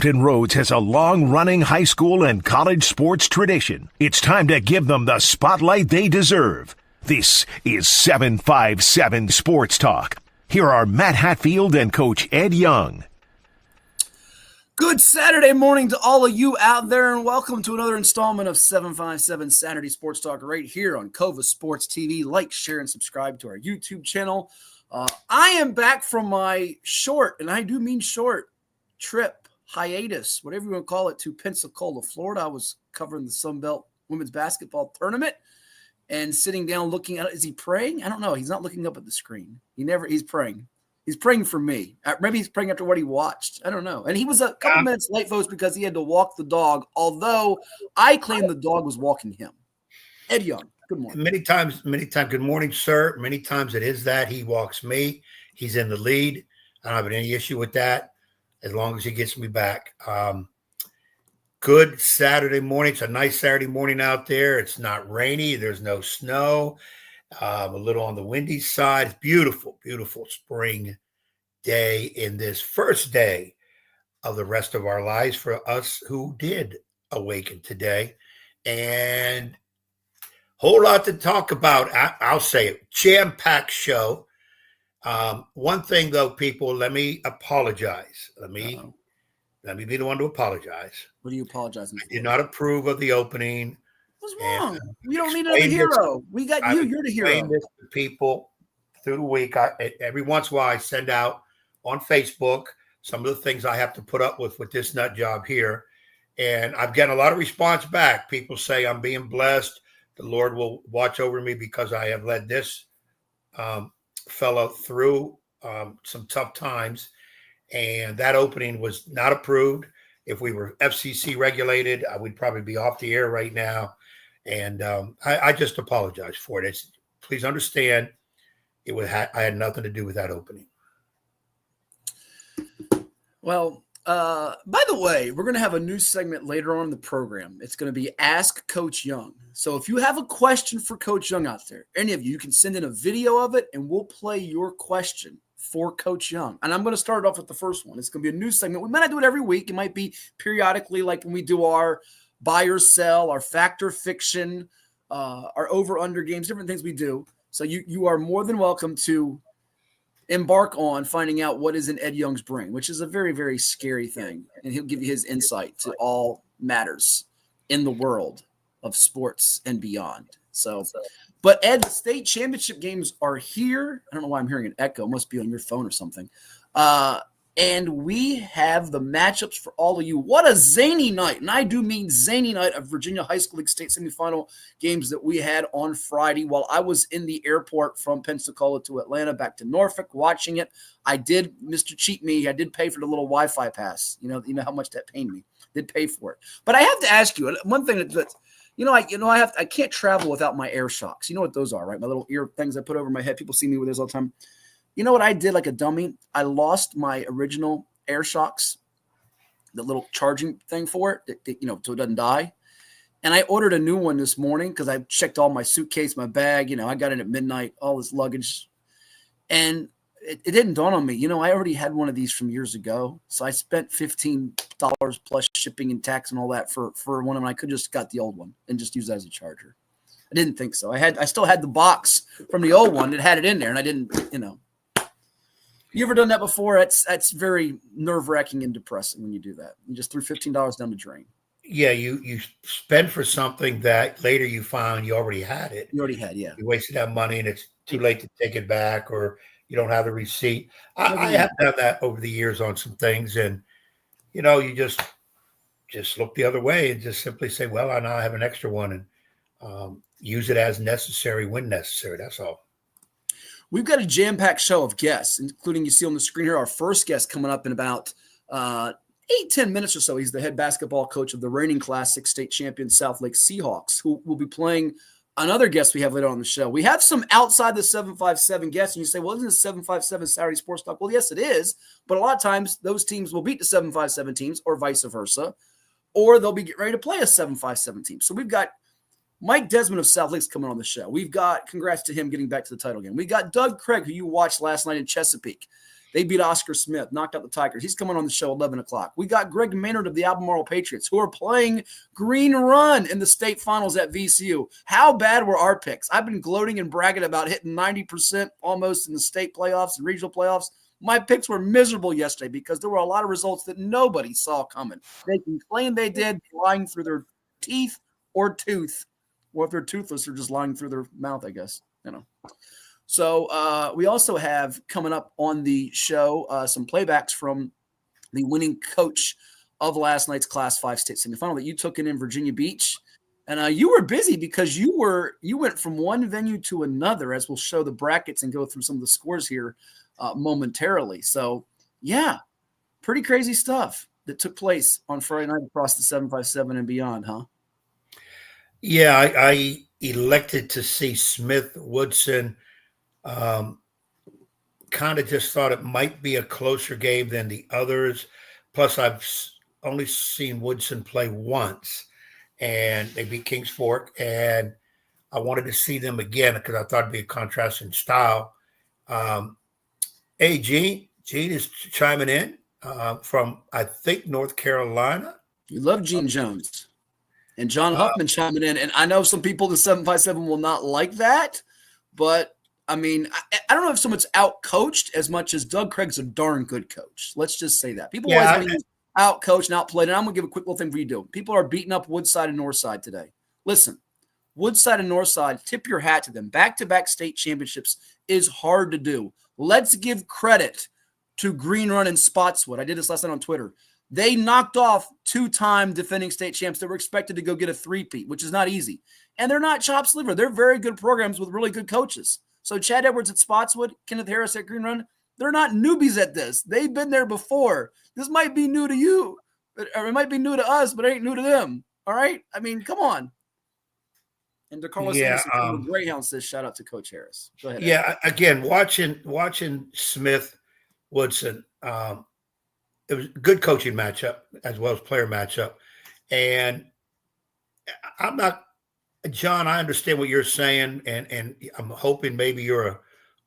Hampton Roads has a long-running high school and college sports tradition. It's time to give them the spotlight they deserve. This is 757 Sports Talk. Here are Matt Hatfield and Coach Ed Young. Good Saturday morning to all of you out there, and welcome to another installment of 757 Saturday Sports Talk right here on CoVA Sports TV. Like, share, and subscribe to our YouTube channel. I am back from my short, and I do mean short, trip, hiatus, whatever you want to call it, to Pensacola, Florida. I was covering the Sun Belt Women's Basketball Tournament and sitting down looking at it. Is he praying? I don't know. He's not looking up at the screen. He's praying. He's praying for me. Maybe he's praying after what he watched. I don't know. And he was a couple minutes late, folks, because he had to walk the dog, although I claim the dog was walking him. Ed Young, good morning. Many times, good morning, sir. Many times it is that he walks me. He's in the lead. I don't have any issue with that as long as he gets me back. Good Saturday morning. It's a nice Saturday morning out there. It's not rainy. There's no snow. A little on the windy side. It's beautiful, beautiful spring day in this first day of the rest of our lives for us who did awaken today. And whole lot to talk about. I'll say it. Jam-packed show. One thing, though, people, let me apologize. Let me be the one to apologize. What are you apologizing for? I did not approve of the opening. What's wrong? You don't need another hero. We got you. You're the hero. I this to people through the week. Every once in a while, I send out on Facebook some of the things I have to put up with this nut job here. And I've gotten a lot of response back. People say I'm being blessed. The Lord will watch over me because I have led this fellow through some tough times. And that opening was not approved. If we were FCC regulated, I would probably be off the air right now. And I just apologize for it. Please understand, I had nothing to do with that opening. Well, by the way, we're going to have a new segment later on in the program. It's going to be Ask Coach Young. So if you have a question for Coach Young out there, any of you can send in a video of it, and we'll play your question for Coach Young. And I'm going to start off with the first one. It's going to be a new segment. We might not do it every week. It might be periodically, like when we do our buy or sell, our fact or fiction, our over-under games, different things we do. So you are more than welcome to embark on finding out what is in Ed Young's brain, which is a very, very scary thing. And he'll give you his insight to all matters in the world of sports and beyond. But Ed, the state championship games are here. I don't know why I'm hearing an echo. It must be on your phone or something. And we have the matchups for all of you. What a zany night, and I do mean zany night of Virginia High School League State semifinal games that we had on Friday while I was in the airport from Pensacola to Atlanta back to Norfolk watching it. I did, Mr. Cheat Me, I did pay for the little Wi-Fi pass. You know how much that pained me. Did pay for it. But I have to ask you, one thing that I can't travel without my air shocks. You know what those are, right? My little ear things I put over my head. People see me with those all the time. You know what I did like a dummy? I lost my original air shocks, the little charging thing for it, so it doesn't die. And I ordered a new one this morning because I checked all my suitcase, my bag. I got in at midnight, all this luggage. And it didn't dawn on me. I already had one of these from years ago. So I spent $15 plus shipping and tax and all that for one of them. I could just got the old one and just use that as a charger. I didn't think so. I still had the box from the old one that had it in there, and I didn't, You ever done that before? That's very nerve-wracking and depressing when you do that. You just threw $15 down the drain. Yeah, you spend for something that later you found you already had it. You already had, yeah. You wasted that money, and it's too late to take it back, or you don't have the receipt. I have done that over the years on some things, and you just look the other way and just simply say, well, I now have an extra one, and use it as necessary when necessary. That's all. We've got a jam-packed show of guests, including you see on the screen here, our first guest coming up in about 8-10 minutes or so. He's the head basketball coach of the reigning Class 6 state champion South Lake Seahawks, who will be playing another guest we have later on the show. We have some outside the 757 guests, and you say, well, isn't this 757 Saturday Sports Talk? Well, yes, it is, but a lot of times those teams will beat the 757 teams or vice versa, or they'll be getting ready to play a 757 team. So we've got Mike Desmond of South Lake's coming on the show. We've got, congrats to him getting back to the title game. We got Doug Craig, who you watched last night in Chesapeake. They beat Oscar Smith, knocked out the Tigers. He's coming on the show 11 o'clock. We got Greg Maynard of the Albemarle Patriots, who are playing Green Run in the state finals at VCU. How bad were our picks? I've been gloating and bragging about hitting 90% almost in the state playoffs and regional playoffs. My picks were miserable yesterday because there were a lot of results that nobody saw coming. They can claim they did, lying through their teeth or tooth. Or if they're toothless, they're just lying through their mouth, I guess. So we also have coming up on the show some playbacks from the winning coach of last night's Class 5 state semifinal that you took in Virginia Beach. And you were busy because you went from one venue to another, as we'll show the brackets and go through some of the scores here momentarily. So, yeah, pretty crazy stuff that took place on Friday night across the 757 and beyond, huh? Yeah, I elected to see Smith Woodson. Kind of just thought it might be a closer game than the others. Plus, I've only seen Woodson play once, and they beat Kings Fork, and I wanted to see them again because I thought it'd be a contrast in style. Hey, Gene is chiming in from, I think, North Carolina. You love Gene Jones. And John Huffman chiming in. And I know some people in the 757 will not like that, but I mean, I don't know if someone's out-coached as much as Doug Craig's a darn good coach. Let's just say that. People always want to use out-coached and outplayed, and I'm going to give a quick little thing for you to do. People are beating up Woodside and Northside today. Listen, Woodside and Northside, tip your hat to them. Back-to-back state championships is hard to do. Let's give credit to Green Run and Spotswood. I did this last night on Twitter. They knocked off two-time defending state champs that were expected to go get a three-peat, which is not easy. And they're not chops liver. They're very good programs with really good coaches. So Chad Edwards at Spotswood, Kenneth Harris at Green Run, they're not newbies at this. They've been there before. This might be new to you, or it might be new to us, but it ain't new to them. All right? I mean, come on. And DeCarlos Greyhound says, shout out to Coach Harris. Go ahead. Yeah, again, watching Smith Woodson, it was a good coaching matchup as well as player matchup. And I'm not, John, I understand what you're saying, and I'm hoping maybe you're a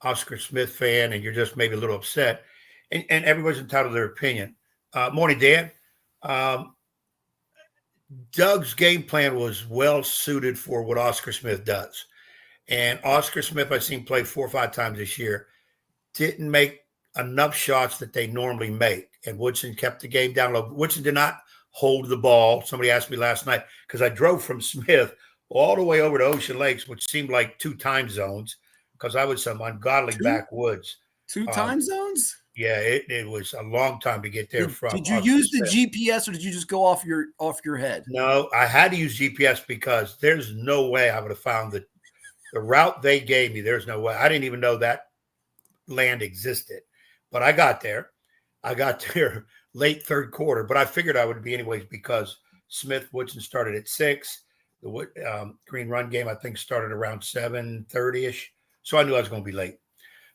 Oscar Smith fan and you're just maybe a little upset. And everybody's entitled to their opinion. Morning, Dan. Doug's game plan was well suited for what Oscar Smith does. And Oscar Smith, I've seen play 4 or 5 times this year, didn't make enough shots that they normally make. And Woodson kept the game down low. Woodson did not hold the ball. Somebody asked me last night, because I drove from Smith all the way over to Ocean Lakes, which seemed like 2 time zones, because I was some ungodly backwoods. 2 time zones? Yeah, it was a long time to get there from. Did you use the GPS, or did you just go off your head? No, I had to use GPS because there's no way I would have found the route they gave me. There's no way. I didn't even know that land existed. But I got there. I got there late third quarter, but I figured I would be anyways because Smith Woodson started at 6. The Green Run game, I think, started around 7:30-ish. So I knew I was going to be late.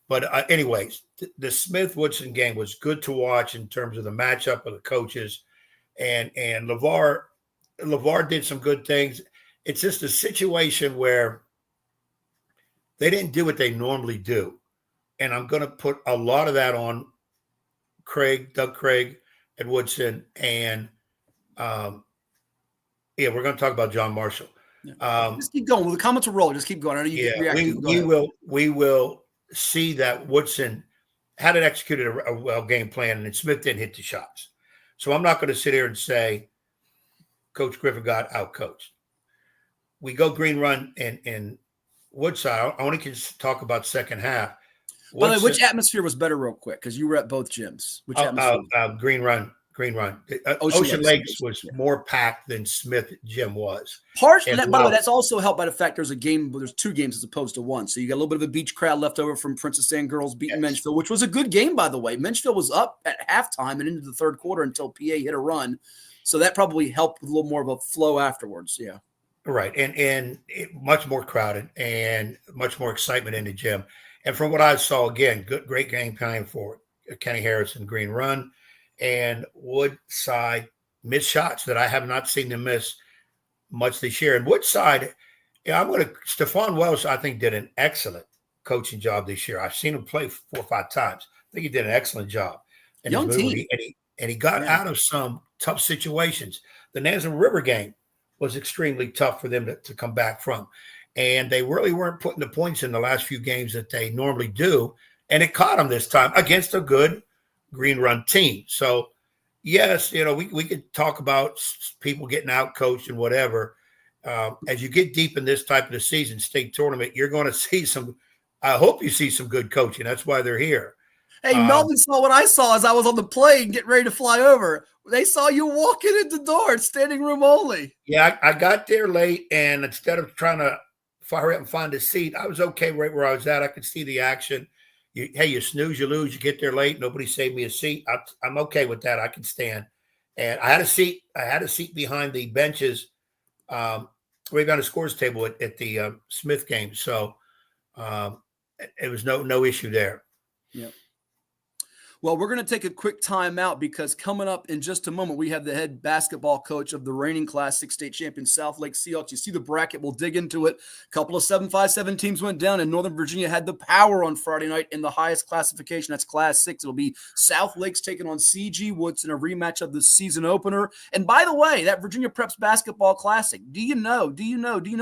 But anyways, the Smith Woodson game was good to watch in terms of the matchup of the coaches. And LeVar did some good things. It's just a situation where they didn't do what they normally do. And I'm going to put a lot of that on Doug Craig at Woodson. And, we're going to talk about John Marshall. Just keep going. Well, the comments will roll. Just keep going. I know you react. We will see that Woodson hadn't executed a well game plan, and Smith didn't hit the shots. So I'm not going to sit here and say Coach Griffin got outcoached. We go Green Run and Woodside. I only can talk about second half. By the way, which atmosphere was better, real quick? Because you were at both gyms. Which atmosphere? Green Run. Ocean Lakes was more packed than Smith Gym was. By the way, that's also helped by the fact there's 2 games as opposed to 1. So you got a little bit of a beach crowd left over from Princess Anne girls beating Menchville, which was a good game, by the way. Menchville was up at halftime and into the third quarter until PA hit a run. So that probably helped with a little more of a flow afterwards. Yeah. Right. And much more crowded and much more excitement in the gym. And from what I saw, again, great game plan for Kenny Harris and Green Run. And Woodside missed shots that I have not seen them miss much this year. And Woodside, Stephon Welsh, I think, did an excellent coaching job this year. I've seen him play 4 or 5 times. think he did an excellent job. And young team. He got out of some tough situations. The Nansemond River game was extremely tough for them to come back from. And they really weren't putting the points in the last few games that they normally do. And it caught them this time against a good Green Run team. So, yes, we could talk about people getting out coached and whatever. As you get deep in this type of the season, state tournament, you're going to see I hope you see some good coaching. That's why they're here. Hey, Melvin saw what I saw as I was on the plane getting ready to fly over. They saw you walking in the door, standing room only. Yeah, I got there late, and instead of trying to fire up and find a seat, I was okay right where I was at. I could see the action. You snooze, you lose. You get there late. Nobody saved me a seat. I'm okay with that. I can stand. And I had a seat. Behind the benches, right behind the scores table at the Smith game. So it was no issue there. Yeah. Well, we're going to take a quick time out because coming up in just a moment, we have the head basketball coach of the reigning Class 6 state champion South Lake Seahawks. You see the bracket. We'll dig into it. A couple of 7-5-7 teams went down, and Northern Virginia had the power on Friday night in the highest classification. That's Class 6. It'll be South Lake's taking on CG Woodson, a rematch of the season opener. And by the way, that Virginia Preps Basketball Classic, do you know,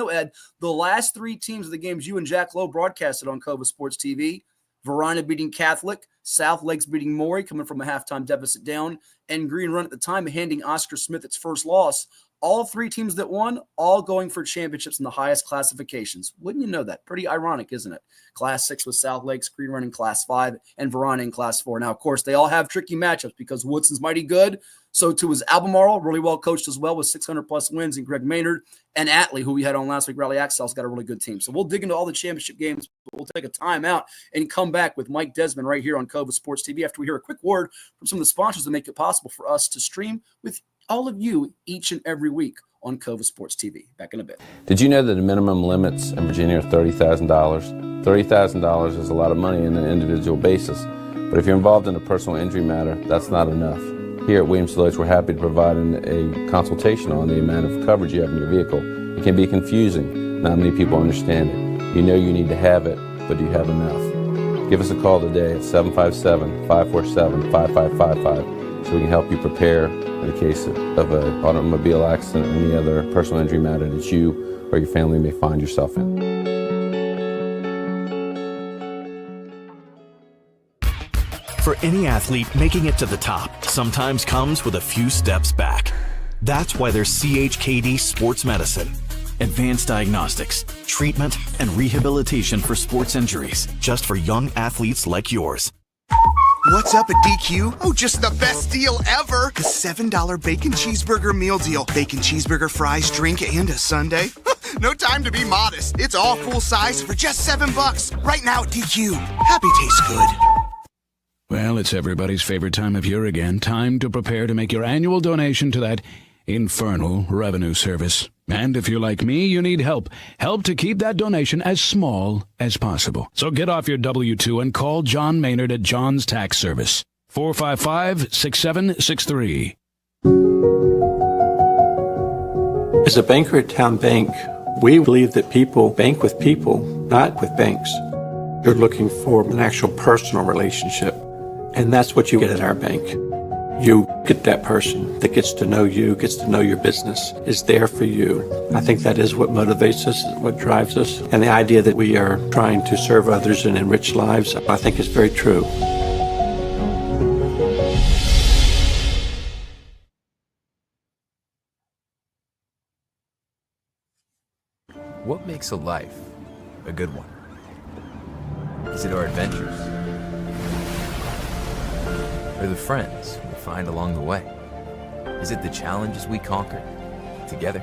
Ed, the last 3 teams of the games you and Jack Lowe broadcasted on CoVA Sports TV, Verona beating Catholic, South Lakes beating Maury, coming from a halftime deficit down, and Green Run at the time handing Oscar Smith its first loss. All 3 teams that won, all going for championships in the highest classifications. Wouldn't you know that? Pretty ironic, isn't it? Class 6 with South Lakes, Green Run in Class 5, and Verona in Class 4. Now, of course, they all have tricky matchups because Woodson's mighty good. So too is Albemarle, really well coached as well with 600-plus wins, and Greg Maynard. And Atlee, who we had on last week, Raleigh Axel's got a really good team. So we'll dig into all the championship games, but we'll take a time out and come back with Mike Desmond right here on CoVA Sports TV after we hear a quick word from some of the sponsors that make it possible for us to stream with all of you each and every week on CoVA Sports TV. Back in a bit. Did you know that the minimum limits in Virginia are $30,000? $30,000 is a lot of money on an individual basis, but if you're involved in a personal injury matter, that's not enough. Here at Williams-Deloitte, we're happy to provide a consultation on the amount of coverage you have in your vehicle. It can be confusing. Not many people understand it. You know you need to have it, but do you have enough? Give us a call today at 757-547-5555 so we can help you prepare in the case of an automobile accident or any other personal injury matter that you or your family may find yourself in. For any athlete, making it to the top sometimes comes with a few steps back. That's why there's CHKD Sports Medicine. Advanced diagnostics, treatment, and rehabilitation for sports injuries, just for young athletes like yours. What's up at DQ? Oh, just the best deal ever. The $7 bacon cheeseburger meal deal. Bacon cheeseburger, fries, drink, and a sundae. No time to be modest. It's all full size for just $7. Right now at DQ. Happy tastes good. Well, it's everybody's favorite time of year again. Time to prepare to make your annual donation to that infernal revenue service. And if you're like me, you need help. Help to keep that donation as small as possible. So get off your W-2 and call John Maynard at John's Tax Service. 455-6763. As a banker at Town Bank, we believe that people bank with people, not with banks. You're looking for an actual personal relationship, and that's what you get at our bank. You get that person that gets to know you, gets to know your business, is there for you. I think that is what motivates us, what drives us. And the idea that we are trying to serve others and enrich lives, I think is very true. What makes a life a good one? Is it our adventures? Or the friends we find along the way? Is it the challenges we conquer together?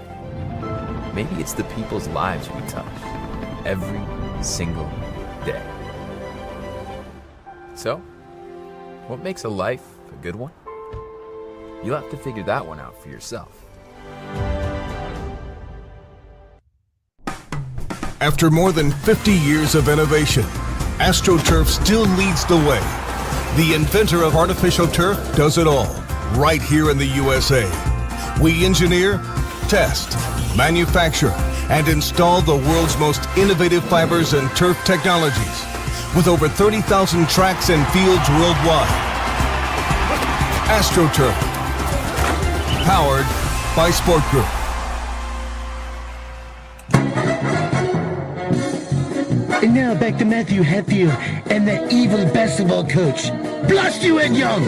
Maybe it's the people's lives we touch every single day. So, what makes a life a good one? You'll have to figure that one out for yourself. After more than 50 years of innovation, AstroTurf still leads the way. The inventor of artificial turf does it all, right here in the USA. We engineer, test, manufacture, and install the world's most innovative fibers and turf technologies. with over 30,000 tracks and fields worldwide. AstroTurf, powered by Sport Group. And now back to Matthew Hatfield and the evil basketball coach. Blast you, Ed Young!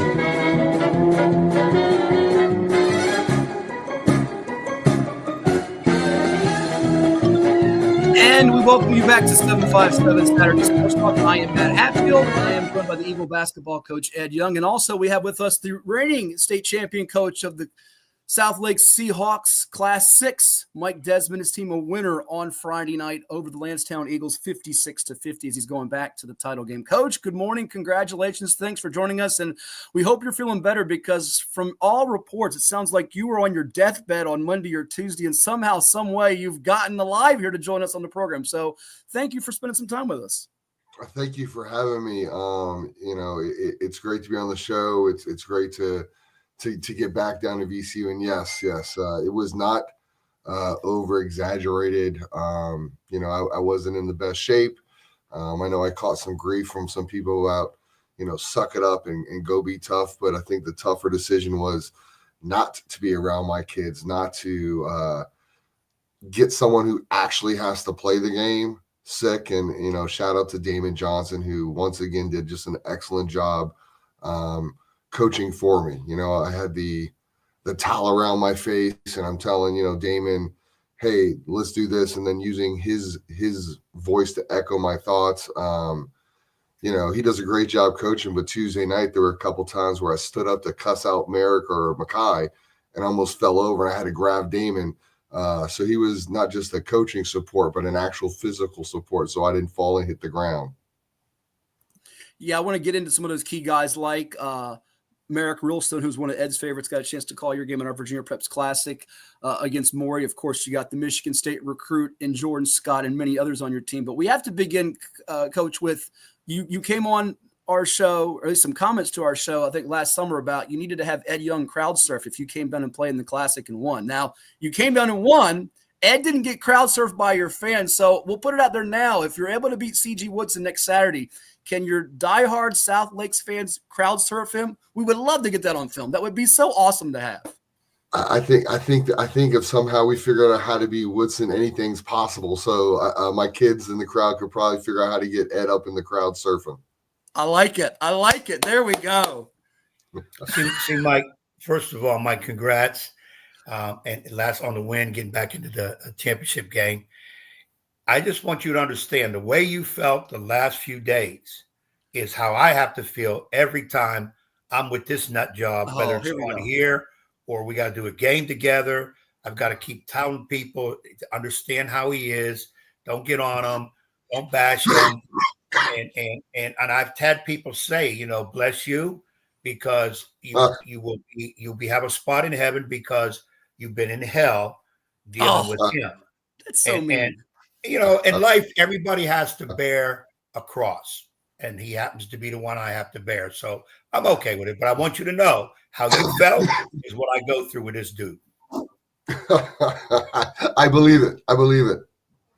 And we welcome you back to 757 Saturday Sports Talk. I am Matt Hatfield. I am joined by the Eagle basketball coach, Ed Young. And also we have with us the reigning state champion coach of the South Lake Seahawks Class 6, Mike Desmond. His team a winner on Friday night over the Lansdowne Eagles 56-50 as he's going back to the title game. Coach, good morning. Congratulations. Thanks for joining us. And we hope you're feeling better because from all reports, it sounds like you were on your deathbed on Monday or Tuesday, and somehow, some way you've gotten alive here to join us on the program. So thank you for spending some time with us. Thank you for having me. It's great to be on the show. It's great to get back down to VCU. And yes, it was not over exaggerated. I wasn't in the best shape. I know I caught some grief from some people about, suck it up and go be tough. But I think the tougher decision was not to be around my kids, not to get someone who actually has to play the game sick. And, shout out to Damon Johnson, who once again did just an excellent job coaching for me. I had the towel around my face and I'm telling, Damon, hey, let's do this. And then using his voice to echo my thoughts. He does a great job coaching, but Tuesday night, there were a couple times where I stood up to cuss out Merrick or Mackay and almost fell over and I had to grab Damon. So he was not just a coaching support, but an actual physical support. So I didn't fall and hit the ground. Yeah. I want to get into some of those key guys like, Merrick Reelstone, who's one of Ed's favorites, got a chance to call your game in our Virginia Preps Classic against Maury. Of course, you got the Michigan State recruit in Jordan Scott and many others on your team. But we have to begin, Coach, with you came on our show, or at least some comments to our show, I think last summer about you needed to have Ed Young crowd surf if you came down and played in the Classic and won. Now, you came down and won. Ed didn't get crowd surfed by your fans. So we'll put it out there now. If you're able to beat C.G. Woodson next Saturday, can your diehard South Lakes fans crowd surf him? We would love to get that on film. That would be so awesome to have. I think if somehow we figure out how to beat Woodson, anything's possible. So my kids in the crowd could probably figure out how to get Ed up in the crowd surfing. I like it. There we go. See, Mike, first of all, Mike, congrats. And last on the win, getting back into the championship game. I just want you to understand the way you felt the last few days is how I have to feel every time I'm with this nut job, whether it's on here or we got to do a game together. I've got to keep telling people to understand how he is. Don't get on him. Don't bash him. And I've had people say, bless you because you'll have a spot in heaven because you've been in hell dealing with him. That's so mean. In life, everybody has to bear a cross, and he happens to be the one I have to bear. So I'm okay with it, but I want you to know how you felt is what I go through with this dude. I believe it.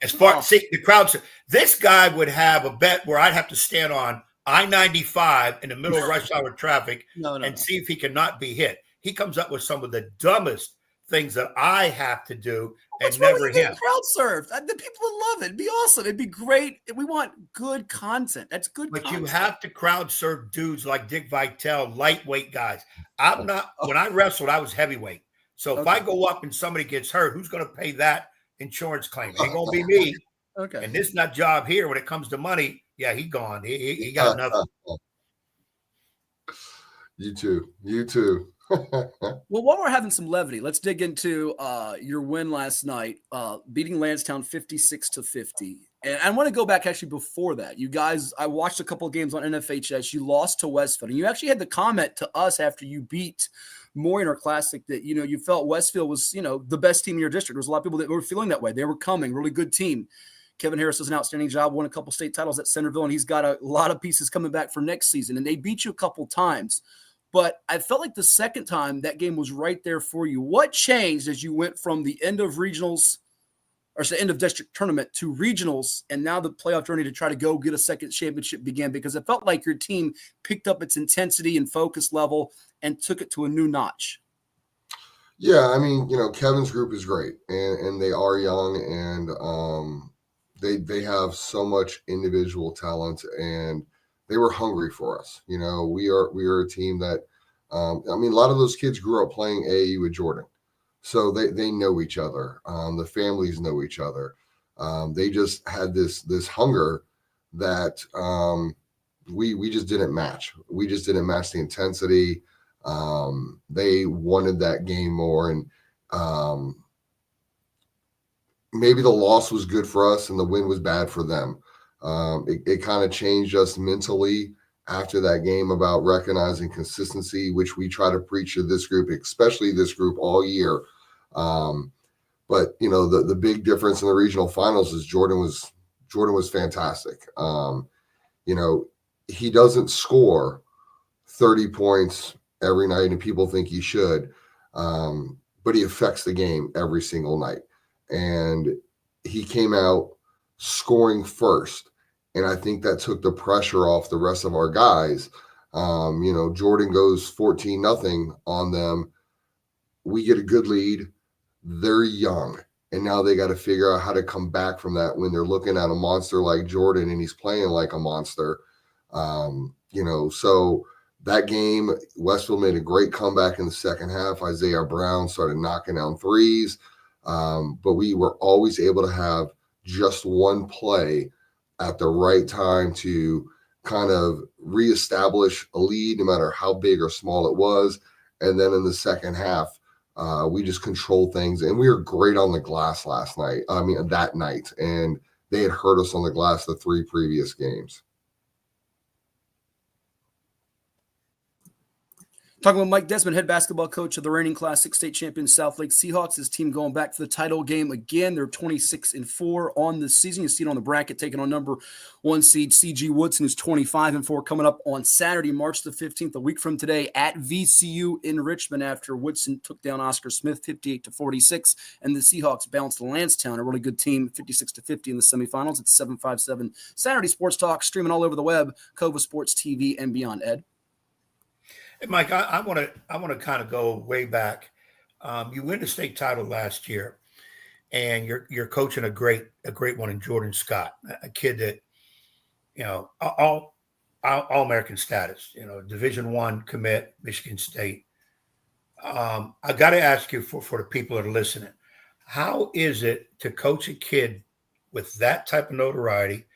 As far see the crowd, this guy would have a bet where I'd have to stand on I-95 in the middle of rush hour traffic and see if he cannot be hit. He comes up with some of the dumbest things that I have to do and never him. Crowd served. The people would love it. It'd be awesome. It'd be great. We want good content. That's good But content. you have to crowd serve dudes like Dick Vitale, lightweight guys. I'm not when I wrestled, I was heavyweight. So if I go up and somebody gets hurt, who's going to pay that insurance claim? It ain't going to be me. Okay. And this nut job here, when it comes to money, yeah, he gone. He got nothing. You too. Well, while we're having some levity, let's dig into your win last night, beating Lansdowne 56-50. And I want to go back actually before that. You guys, I watched a couple of games on NFHS. You lost to Westfield, and you actually had the comment to us after you beat Moore in our Classic that, you felt Westfield was, the best team in your district. There was a lot of people that were feeling that way. They were coming, really good team. Kevin Harris does an outstanding job, won a couple state titles at Centerville, and he's got a lot of pieces coming back for next season. And they beat you a couple times. But I felt like the second time that game was right there for you. What changed as you went from the end of regionals, or it's the end of district tournament to regionals, and now the playoff journey to try to go get a second championship began, because it felt like your team picked up its intensity and focus level and took it to a new notch. Yeah, I mean, Kevin's group is great, and they are young, and they have so much individual talent, and they were hungry for us. We are a team that, a lot of those kids grew up playing AAU with Jordan, so they know each other. The families know each other. They just had this hunger that we just didn't match. We just didn't match the intensity. They wanted that game more, and maybe the loss was good for us and the win was bad for them. It kind of changed us mentally after that game about recognizing consistency, which we try to preach to this group, especially this group, all year. But the big difference in the regional finals is Jordan was fantastic. He doesn't score 30 points every night, and people think he should, but he affects the game every single night. And he came out scoring first, and I think that took the pressure off the rest of our guys. Jordan goes 14-0 on them. We get a good lead. They're young, and now they got to figure out how to come back from that when they're looking at a monster like Jordan and he's playing like a monster. So that game, Westfield made a great comeback in the second half. Isaiah Brown started knocking down threes, but we were always able to have just one play at the right time to kind of reestablish a lead, no matter how big or small it was. And then in the second half, we just controlled things, and we were great on the glass that night, and they had hurt us on the glass the 3 previous games. Talking with Mike Desmond, head basketball coach of the reigning Class 6 state champion South Lake Seahawks. His team going back to the title game again. They're 26-4 on the season. You see it on the bracket, taking on number 1 seed CG Woodson, who's 25-4, coming up on Saturday, March the 15th, a week from today, at VCU in Richmond, after Woodson took down Oscar Smith 58-46, and the Seahawks bounced Lansetown, a really good team, 56-50 in the semifinals. It's 757 Saturday Sports Talk, streaming all over the web, CoVA Sports TV and beyond. Ed? Hey, Mike, I want to kind of go way back. You win the state title last year, and you're coaching a great one in Jordan Scott, a kid that, all American status, Division I commit, Michigan State. I got to ask you for the people that are listening, how is it to coach a kid with that type of notoriety,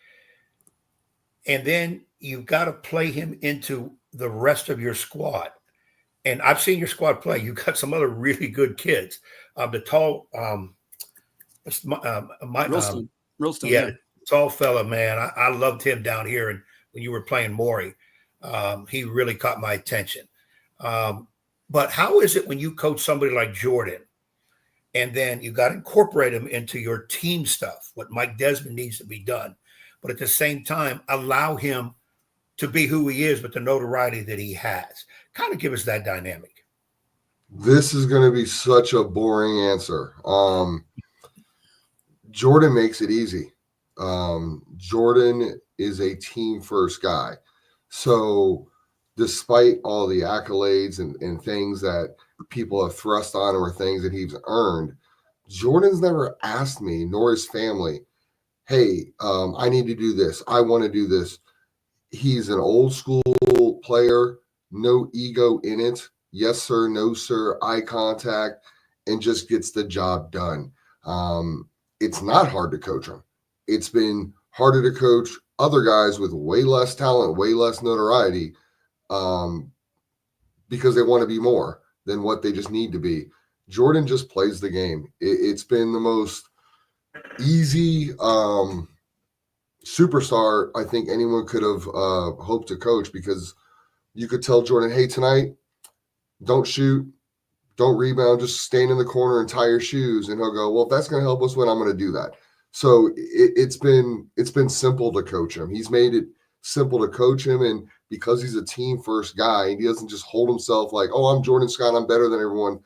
and then you've got to play him into the rest of your squad? And I've seen your squad play. You've got some other really good kids. The tall, Ralston, yeah, tall fella, man. I loved him down here, and when you were playing Maury, he really caught my attention. But how is it when you coach somebody like Jordan, and then you got to incorporate him into your team stuff, what Mike Desmond needs to be done, but at the same time allow him to be who he is with the notoriety that he has? Kind of give us that dynamic. This is going to be such a boring answer. Jordan makes it easy. Jordan is a team first guy. So despite all the accolades and things that people have thrust on him or things that he's earned, Jordan's never asked me, nor his family, hey, I need to do this. I want to do this. He's an old school player, no ego in it. Yes, sir, no, sir, eye contact, and just gets the job done. It's not hard to coach him. It's been harder to coach other guys with way less talent, way less notoriety, because they want to be more than what they just need to be. Jordan just plays the game. It's been the most easy superstar I think anyone could have hoped to coach, because you could tell Jordan, hey, tonight, don't shoot, don't rebound, just stand in the corner and tie your shoes. And he'll go, well, if that's going to help us win, I'm going to do that. So it's been simple to coach him. He's made it simple to coach him. And because he's a team first guy, he doesn't just hold himself like, oh, I'm Jordan Scott, I'm better than everyone.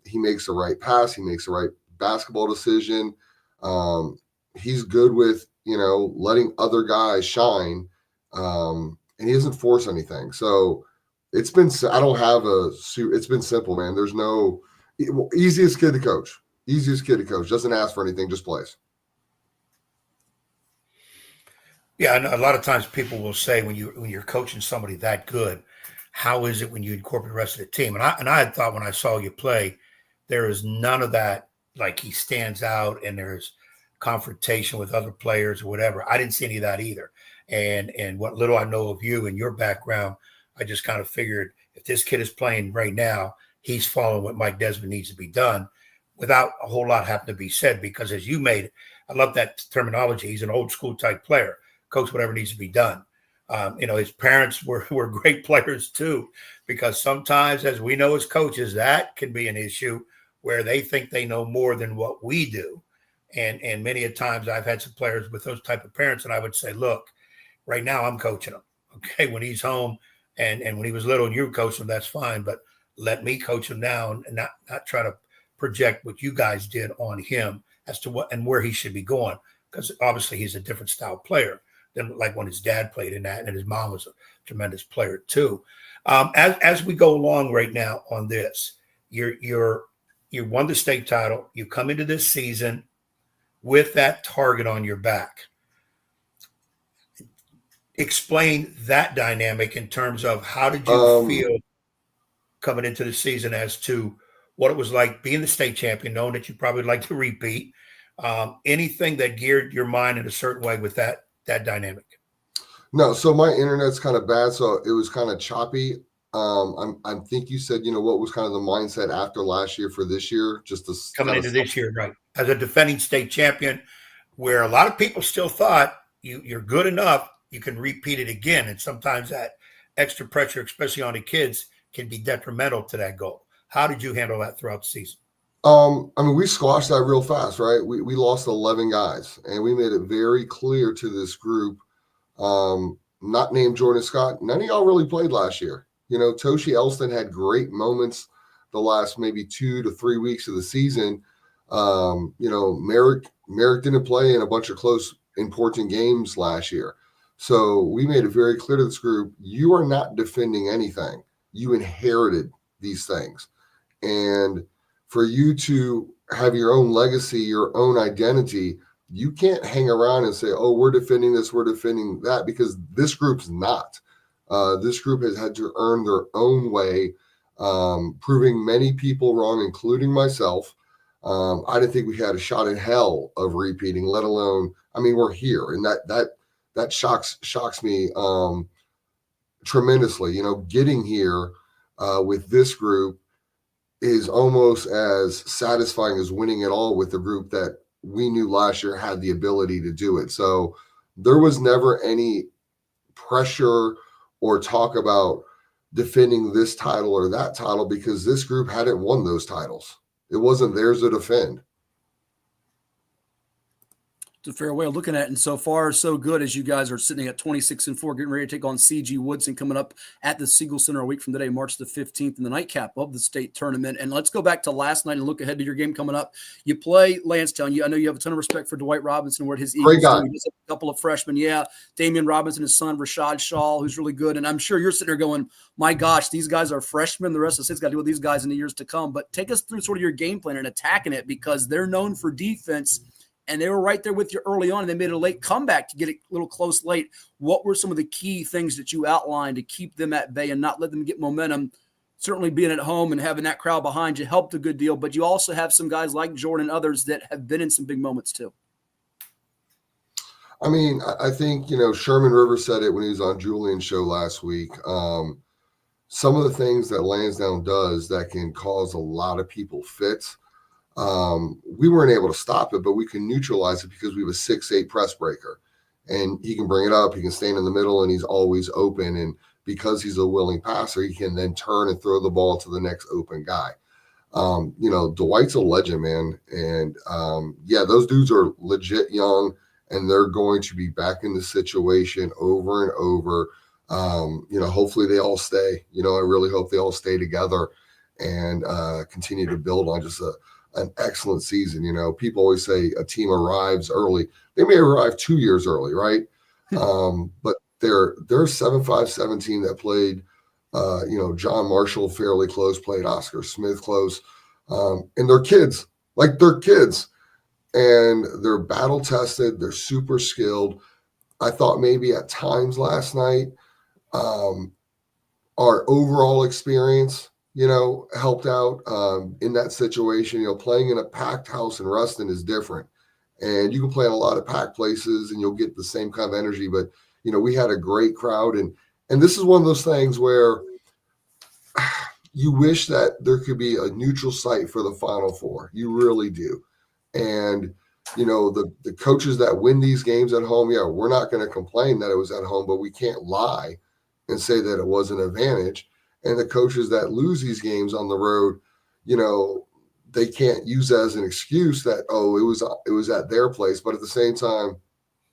He makes the right pass. He makes the right basketball decision. He's good with, letting other guys shine, and he doesn't force anything. So it's been simple, man. There's no easiest kid to coach. Doesn't ask for anything, just plays. Yeah, I know a lot of times people will say when you're coaching somebody that good, how is it when you incorporate the rest of the team? And I had thought when I saw you play, there is none of that. Like he stands out and there's confrontation with other players or whatever. I didn't see any of that either. And what little I know of you and your background, I just kind of figured if this kid is playing right now, he's following what Mike Desmond needs to be done without a whole lot having to be said. Because as you made it, I love that terminology. He's an old school type player. Coach whatever needs to be done. His parents were great players too, because sometimes, as we know as coaches, that can be an issue where they think they know more than what we do. And many a times I've had some players with those type of parents, and I would say, look, right now I'm coaching him. Okay, when he's home and when he was little and you were coaching him, that's fine. But let me coach him now and not try to project what you guys did on him as to what and where he should be going, because obviously he's a different style player than like when his dad played in that, and his mom was a tremendous player too. As we go along right now on this, you won the state title. You come into this season with that target on your back. Explain that dynamic in terms of how did you feel coming into the season as to what it was like being the state champion, knowing that you probably would like to repeat. Anything that geared your mind in a certain way with that dynamic? No, so my internet's kind of bad, so it was kind of choppy. I think you said, what was kind of the mindset after last year for this year, just to coming into this year, right? As a defending state champion, where a lot of people still thought you're good enough, you can repeat it again, and sometimes that extra pressure, especially on the kids, can be detrimental to that goal. How did you handle that throughout the season? We squashed that real fast, right? We lost 11 guys, and we made it very clear to this group, not named Jordan Scott. None of y'all really played last year. Toshi Elston had great moments the last maybe 2 to 3 weeks of the season. Merrick didn't play in a bunch of close, important games last year. So we made it very clear to this group, you are not defending anything. You inherited these things. And for you to have your own legacy, your own identity, you can't hang around and say, oh, we're defending this, we're defending that, because this group's not. This group has had to earn their own way, proving many people wrong, including myself. I didn't think we had a shot in hell of repeating, let alone, we're here. And that shocks me tremendously. Getting here with this group is almost as satisfying as winning it all with the group that we knew last year had the ability to do it. So there was never any pressure or talk about defending this title or that title, because this group hadn't won those titles. It wasn't theirs to defend. It's a fair way of looking at it. And so far, so good, as you guys are sitting at 26-4, getting ready to take on CG Woodson, coming up at the Siegel Center a week from today, March the 15th, in the nightcap of the state tournament. And let's go back to last night and look ahead to your game coming up. You play Lansdowne. I know you have a ton of respect for Dwight Robinson, where his Eagles do. He just have a couple of freshmen. Yeah, Damian Robinson, his son, Rashad Shaw, who's really good. And I'm sure you're sitting there going, my gosh, these guys are freshmen. The rest of the state's got to deal with these guys in the years to come. But take us through sort of your game plan and attacking it, because they're known for defense. And they were right there with you early on, and they made a late comeback to get it a little close late. What were some of the key things that you outlined to keep them at bay and not let them get momentum? Certainly being at home and having that crowd behind you helped a good deal, but you also have some guys like Jordan and others that have been in some big moments too. I think, Sherman Rivers said it when he was on Julian's show last week. Some of the things that Lansdowne does that can cause a lot of people fits. We weren't able to stop it, but we can neutralize it because we have a 6'8" press breaker, and he can bring it up. He can stand in the middle, and he's always open. And because he's a willing passer, he can then turn and throw the ball to the next open guy. Dwight's a legend, man. And those dudes are legit young, and they're going to be back in the situation over and over. Hopefully they all stay. I really hope they all stay together and continue to build on just an excellent season. You know, people always say a team arrives early. They may arrive 2 years early, right? But they're 7-5-7 team that played, John Marshall fairly close, played Oscar Smith close, and they're kids, and they're battle tested. They're super skilled. I thought maybe at times last night, our overall experience, helped out in that situation. Playing in a packed house in Ruston is different, and you can play in a lot of packed places and you'll get the same kind of energy. But we had a great crowd, and this is one of those things where you wish that there could be a neutral site for the Final Four. You really do. And the coaches that win these games at home, we're not going to complain that it was at home, but we can't lie and say that it was an advantage. And the coaches that lose these games on the road, they can't use that as an excuse that, it was at their place. But at the same time,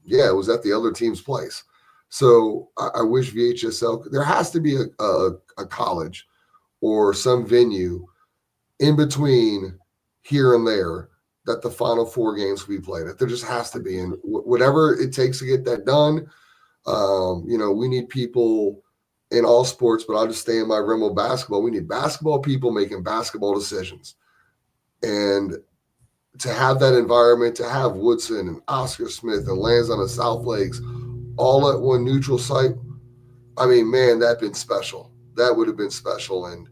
it was at the other team's place. So I wish VHSL, there has to be a college or some venue in between here and there that the Final Four games will be played at. There just has to be. And whatever it takes to get that done, we need people in all sports, but I'll just stay in my realm of basketball. We need basketball people making basketball decisions. And to have that environment, to have Woodson and Oscar Smith and Lands on the South Lakes all at one neutral site, I mean, man, that'd been special. That would have been special. And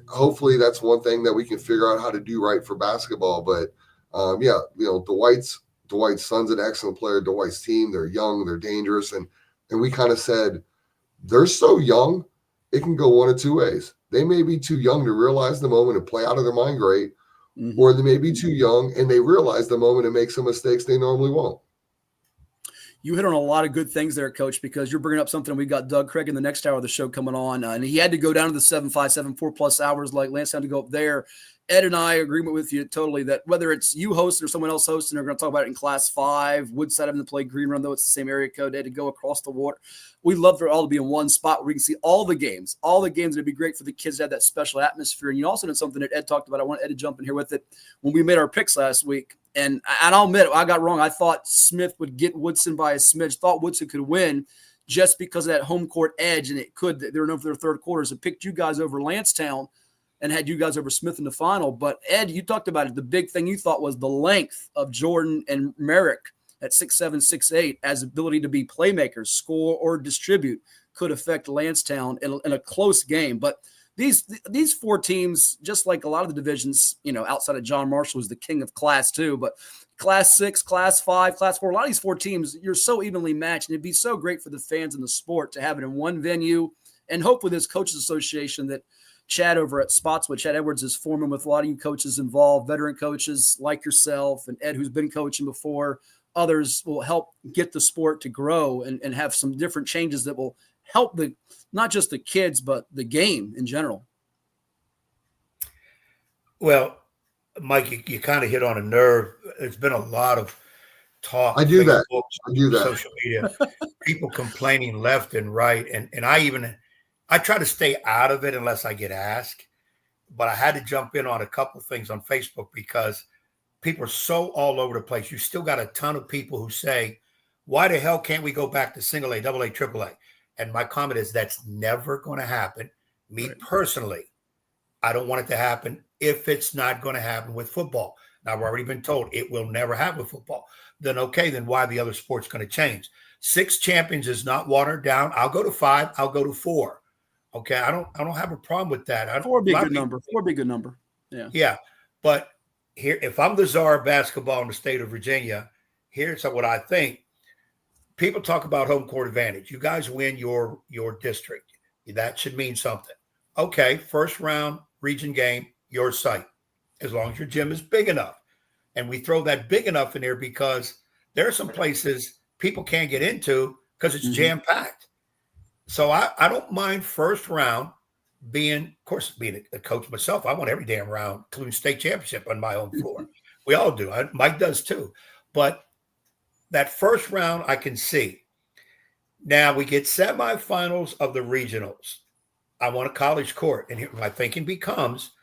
hopefully that's one thing that we can figure out how to do right for basketball. But Dwight's son's an excellent player. Dwight's team, they're young, they're dangerous. And we kind of said, they're so young, it can go one of two ways. They may be too young to realize the moment and play out of their mind great, or they may be too young and they realize the moment and make some mistakes they normally won't. You hit on a lot of good things there, Coach, because you're bringing up something. We got Doug Craig in the next hour of the show coming on, and he had to go down to the 7-5-7, 4+ hours like Lance had to go up there. Ed and I agree with you totally that whether it's you hosting or someone else hosting, they're going to talk about it in Class 5. Woodside having to play Green Run, though it's the same area code. They had to go across the water. We love for it all to be in one spot where we can see all the games. It'd be great for the kids to have that special atmosphere. And you also did something that Ed talked about. I want Ed to jump in here with it when we made our picks last week. And I'll admit, I got wrong. I thought Smith would get Woodson by a smidge. Thought Woodson could win just because of that home court edge, and it could. They were known for their third quarters. I picked you guys over Lancetown and had you guys over Smith in the final. But, Ed, you talked about it. The big thing you thought was the length of Jordan and Merrick at 6'7", 6'8", as ability to be playmakers, score or distribute, could affect Lancetown in a close game. But these four teams, just like a lot of the divisions, outside of John Marshall, was the king of Class 2, but Class 6, Class 5, Class 4, a lot of these four teams, you're so evenly matched, and it'd be so great for the fans in the sport to have it in one venue. And hope with this coaches association that Chad over at Spotswood, Chad Edwards, is forming with a lot of you coaches involved, veteran coaches like yourself and Ed, who's been coaching before. Others will help get the sport to grow and have some different changes that will help not just the kids, but the game in general. Well, Mike, you kind of hit on a nerve. There's been a lot of talk. I do that. Social media, people complaining left and right. And I try to stay out of it unless I get asked, but I had to jump in on a couple of things on Facebook because people are so all over the place. You still got a ton of people who say, why the hell can't we go back to single A, double A, triple A? And my comment is that's never going to happen. Me personally, I don't want it to happen if it's not going to happen with football. Now, I've already been told it will never happen with football. Then, okay, then why are the other sports going to change? 6 champions is not watered down. I'll go to 5. I'll go to 4. Okay, I don't have a problem with that. 4 would be a good number. 4 would be a good number. Yeah. Yeah, but here, if I'm the czar of basketball in the state of Virginia, here's what I think. People talk about home court advantage. You guys win your district. That should mean something. Okay, first round region game, your site, as long as your gym is big enough. And we throw that big enough in there because there are some places people can't get into because it's jam-packed. So I don't mind first round being a coach myself. I want every damn round, including state championship on my own floor. We all do. Mike does too. But that first round I can see. Now we get semifinals of the regionals. I want a college court. And here my thinking becomes,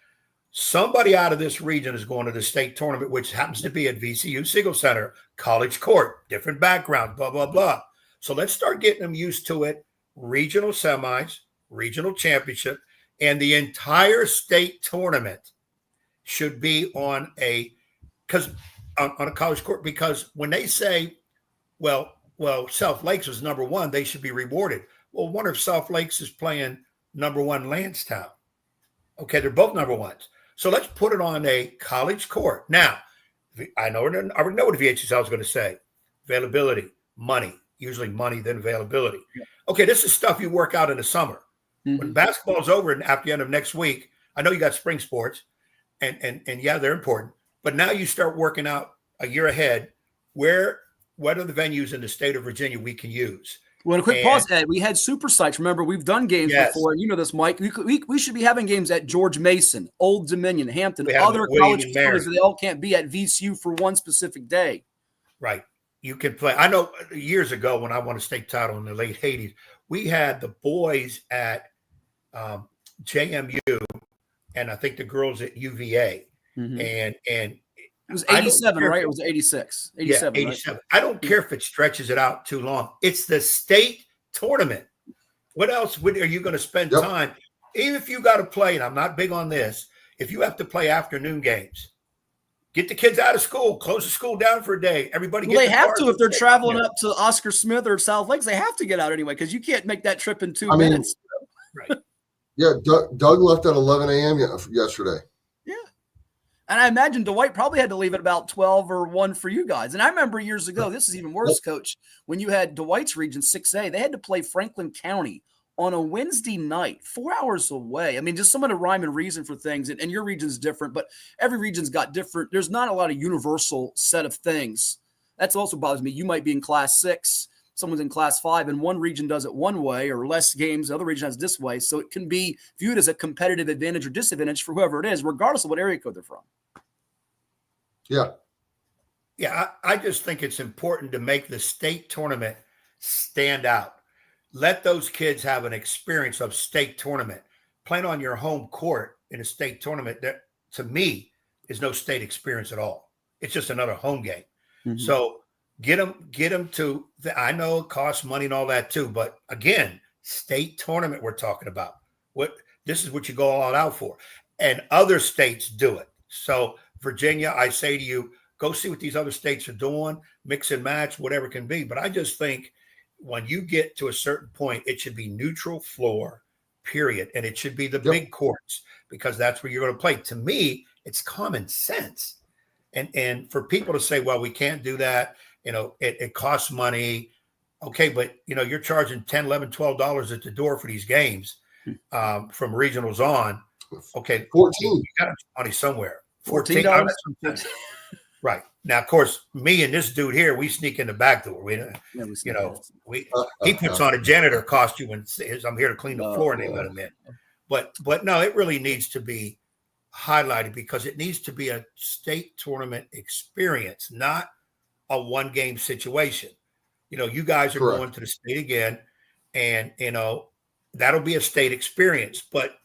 Somebody out of this region is going to the state tournament, which happens to be at VCU Siegel Center, College Court, different background, blah, blah, blah. So let's start getting them used to it. Regional semis, regional championship, and the entire state tournament should be on a college court, because when they say, well, South Lakes was number one, they should be rewarded. Well, wonder if South Lakes is playing number one Lansdowne. Okay, they're both number ones. So let's put it on a college court. Now, I already know what the VHSL is going to say. Availability, money, usually money, then availability. Yeah. Okay, this is stuff you work out in the summer. Mm-hmm. When basketball's over and at the end of next week, I know you got spring sports, and yeah, they're important. But now you start working out a year ahead what are the venues in the state of Virginia we can use. Well, a quick pause, Ed. We had super sites. Remember, we've done games before. You know this, Mike. We should be having games at George Mason, Old Dominion, Hampton, other college facilities. They all can't be at VCU for one specific day. Right. You can play. I know years ago when I won a state title in the late 80s, we had the boys at JMU and I think the girls at UVA. Mm-hmm. And it was 87, right? It was 86. 87. Yeah, 87. Right? I don't care if it stretches it out too long. It's the state tournament. What else are you going to spend time? Even if you got to play, and I'm not big on this, if you have to play afternoon games, get the kids out of school, close the school down for a day. Everybody they have to if they're traveling up to Oscar Smith or South Lakes. They have to get out anyway because you can't make that trip in 2 minutes. Right. Yeah, Doug left at 11 a.m. yesterday. Yeah. And I imagine Dwight probably had to leave at about 12 or 1 for you guys. And I remember years ago, this is even worse, Coach, when you had Dwight's region 6A, they had to play Franklin County on a Wednesday night, 4 hours away. I mean, just some of the rhyme and reason for things. And your region's different, but every region's got different. There's not a lot of universal set of things. That's also bothers me. You might be in class 6, someone's in class 5, and one region does it one way or less games. The other region has this way. So it can be viewed as a competitive advantage or disadvantage for whoever it is, regardless of what area code they're from. Yeah. Yeah, I just think it's important to make the state tournament stand out. Let those kids have an experience of state tournament. Playing on your home court in a state tournament, that to me is no state experience at all. It's just another home game. Mm-hmm. So get them to I know it costs money and all that too, but again, state tournament we're talking about. This is what you go all out for. And other states do it. So Virginia, I say to you, go see what these other states are doing, mix and match, whatever it can be. But I just think when you get to a certain point, it should be neutral floor, period. And it should be the big courts because that's where you're going to play. To me, it's common sense. And for people to say, well, we can't do that, it costs money. Okay, but, you're charging $10, $11, $12 at the door for these games from regionals on. Okay, 14. You got to money somewhere. $14. Right. Now, of course, me and this dude here, we sneak in the back door. He puts on a janitor costume and says, I'm here to clean the floor, and they let him in. But no, it really needs to be highlighted because it needs to be a state tournament experience, not a one-game situation. You guys are going to the state again, and, that'll be a state experience. But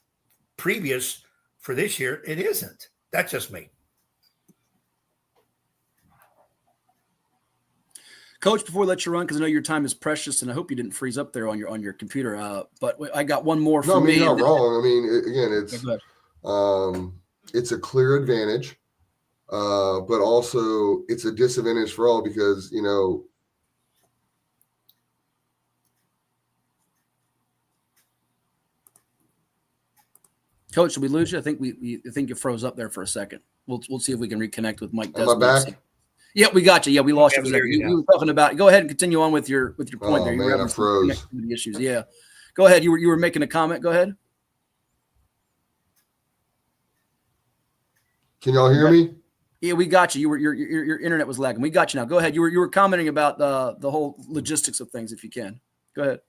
previous for this year, it isn't. That's just me. Coach, before we let you run, because I know your time is precious, and I hope you didn't freeze up there on your computer. But I got one more for me. No, you're not wrong. I mean, it's a clear advantage, but also it's a disadvantage for all because Coach, did we lose you? I think I think you froze up there for a second. We'll see if we can reconnect with Mike Desmond. Am I back? Yeah, we got you. Yeah, we lost you for a second. You were talking about. Go ahead and continue on with your point there. You were having some connectivity issues. Yeah, go ahead. You were making a comment. Go ahead. Can y'all hear me? Yeah, we got you. Your internet was lagging. We got you now. Go ahead. You were commenting about the whole logistics of things. If you can, go ahead.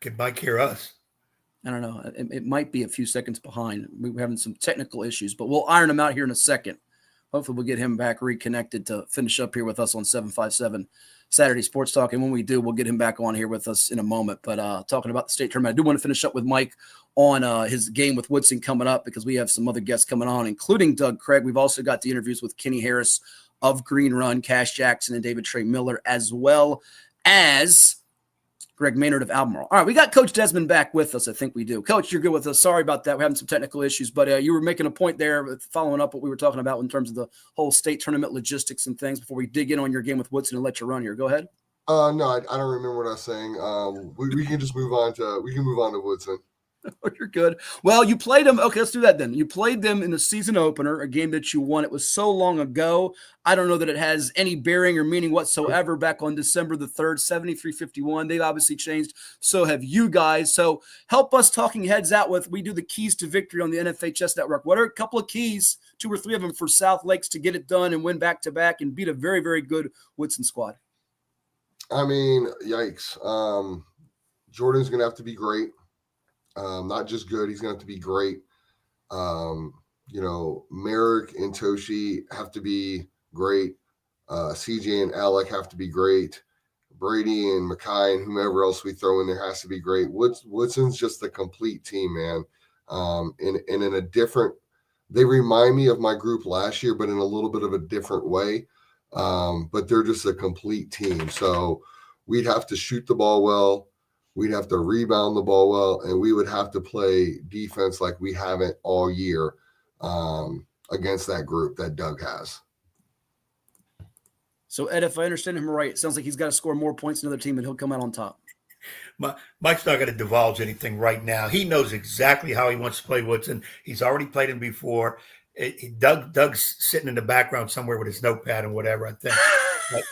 Can Mike hear us? I don't know. It might be a few seconds behind. We're having some technical issues, but we'll iron them out here in a second. hopefully we'll get him back reconnected to finish up here with us on 757 Saturday Sports Talk. And when we do, we'll get him back on here with us in a moment. But talking about the state tournament, I do want to finish up with Mike on his game with Woodson coming up, because we have some other guests coming on, including Doug Craig. We've also got the interviews with Kenny Harris of Green Run, Kass Jackson, and David Trey Miller, as well as Greg Maynard of Albemarle. All right, we got Coach Desmond back with us. I think we do. Coach, you're good with us. Sorry about that. We're having some technical issues, but you were making a point there, following up what we were talking about in terms of the whole state tournament logistics and things before we dig in on your game with Woodson and let you run here. Go ahead. No, I don't remember what I was saying. We can just move on to Woodson. Oh, you're good. Well, you played them. Okay, let's do that then. You played them in the season opener, a game that you won. It was so long ago. I don't know that it has any bearing or meaning whatsoever. Back on December the 3rd, 73-51. They've obviously changed. So have you guys. So help us talking heads out with, we do the keys to victory on the NFHS network. What are a couple of keys, 2 or 3 of them, for South Lakes to get it done and win back-to-back and beat a very, very good Woodson squad? I mean, yikes. Jordan's going to have to be great. Not just good, he's going to have to be great. Merrick and Toshi have to be great. CJ and Alec have to be great. Brady and Mackay and whomever else we throw in there has to be great. Woodson's just the complete team, man. And in a different, they remind me of my group last year, but in a little bit of a different way. But they're just a complete team. So we'd have to shoot the ball well. We'd have to rebound the ball well, and we would have to play defense like we haven't all year against that group that Doug has. So, Ed, if I understand him right, it sounds like he's got to score more points than the other team, and he'll come out on top. Mike's not going to divulge anything right now. He knows exactly how he wants to play Woodson. He's already played him before. Doug's sitting in the background somewhere with his notepad and whatever, I think. But,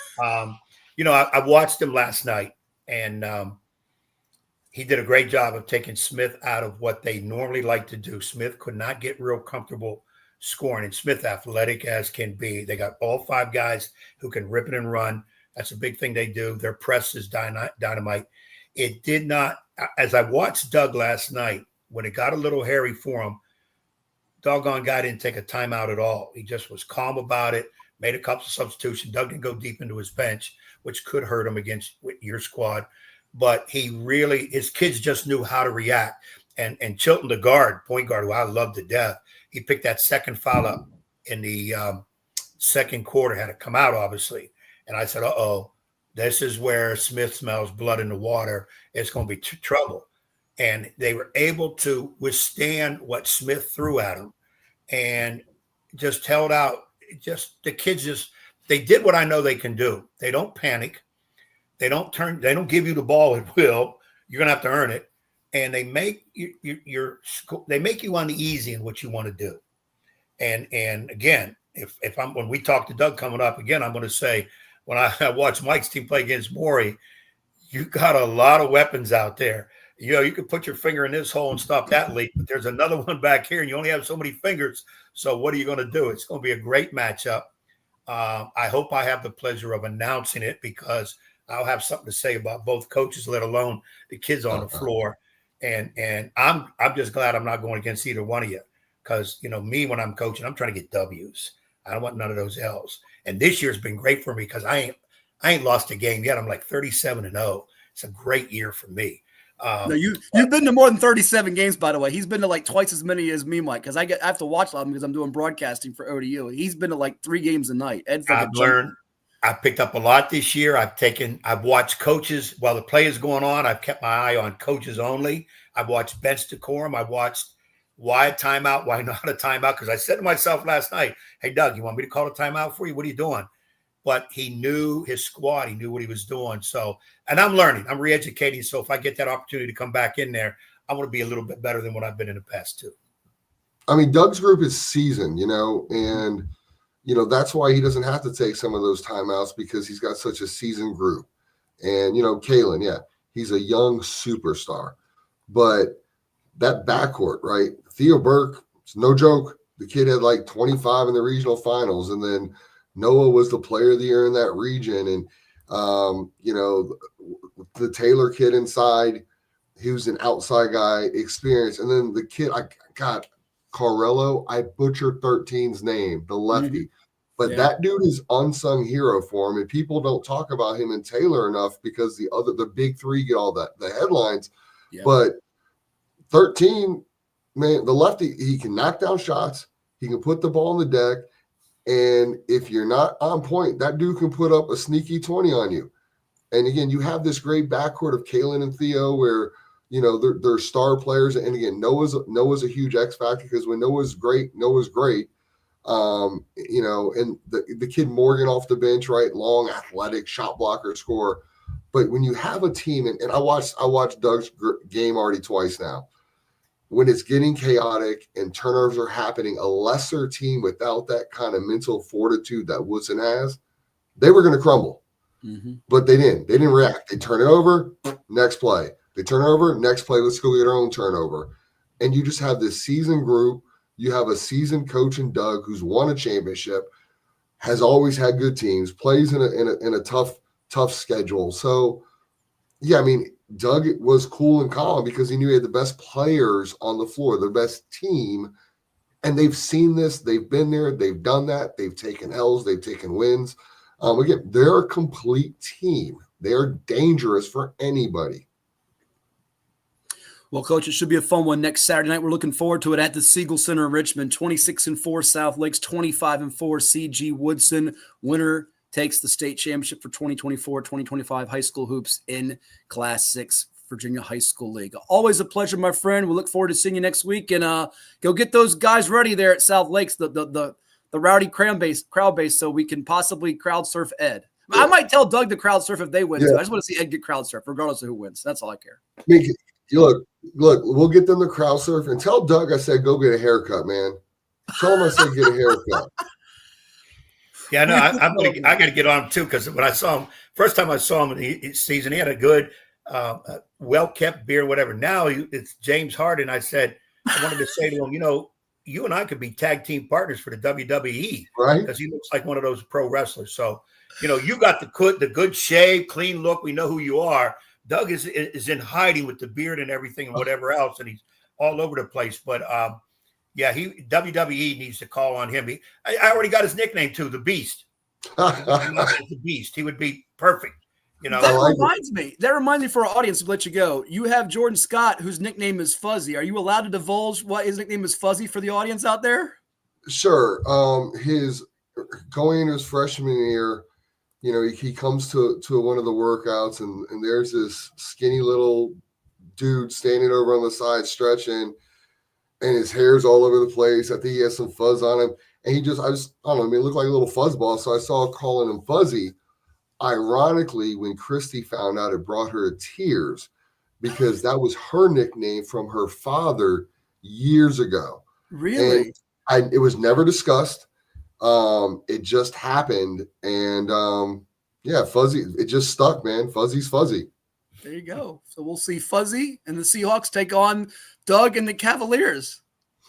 I watched him last night, and he did a great job of taking Smith out of what they normally like to do. Smith could not get real comfortable scoring, and Smith, athletic as can be. They got all 5 guys who can rip it and run. That's a big thing they do. Their press is dynamite. It did not, as I watched Doug last night, when it got a little hairy for him, doggone guy didn't take a timeout at all. He just was calm about it, made a couple of substitutions. Doug didn't go deep into his bench, which could hurt him against your squad. But his kids just knew how to react. And Chilton, the point guard, who I love to death, he picked that second foul up in the second quarter, had to come out, obviously. And I said, this is where Smith smells blood in the water. It's going to be trouble. And they were able to withstand what Smith threw at them and just held out. The kids they did what I know they can do. They don't panic. They don't give you the ball at will. You're going to have to earn it. And they make you uneasy in what you want to do. And again, when we talk to Doug coming up again, I'm going to say, when I watch Mike's team play against Maury, you got a lot of weapons out there. You can put your finger in this hole and stop that leak, but there's another one back here and you only have so many fingers. So what are you going to do? It's going to be a great matchup. I hope I have the pleasure of announcing it, because I'll have something to say about both coaches, let alone the kids on the floor. And I'm just glad I'm not going against either one of you, because, me, when I'm coaching, I'm trying to get W's. I don't want none of those L's. And this year's been great for me because I ain't lost a game yet. I'm like 37-0. It's a great year for me. No, you've been to more than 37 games, by the way. He's been to like twice as many as me, Mike, because I have to watch a lot of them because I'm doing broadcasting for ODU. He's been to like 3 games a night. I've learned. I've picked up a lot this year. I've watched coaches while the play is going on. I've kept my eye on coaches only. I've watched bench decorum. I've watched why a timeout, why not a timeout. Because I said to myself last night, hey, Doug, you want me to call a timeout for you? What are you doing? But he knew his squad. He knew what he was doing. So, and I'm learning. I'm re-educating. So if I get that opportunity to come back in there, I want to be a little bit better than what I've been in the past too. I mean, Doug's group is seasoned, and that's why he doesn't have to take some of those timeouts, because he's got such a seasoned group. And, Kalen, yeah, he's a young superstar. But that backcourt, right? Theo Burke, it's no joke. The kid had like 25 in the regional finals. And then Noah was the player of the year in that region. And, the Taylor kid inside, he was an outside guy, experience. And then the kid, Carrello. I butchered 13's name, the lefty. But that dude is unsung hero for him, and people don't talk about him and Taylor enough because the big three get all the headlines. But 13, man, the lefty, he can knock down shots, he can put the ball on the deck, and if you're not on point, that dude can put up a sneaky 20 on you. And again, you have this great backcourt of Kalen and Theo where, you know, they're star players. And again, Noah's a huge X factor because when Noah's great. You know, and the kid Morgan off the bench, right? Long, athletic, shot blocker, scorer. But when you have a team, and I watched Doug's game already twice now. When it's getting chaotic and turnovers are happening, a lesser team without that kind of mental fortitude that Woodson has, they were going to crumble. But they didn't. They didn't react. They turn it over, next play. They turn it over, next play, let's go get our own turnover. And you just have this seasoned group. You have a seasoned coach in Doug who's won a championship, has always had good teams, plays in a tough schedule. So, yeah, I mean, Doug was cool and calm because he knew he had the best players on the floor, the best team. And they've seen this. They've been there. They've done that. They've taken L's. They've taken wins. Again, they're a complete team. They're dangerous for anybody. Well, Coach, it should be a fun one next Saturday night. We're looking forward to it at the Siegel Center in Richmond. 26-4 South Lakes, 25-4 CG Woodson. Winner takes the state championship for 2024-2025 high school hoops in Class 6 Virginia High School League. Always a pleasure, my friend. We look forward to seeing you next week. And go get those guys ready there at South Lakes, the rowdy crowd base, so we can possibly crowd surf Ed. I might tell Doug to crowd surf if they win. Too. I just want to see Ed get crowd surf, regardless of who wins. That's all I care. Look, we'll get them to crowd surf and tell Doug I said go get a haircut, man. Tell him I said get a haircut. Yeah, no, I got to get on him too because when I saw him, first time I saw him in the season, he had a good, well-kept beard, whatever. Now it's James Harden. I said, I wanted to say to him, you know, you and I could be tag team partners for the WWE, right? Because he looks like one of those pro wrestlers. So, you know, you got the good shave, clean look. We know who you are. Doug is in hiding with the beard and everything and whatever else, and he's all over the place. But yeah, WWE needs to call on him. I already got his nickname too, the Beast. The Beast. He would be perfect. You know, that reminds me for our audience to let you go. You have Jordan Scott, whose nickname is Fuzzy. Are you allowed to divulge what his nickname is Fuzzy for the audience out there? Sure. His going into his freshman year, you know, he comes to one of the workouts and there's this skinny little dude standing over on the side stretching, and his hair's all over the place. I think he has some fuzz on him, and I don't know. I mean, it looked like a little fuzzball. So I saw calling him Fuzzy. Ironically, when Christy found out, it brought her to tears because that was her nickname from her father years ago. Really? And it was never discussed. It just happened. And yeah, Fuzzy, it just stuck, man. Fuzzy's Fuzzy. There you go. So we'll see Fuzzy and the Seahawks take on Doug and the Cavaliers.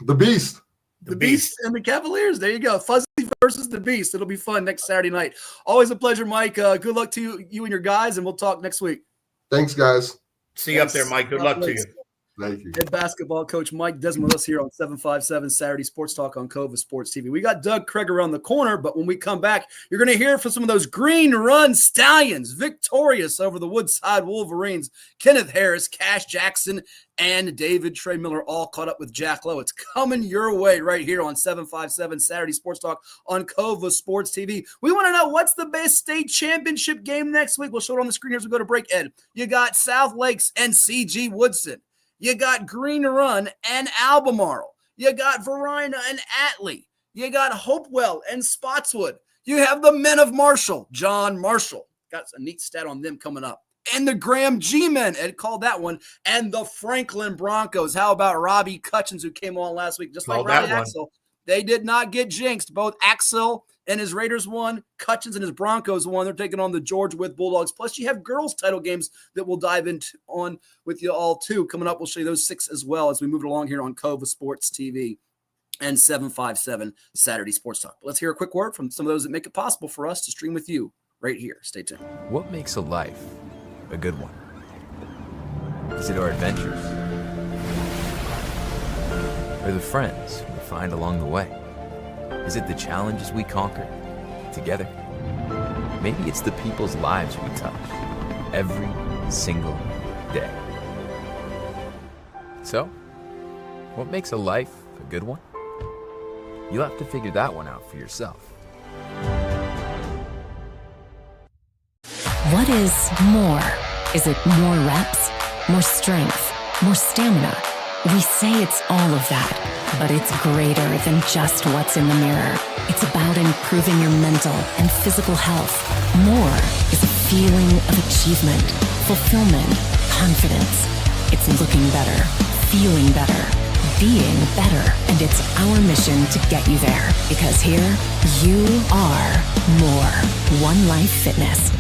The Beast. The Beast and the Cavaliers. There you go. Fuzzy versus the Beast. It'll be fun next Saturday night. Always a pleasure, Mike. Good luck to you and your guys, and we'll talk next week. Thanks, guys. See you up there, Mike. Good luck to you. Thank you. Head basketball coach Mike Desmond with us here on 757 Saturday Sports Talk on CoVA Sports TV. We got Doug Craig around the corner, but when we come back, you're going to hear from some of those Green Run Stallions, victorious over the Woodside Wolverines. Kenneth Harris, Kass Jackson, and Trey Miller all caught up with Jack Lowe. It's coming your way right here on 757 Saturday Sports Talk on CoVA Sports TV. We want to know what's the best state championship game next week. We'll show it on the screen here as we go to break, Ed. You got South Lakes and CG Woodson. You got Green Run and Albemarle. You got Verina and Atlee. You got Hopewell and Spotswood. You have the Men of Marshall, John Marshall. Got a neat stat on them coming up. And the Graham G-Men, Ed called that one. And the Franklin Broncos. How about Robbie Cutchins, who came on last week, just like Robbie Axel? They did not get jinxed. Both Axel and his Raiders won. Cutchins and his Broncos won. They're taking on the Georgia with Bulldogs. Plus, you have girls' title games that we'll dive into on with you all, too. Coming up, we'll show you those 6 as well as we move along here on CoVA Sports TV and 757 Saturday Sports Talk. But let's hear a quick word from some of those that make it possible for us to stream with you right here. Stay tuned. What makes a life a good one? Is it our adventures? Or the friends we find along the way? Is it the challenges we conquer together? Maybe it's the people's lives we touch every single day. So, what makes a life a good one? You'll have to figure that one out for yourself. What is more? Is it more reps, more strength, more stamina? We say it's all of that, but it's greater than just what's in the mirror. It's about improving your mental and physical health. More is a feeling of achievement, fulfillment, confidence. It's looking better, feeling better, being better, and it's our mission to get you there. Because here, you are more. One Life Fitness.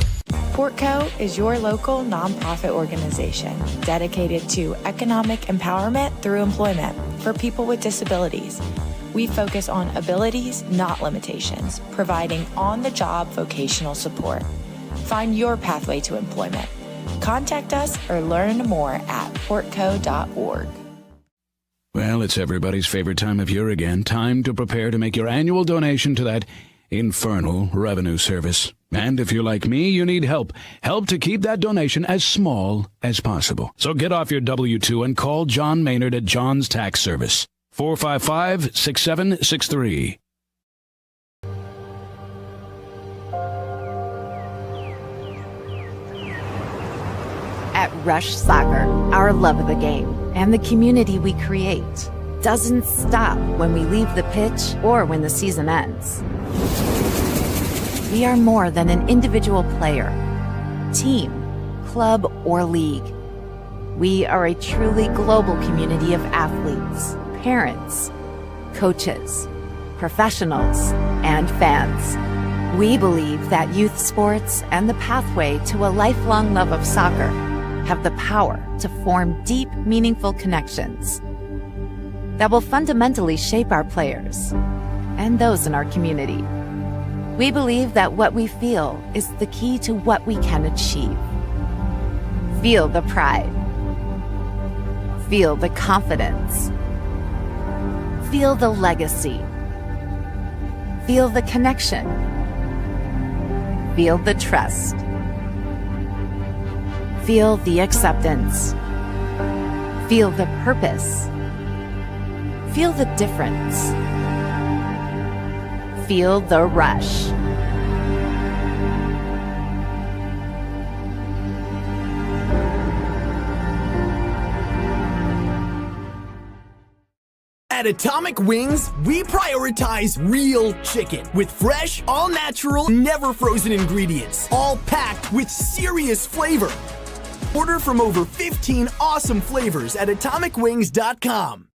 Portco is your local nonprofit organization dedicated to economic empowerment through employment for people with disabilities. We focus on abilities, not limitations, providing on-the-job vocational support. Find your pathway to employment. Contact us or learn more at portco.org. Well, it's everybody's favorite time of year again. Time to prepare to make your annual donation to that infernal revenue service. And if you're like me, you need help. Help to keep that donation as small as possible. So get off your W-2 and call John Maynard at John's Tax Service. 455-6763. At Rush Soccer, our love of the game and the community we create doesn't stop when we leave the pitch or when the season ends. We are more than an individual player, team, club, or league. We are a truly global community of athletes, parents, coaches, professionals, and fans. We believe that youth sports and the pathway to a lifelong love of soccer have the power to form deep, meaningful connections that will fundamentally shape our players and those in our community. We believe that what we feel is the key to what we can achieve. Feel the pride. Feel the confidence. Feel the legacy. Feel the connection. Feel the trust. Feel the acceptance. Feel the purpose. Feel the difference. Feel the rush. At Atomic Wings, we prioritize real chicken with fresh, all-natural, never-frozen ingredients, all packed with serious flavor. Order from over 15 awesome flavors at atomicwings.com.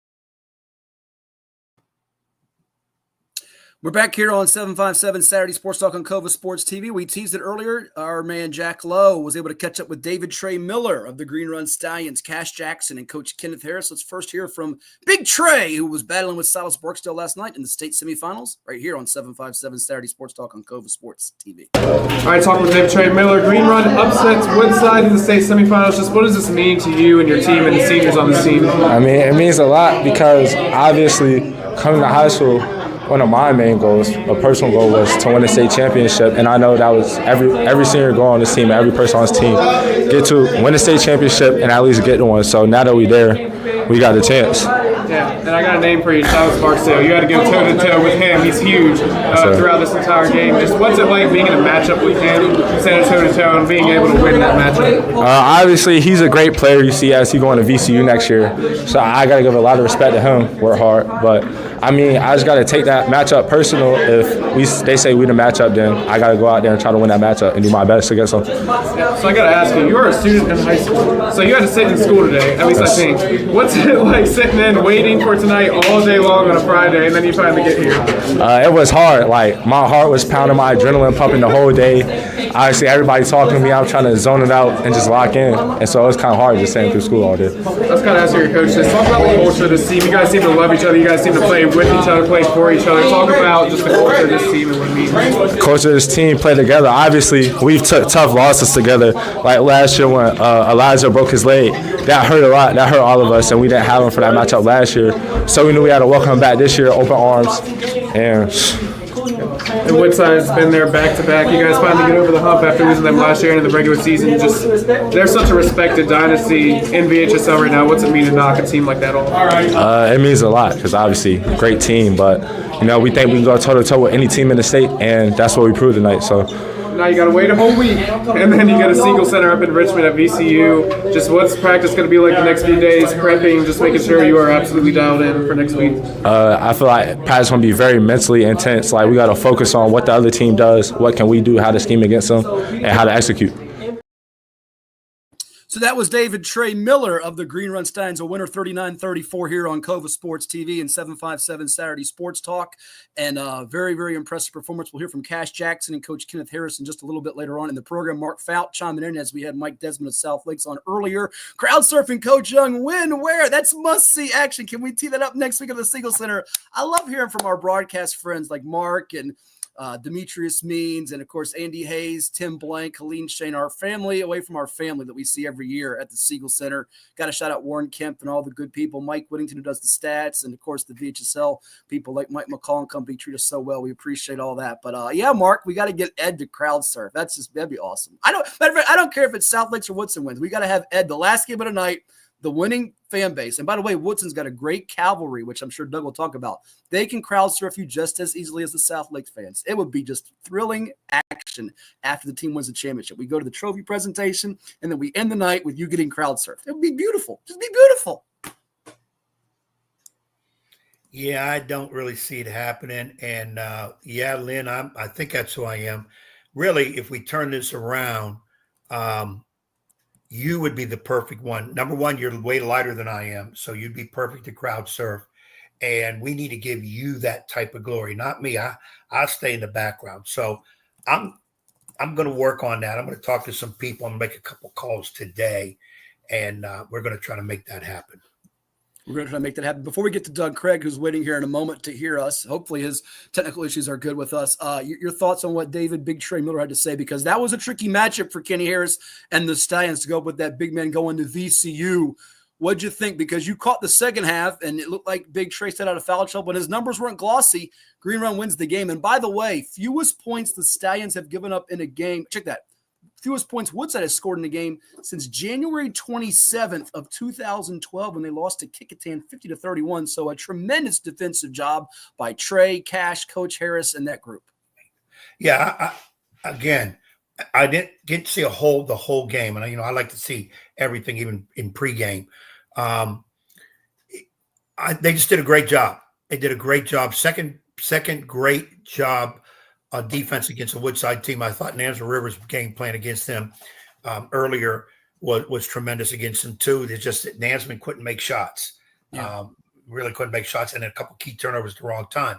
We're back here on 757 Saturday Sports Talk on CoVA Sports TV. We teased it earlier. Our man Jack Lowe was able to catch up with Trey Miller of the Green Run Stallions, Kass Jackson, and Coach Kenneth Harris. Let's first hear from Big Trey, who was battling with Silas Barksdale last night in the state semifinals, right here on 757 Saturday Sports Talk on CoVA Sports TV. All right, talking with Trey Miller. Green Run upsets Woodside in the state semifinals. Just what does this mean to you and your team and the seniors on the team? I mean, it means a lot because obviously coming to high school, one of my main goals, a personal goal, was to win the state championship, and I know that was every senior goal on this team, every person on this team, get to win the state championship and at least get to one. So now that we're there, we got a chance. Yeah, and I got a name for you, Silas Barksdale. You had to go toe-to-toe with him. He's huge throughout this entire game. Just what's it like being in a matchup with him, standing toe-to-toe, and being able to win that matchup? Obviously, he's a great player. You see as he going to VCU next year. So I got to give a lot of respect to him, work hard. But, I mean, I just got to take that matchup personal. If they say we the matchup, then I got to go out there and try to win that matchup and do my best against them. Yeah, so I got to ask you, you're a student in high school. So you had to sit in school today, at least I think. What's it like sitting in, waiting for tonight all day long on a Friday, and then you finally get here? It was hard. Like, my heart was pounding, my adrenaline pumping the whole day. Obviously, everybody talking to me. I'm trying to zone it out and just lock in. And so it was kind of hard just sitting through school all day. Let's kind of ask your coach this. Talk about the culture of this team. You guys seem to love each other. You guys seem to play games with each other, played for each other. Talk about just the culture of this team and what it means. The culture of this team play together. Obviously, we've took tough losses together. Like last year when Elijah broke his leg, that hurt a lot. That hurt all of us, and we didn't have him for that matchup last year. So we knew we had to welcome him back this year, open arms. And Woodside's been there back-to-back. You guys finally get over the hump after losing them last year and in the regular season. They're such a respected dynasty in VHSL right now. What's it mean to knock a team like that off? It means a lot because obviously great team, but we think we can go toe-to-toe with any team in the state, and that's what we proved tonight. So now you got to wait a whole week, and then you got a single center up in Richmond at VCU. Just what's practice going to be like the next few days, prepping, just making sure you are absolutely dialed in for next week? I feel like practice going to be very mentally intense. Like we got to focus on what the other team does, what can we do, how to scheme against them, and how to execute. So that was Trey Miller of the Green Run Stallions, a winner 39-34 here on CoVA Sports TV and 757 Saturday Sports Talk. And very, very impressive performance. We'll hear from Kass Jackson and Coach Kenneth Harris in just a little bit later on in the program. Mark Fout chiming in as we had Mike Desmond of South Lakes on earlier. Crowd surfing, Coach Young, when, where? That's must-see action. Can we tee that up next week at the Single Center? I love hearing from our broadcast friends like Mark and Demetrius Means, and of course Andy Hayes, Tim Blank, Helene Shane, our family away from our family that we see every year at the Siegel Center. Got to shout out Warren Kemp and all the good people, Mike Whittington who does the stats, and of course the VHSL people like Mike McCall and company treat us so well. We appreciate all that. But yeah, Mark, we got to get Ed to crowd surf. That'd be awesome. I don't care if it's South Lakes or Woodson wins. We got to have Ed the last game of the night, the winning fan base. And by the way, Woodson's got a great cavalry, which I'm sure Doug will talk about. They can crowd surf you just as easily as the South Lakes fans. It would be just thrilling action after the team wins the championship. We go to the trophy presentation, and then we end the night with you getting crowd surfed. It would be beautiful. Just be beautiful. Yeah, I don't really see it happening. And yeah, Lynn, I think that's who I am. Really, if we turn this around, you would be the perfect one. Number one, you're way lighter than I am, so you'd be perfect to crowd surf. And we need to give you that type of glory, not me. I'll stay in the background. So I'm going to work on that. I'm going to talk to some people. I'm going to make a couple calls today, and we're going to try to make that happen. We're going to try to make that happen. Before we get to Doug Craig, who's waiting here in a moment to hear us, hopefully his technical issues are good with us. Your thoughts on what Big Trey Miller had to say, because that was a tricky matchup for Kenny Harris and the Stallions to go up with that big man going to VCU. What'd you think? Because you caught the second half, and it looked like Big Trey stayed out of foul trouble, and his numbers weren't glossy. Green Run wins the game. And by the way, fewest points the Stallions have given up in a game. Check that. Fewest points Woodside has scored in the game since January 27th of 2012 when they lost to Kickitan 50-31. So a tremendous defensive job by Trey, Kass, Coach Harris, and that group. Yeah, I didn't get to see the whole game, and I like to see everything, even in pregame. They just did a great job. They did a great job. Second great job on defense against the Woodside team. I thought Nancy Rivers' game plan against them earlier was tremendous against them too. It's just that Nansman couldn't make shots. Yeah. Really couldn't make shots, and a couple key turnovers at the wrong time.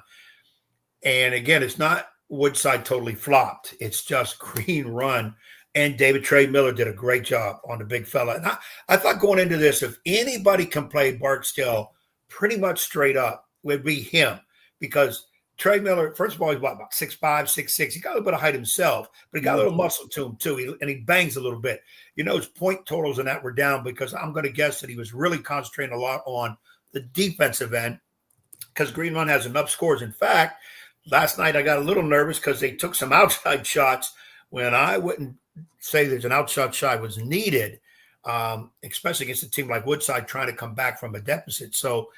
And again, it's not Woodside totally flopped. It's just Green Run, and Trey Miller did a great job on the big fella. And I thought going into this, if anybody can play Barksdale pretty much straight up, it would be him, because Trey Miller, first of all, he's about 6'5", 6'6". He got a little bit of height himself, but he got a little muscle to him too, and he bangs a little bit. His point totals and that were down because I'm going to guess that he was really concentrating a lot on the defensive end because Green Run has enough scores. In fact, last night I got a little nervous because they took some outside shots when I wouldn't say there's an outside shot was needed, especially against a team like Woodside trying to come back from a deficit. So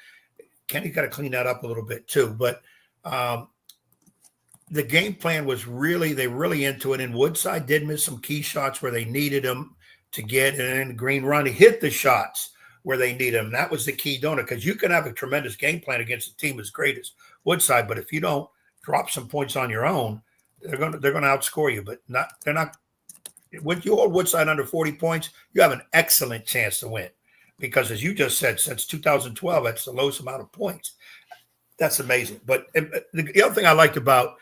Kenny's got to clean that up a little bit too. But the game plan was really into it, and Woodside did miss some key shots where they needed them to get, and then Green Run hit the shots where they need them. That was the key, don't it? Because you can have a tremendous game plan against a team as great as Woodside, but if you don't drop some points on your own, they're going to outscore you. But they're not. When you hold Woodside under 40 points, you have an excellent chance to win, because as you just said, since 2012, that's the lowest amount of points. That's amazing. But the other thing I liked about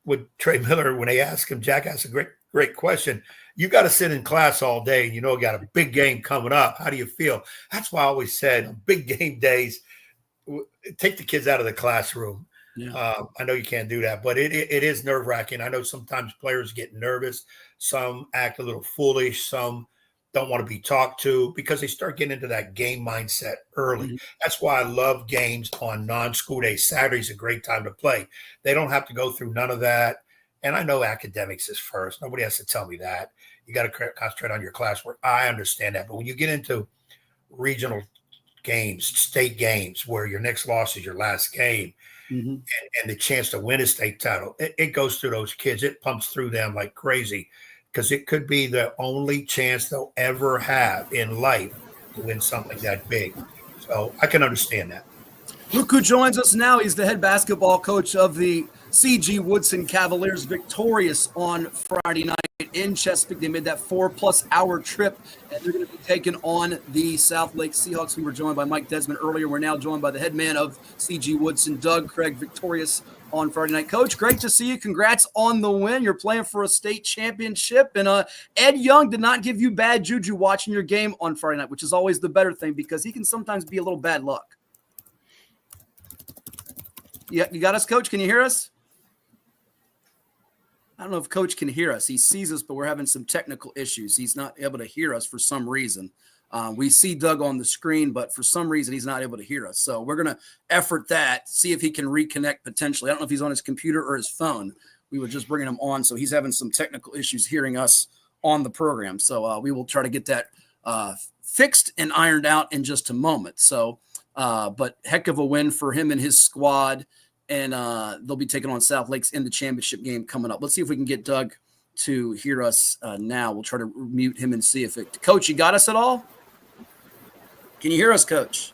with Trey Miller, when they asked him, Jack asked a great question. You got to sit in class all day, and you got a big game coming up. How do you feel? That's why I always said on big game days, take the kids out of the classroom. Yeah. I know you can't do that, but it is nerve-wracking. I know sometimes players get nervous. Some act a little foolish. Some don't want to be talked to because they start getting into that game mindset early. Mm-hmm. That's why I love games on non-school days. Saturday's a great time to play. They don't have to go through none of that. And I know academics is first. Nobody has to tell me that. You got to concentrate on your classwork. I understand that. But when you get into regional games, state games, where your next loss is your last game, and the chance to win a state title, it goes through those kids. It pumps through them like crazy because it could be the only chance they'll ever have in life to win something that big. So I can understand that. Look who joins us now. He's the head basketball coach of the C.G. Woodson Cavaliers, victorious on Friday night in Chesapeake. They made that 4+ hour trip, and they're going to be taking on the South Lake Seahawks. We were joined by Mike Desmond earlier. We're now joined by the head man of C.G. Woodson, Doug Craig, victorious on Friday night. Coach, great to see you. Congrats on the win. You're playing for a state championship, and Ed Young did not give you bad juju watching your game on Friday night, which is always the better thing because he can sometimes be a little bad luck. Yeah, you got us, Coach? Can you hear us? I don't know if Coach can hear us. He sees us, but we're having some technical issues. He's not able to hear us for some reason. We see Doug on the screen, but for some reason he's not able to hear us. So we're going to effort that, see if he can reconnect potentially. I don't know if he's on his computer or his phone. We were just bringing him on, so he's having some technical issues hearing us on the program. So we will try to get that fixed and ironed out in just a moment. So, but heck of a win for him and his squad. And they'll be taking on South Lakes in the championship game coming up. Let's see if we can get Doug to hear us now. We'll try to mute him and see if it – Coach, you got us at all? Can you hear us, Coach?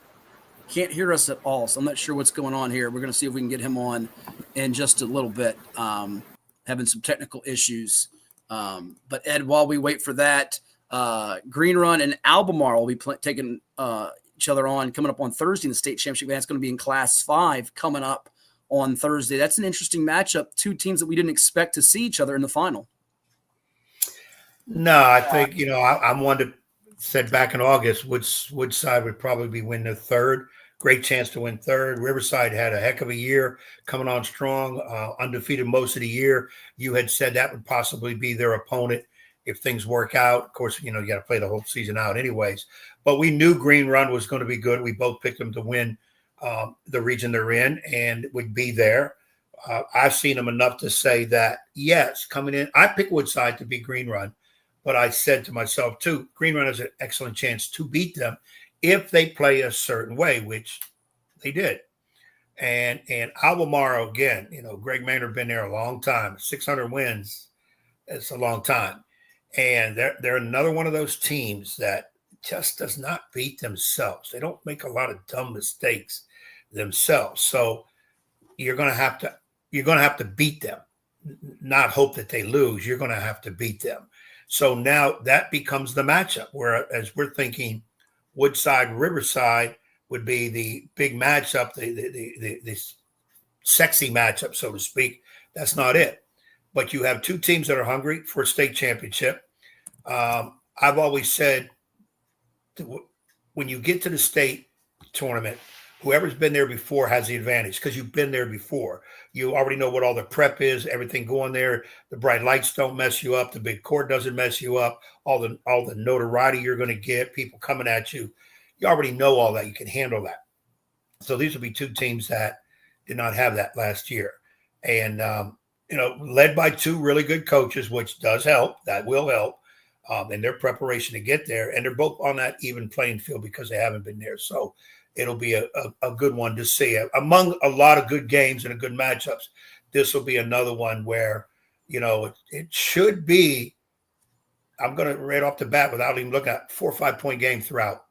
Can't hear us at all, so I'm not sure what's going on here. We're going to see if we can get him on in just a little bit, having some technical issues. But, Ed, while we wait for that, Green Run and Albemarle will be taking each other on coming up on Thursday in the state championship. That's going to be in Class 5 coming up on Thursday. That's an interesting matchup. Two teams that we didn't expect to see each other in the final. No, I think, I'm one that said back in August, Woodside would probably be winning the third. Great chance to win third. Riverside had a heck of a year coming on strong, undefeated most of the year. You had said that would possibly be their opponent if things work out. Of course, you got to play the whole season out anyways. But we knew Green Run was going to be good. We both picked them to win the region they're in and would be there. I've seen them enough to say that, yes, coming in, I picked Woodside to beat Green Run, but I said to myself, too, Green Run has an excellent chance to beat them if they play a certain way, which they did. And Albemarle, again, Greg Maynard been there a long time, 600 wins. It's a long time. And they're another one of those teams that just does not beat themselves. They don't make a lot of dumb mistakes themselves. So you're going to have to beat them, not hope that they lose. You're going to have to beat them. So now that becomes the matchup, whereas we're thinking Woodside, Riverside would be the big matchup, the sexy matchup, so to speak. That's not it. But you have two teams that are hungry for a state championship. I've always said when you get to the state tournament, whoever's been there before has the advantage because you've been there before. You already know what all the prep is, everything going there. The bright lights don't mess you up. The big court doesn't mess you up. All the notoriety you're going to get, people coming at you. You already know all that. You can handle that. So these will be two teams that did not have that last year. And, led by two really good coaches, which does help. That will help in their preparation to get there. And they're both on that even playing field because they haven't been there. So it'll be a good one to see. Among a lot of good games and good matchups, this will be another one where, it should be, I'm going to right off the bat without even looking at 4 or 5 point game throughout.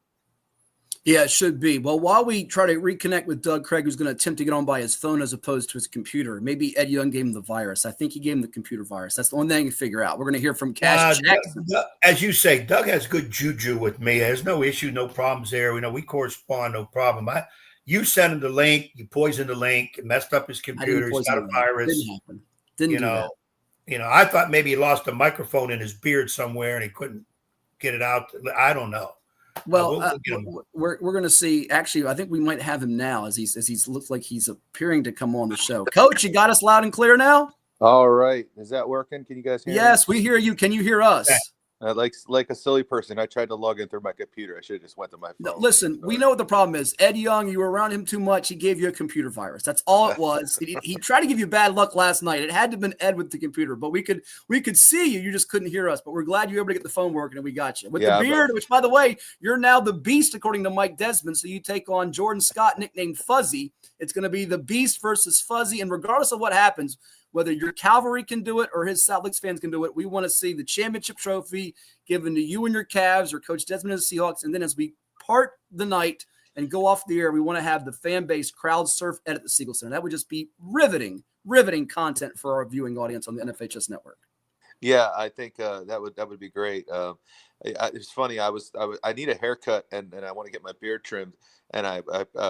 Yeah, it should be. Well, while we try to reconnect with Doug Craig, who's going to attempt to get on by his phone as opposed to his computer, maybe Ed Young gave him the virus. I think he gave him the computer virus. That's the only thing I can figure out. We're going to hear from Kass Jackson. As you say, Doug has good juju with me. There's no issue, no problems there. We correspond, no problem. You sent him the link. You poisoned the link. It messed up his computer. He's got a virus. Didn't happen. Didn't do that. I thought maybe he lost a microphone in his beard somewhere and he couldn't get it out. I don't know. Well, we're going to see. Actually, I think we might have him now as he's looks like he's appearing to come on the show. Coach, you got us loud and clear now? All right. Is that working? Can you guys hear me? Yes, we hear you. Can you hear us? Like a silly person, I tried to log in through my computer. I should have just went to my phone. No, listen, we know what the problem is. Ed Young, you were around him too much. He gave you a computer virus. That's all it was. He tried to give you bad luck last night. It had to have been Ed with the computer, but we could see you. You just couldn't hear us. But we're glad you were able to get the phone working, and we got you. With the beard, which, by the way, you're now the Beast, according to Mike Desmond. So you take on Jordan Scott, nicknamed Fuzzy. It's going to be the Beast versus Fuzzy. And regardless of what happens, whether your Cavalry can do it or his South Lakes fans can do it, we want to see the championship trophy given to you and your Cavs or Coach Desmond and the Seahawks. And then as we part the night and go off the air, we want to have the fan base crowd surf Ed at the Siegel Center. That would just be riveting content for our viewing audience on the NFHS network. Yeah, I think that would be great. It's funny. I need a haircut and I want to get my beard trimmed. And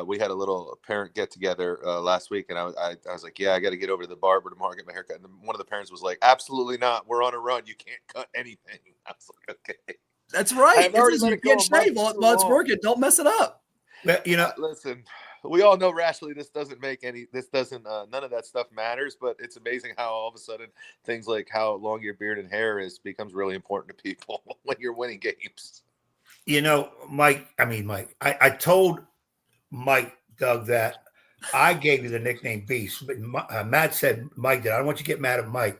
we had a little parent get together last week, and I was like, yeah, I got to get over to the barber tomorrow and get my haircut. And one of the parents was like, absolutely not. We're on a run. You can't cut anything. I was like, okay. That's right. I've already let it go. While it's working. Don't mess it up. Listen, we all know rationally none of that stuff matters, but it's amazing how all of a sudden things like how long your beard and hair becomes really important to people when you're winning games. Mike, I told Mike, Doug, that I gave you the nickname Beast, but Matt said Mike did. I don't want you to get mad at Mike.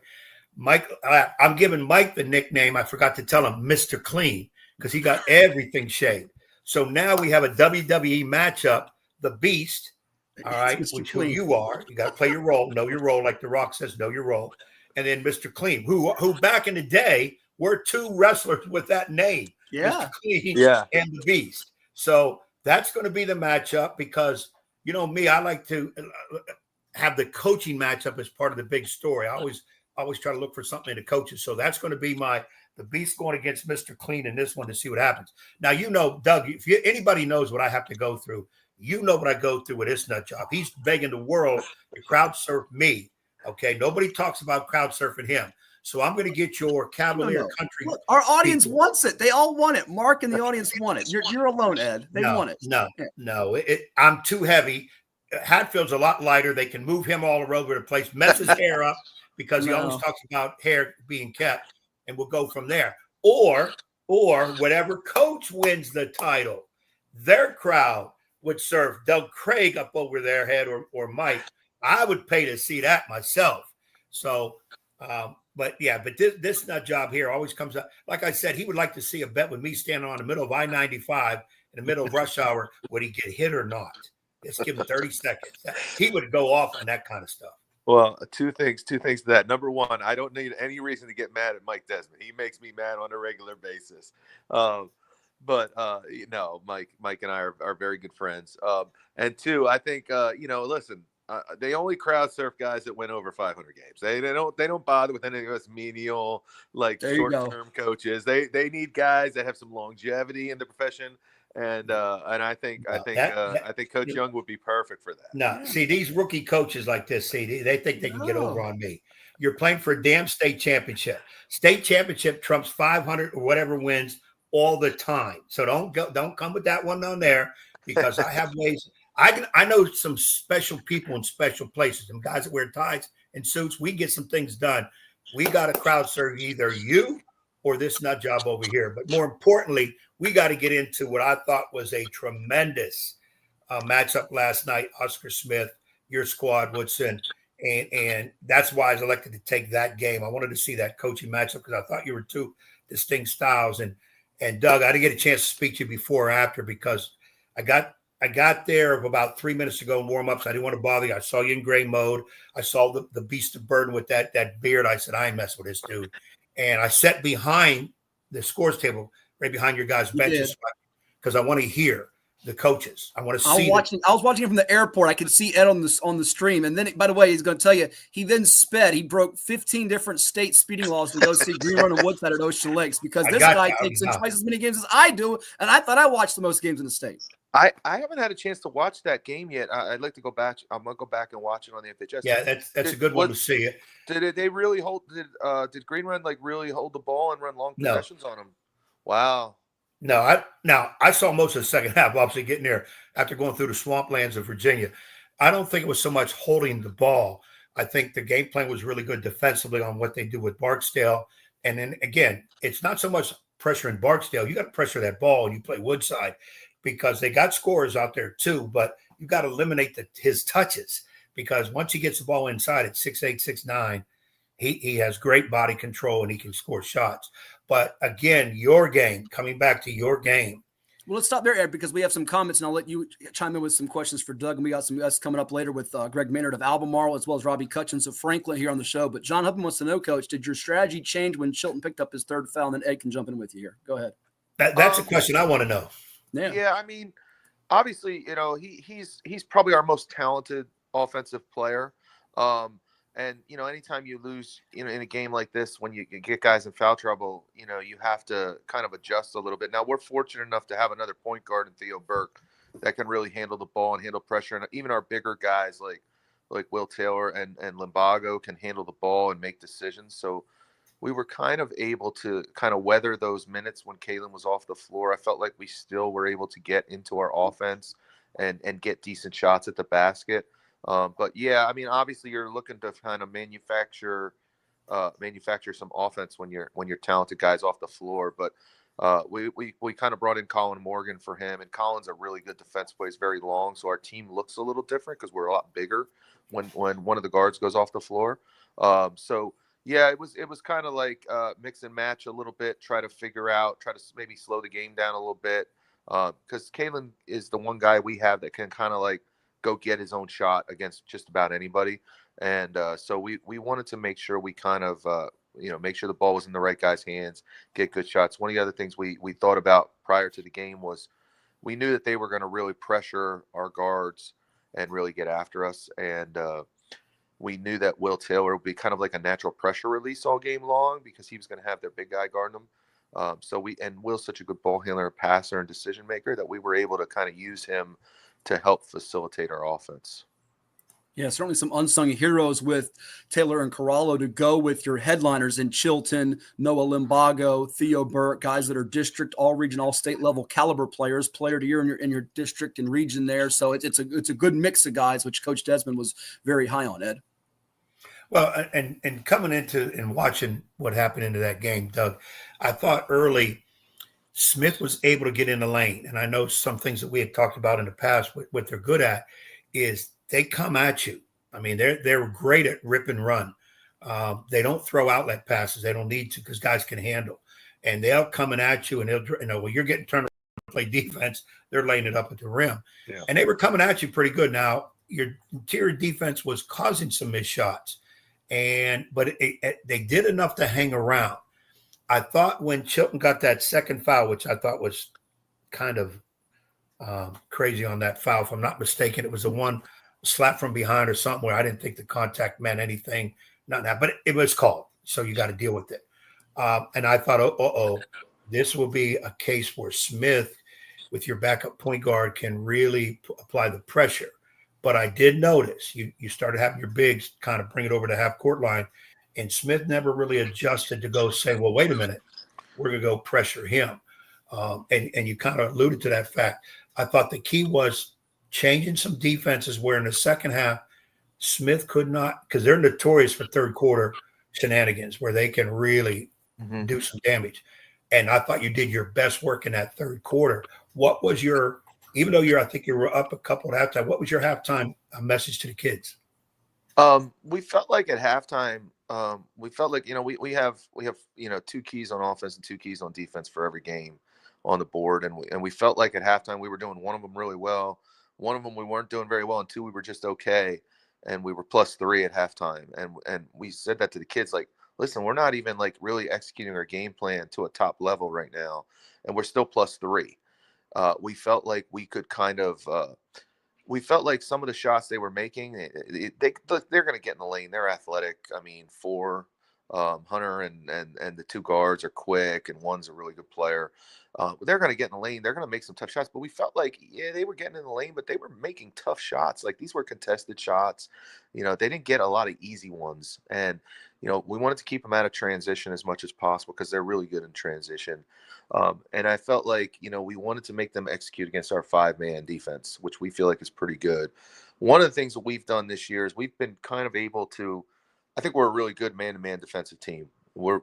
I'm giving Mike the nickname. I forgot to tell him Mr. Clean because he got everything shaved. So now we have a WWE matchup, the Beast, all right, which who you are. You got to play your role, know your role, like The Rock says, know your role. And then Mr. Clean, who back in the day were two wrestlers with that name. Yeah. Mr. Clean and the Beast. So that's going to be the matchup because, me, I like to have the coaching matchup as part of the big story. I always try to look for something in the coaches. So that's going to be the Beast going against Mr. Clean in this one to see what happens. Now, Doug, if anybody knows what I have to go through, what I go through with this nut job. He's begging the world to crowd surf me. Okay. Nobody talks about crowd surfing him. So I'm going to get your Cavalier country. Look, our audience wants it. They all want it. Mark and the audience want it. You're alone, Ed. They want it. No. I'm too heavy. Hatfield's a lot lighter. They can move him all over the place, mess his hair up because he always talks about hair being kept, and we'll go from there. Or whatever coach wins the title, their crowd would serve Doug Craig up over their head or Mike. I would pay to see that myself. So, but this nut job here always comes up. Like I said, he would like to see a bet with me standing on the middle of I-95 in the middle of rush hour. Would he get hit or not? Just give him 30 seconds. He would go off on that kind of stuff. Well, two things to that. Number one, I don't need any reason to get mad at Mike Desmond. He makes me mad on a regular basis. But Mike and I are very good friends. And two, I think, listen, they only crowd surf guys that win over 500 games. They don't bother with any of us menial, short-term coaches. They need guys that have some longevity in the profession. And I think Coach Young would be perfect for that. No, see, these rookie coaches like this, they think they can get over on me. You're playing for a damn state championship. State championship trumps 500 or whatever wins all the time. So don't come with that one on there because I have ways. I know some special people in special places. Some guys that wear ties and suits. We get some things done. We got to crowd serve either you or this nut job over here. But more importantly, we got to get into what I thought was a tremendous matchup last night. Oscar Smith, your squad, Woodson. And that's why I was elected to take that game. I wanted to see that coaching matchup because I thought you were two distinct styles. And Doug, I didn't get a chance to speak to you before or after because I got there about 3 minutes ago in warm-ups. I didn't want to bother you. I saw you in gray mode. I saw the beast of burden with that beard. I said, I ain't messing with this dude. And I sat behind the scores table, right behind your guys' benches, because I want to hear the coaches. I want to see. I was watching it from the airport. I could see Ed on the stream. And then, by the way, he's going to tell you, he then sped. He broke 15 different state speeding laws to go see Green Run and Woodson at Ocean Lakes because this guy takes in twice as many games as I do. And I thought I watched the most games in the state. I haven't had a chance to watch that game yet. I'd like to go back. I'm gonna go back and watch it on the FHS. Yeah, that's a good one to see it. Did they really hold? Did Green Run really hold the ball and run long possessions on them? Wow. No, I saw most of the second half, obviously getting there after going through the swamplands of Virginia. I don't think it was so much holding the ball. I think the game plan was really good defensively on what they do with Barksdale. And then again, it's not so much pressure in Barksdale. You got to pressure that ball and you play Woodside because they got scorers out there too, but you got to eliminate his touches because once he gets the ball inside at 6'8", 6'9", he has great body control and he can score shots. But again, your game, coming back to your game. Well, let's stop there, Ed, because we have some comments, and I'll let you chime in with some questions for Doug. And we got some guests coming up later with Greg Maynard of Albemarle, as well as Robbie Cutchins of Franklin here on the show. But John Hubman wants to know, Coach, did your strategy change when Chilton picked up his third foul? And then Ed can jump in with you here. Go ahead. That's a question I want to know. Yeah, I mean, obviously, he's probably our most talented offensive player. And, anytime you lose, in a game like this, when you get guys in foul trouble, you have to kind of adjust a little bit. Now, we're fortunate enough to have another point guard in Theo Burke that can really handle the ball and handle pressure. And even our bigger guys like Will Taylor and Limbago can handle the ball and make decisions. So we were kind of able to kind of weather those minutes when Kalen was off the floor. I felt like we still were able to get into our offense and get decent shots at the basket. But yeah, I mean, obviously you're looking to kind of manufacture some offense when you're talented guys off the floor. But we kind of brought in Colin Morgan for him, and Colin's a really good defense player. He's very long, so our team looks a little different because we're a lot bigger when one of the guards goes off the floor. So yeah, it was kind of like mix and match a little bit, try to maybe slow the game down a little bit because Kalen is the one guy we have that can kind of like go get his own shot against just about anybody. And so we wanted to make sure we kind of, make sure the ball was in the right guy's hands, get good shots. One of the other things we thought about prior to the game was we knew that they were going to really pressure our guards and really get after us. And we knew that Will Taylor would be kind of like a natural pressure release all game long because he was going to have their big guy guarding them. And Will's such a good ball handler, passer, and decision maker that we were able to kind of use him to help facilitate our offense. Yeah, certainly some unsung heroes with Taylor and Corallo to go with your headliners in Chilton, Noah Limbago, Theo Burke, guys that are district, all region, all state level caliber players, player of the year in your district and region there. So it's a good mix of guys, which Coach Desmond was very high on, Ed. Well, and coming into and watching what happened into that game, Doug, I thought early Smith was able to get in the lane. And I know some things that we had talked about in the past, what they're good at is they come at you. I mean, they're great at rip and run. They don't throw outlet passes. They don't need to because guys can handle. And they'll coming at you and they'll, when you're getting turned around to play defense, they're laying it up at the rim. Yeah. And they were coming at you pretty good. Now, your interior defense was causing some missed shots. But they did enough to hang around. I thought when Chilton got that second foul, which I thought was kind of crazy on that foul, if I'm not mistaken, it was the one slap from behind or something where I didn't think the contact meant anything, not that, but it was called, so you got to deal with it. And I thought, this will be a case where Smith, with your backup point guard, can really apply the pressure. But I did notice you started having your bigs kind of bring it over to half court line. And Smith never really adjusted to go say, well, wait a minute, we're going to go pressure him. And you kind of alluded to that fact. I thought the key was changing some defenses where in the second half, Smith could not, because they're notorious for third quarter shenanigans where they can really do some damage. And I thought you did your best work in that third quarter. What was your, even though I think you were up a couple at halftime, what was your halftime message to the kids? We felt like at halftime, we felt like, we have two keys on offense and two keys on defense for every game on the board. And we felt like at halftime, we were doing one of them really well. One of them we weren't doing very well. And two, we were just okay. And we were +3 at halftime. And we said that to the kids, like, listen, we're not even like really executing our game plan to a top level right now. And we're still +3. We felt like we could kind of, we felt like some of the shots they were making, they're going to get in the lane. They're athletic. I mean, 4, Hunter and the two guards are quick, and one's a really good player. They're going to get in the lane. They're going to make some tough shots. But we felt like, yeah, they were getting in the lane, but they were making tough shots. Like, these were contested shots. You know, they didn't get a lot of easy ones. And, you know, we wanted to keep them out of transition as much as possible because they're really good in transition. And I felt like, you know, we wanted to make them execute against our 5-man defense, which we feel like is pretty good. One of the things that we've done this year is we've been kind of able to, I think we're a really good man-to-man defensive team. We're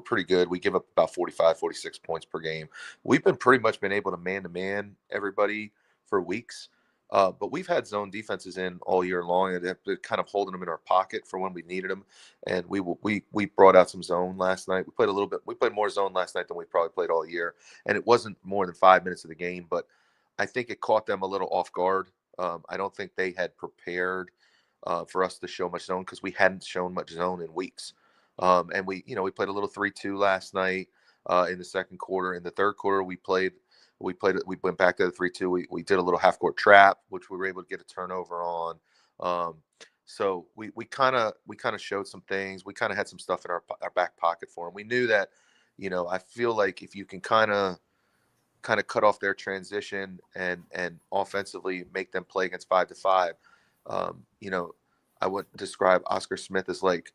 pretty good. We give up about 45, 46 points per game. We've been pretty much been able to man-to-man everybody for weeks. But we've had zone defenses in all year long, and they're kind of holding them in our pocket for when we needed them. And we brought out some zone last night. We played a little bit. We played more zone last night than we probably played all year. And it wasn't more than 5 minutes of the game, but I think it caught them a little off guard. I don't think they had prepared for us to show much zone because we hadn't shown much zone in weeks. And we played a little 3-2 last night in the second quarter. In the third quarter, we went back to the 3-2. We did a little half court trap, which we were able to get a turnover on. So we kind of showed some things. We kind of had some stuff in our back pocket for them. We knew that, you know, I feel like if you can kind of cut off their transition and offensively make them play against 5-5, you know, I would describe Oscar Smith as like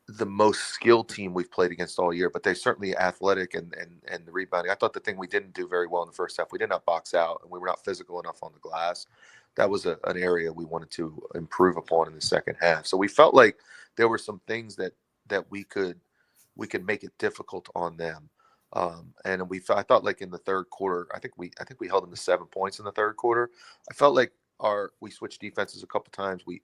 the most skilled team we've played against all year, but they're certainly athletic and the rebounding. I thought the thing we didn't do very well in the first half, we did not box out and we were not physical enough on the glass. That was an area we wanted to improve upon in the second half. So we felt like there were some things that we could make it difficult on them. And I thought like in the third quarter, I think we held them to 7 points in the third quarter. I felt like we switched defenses a couple times. We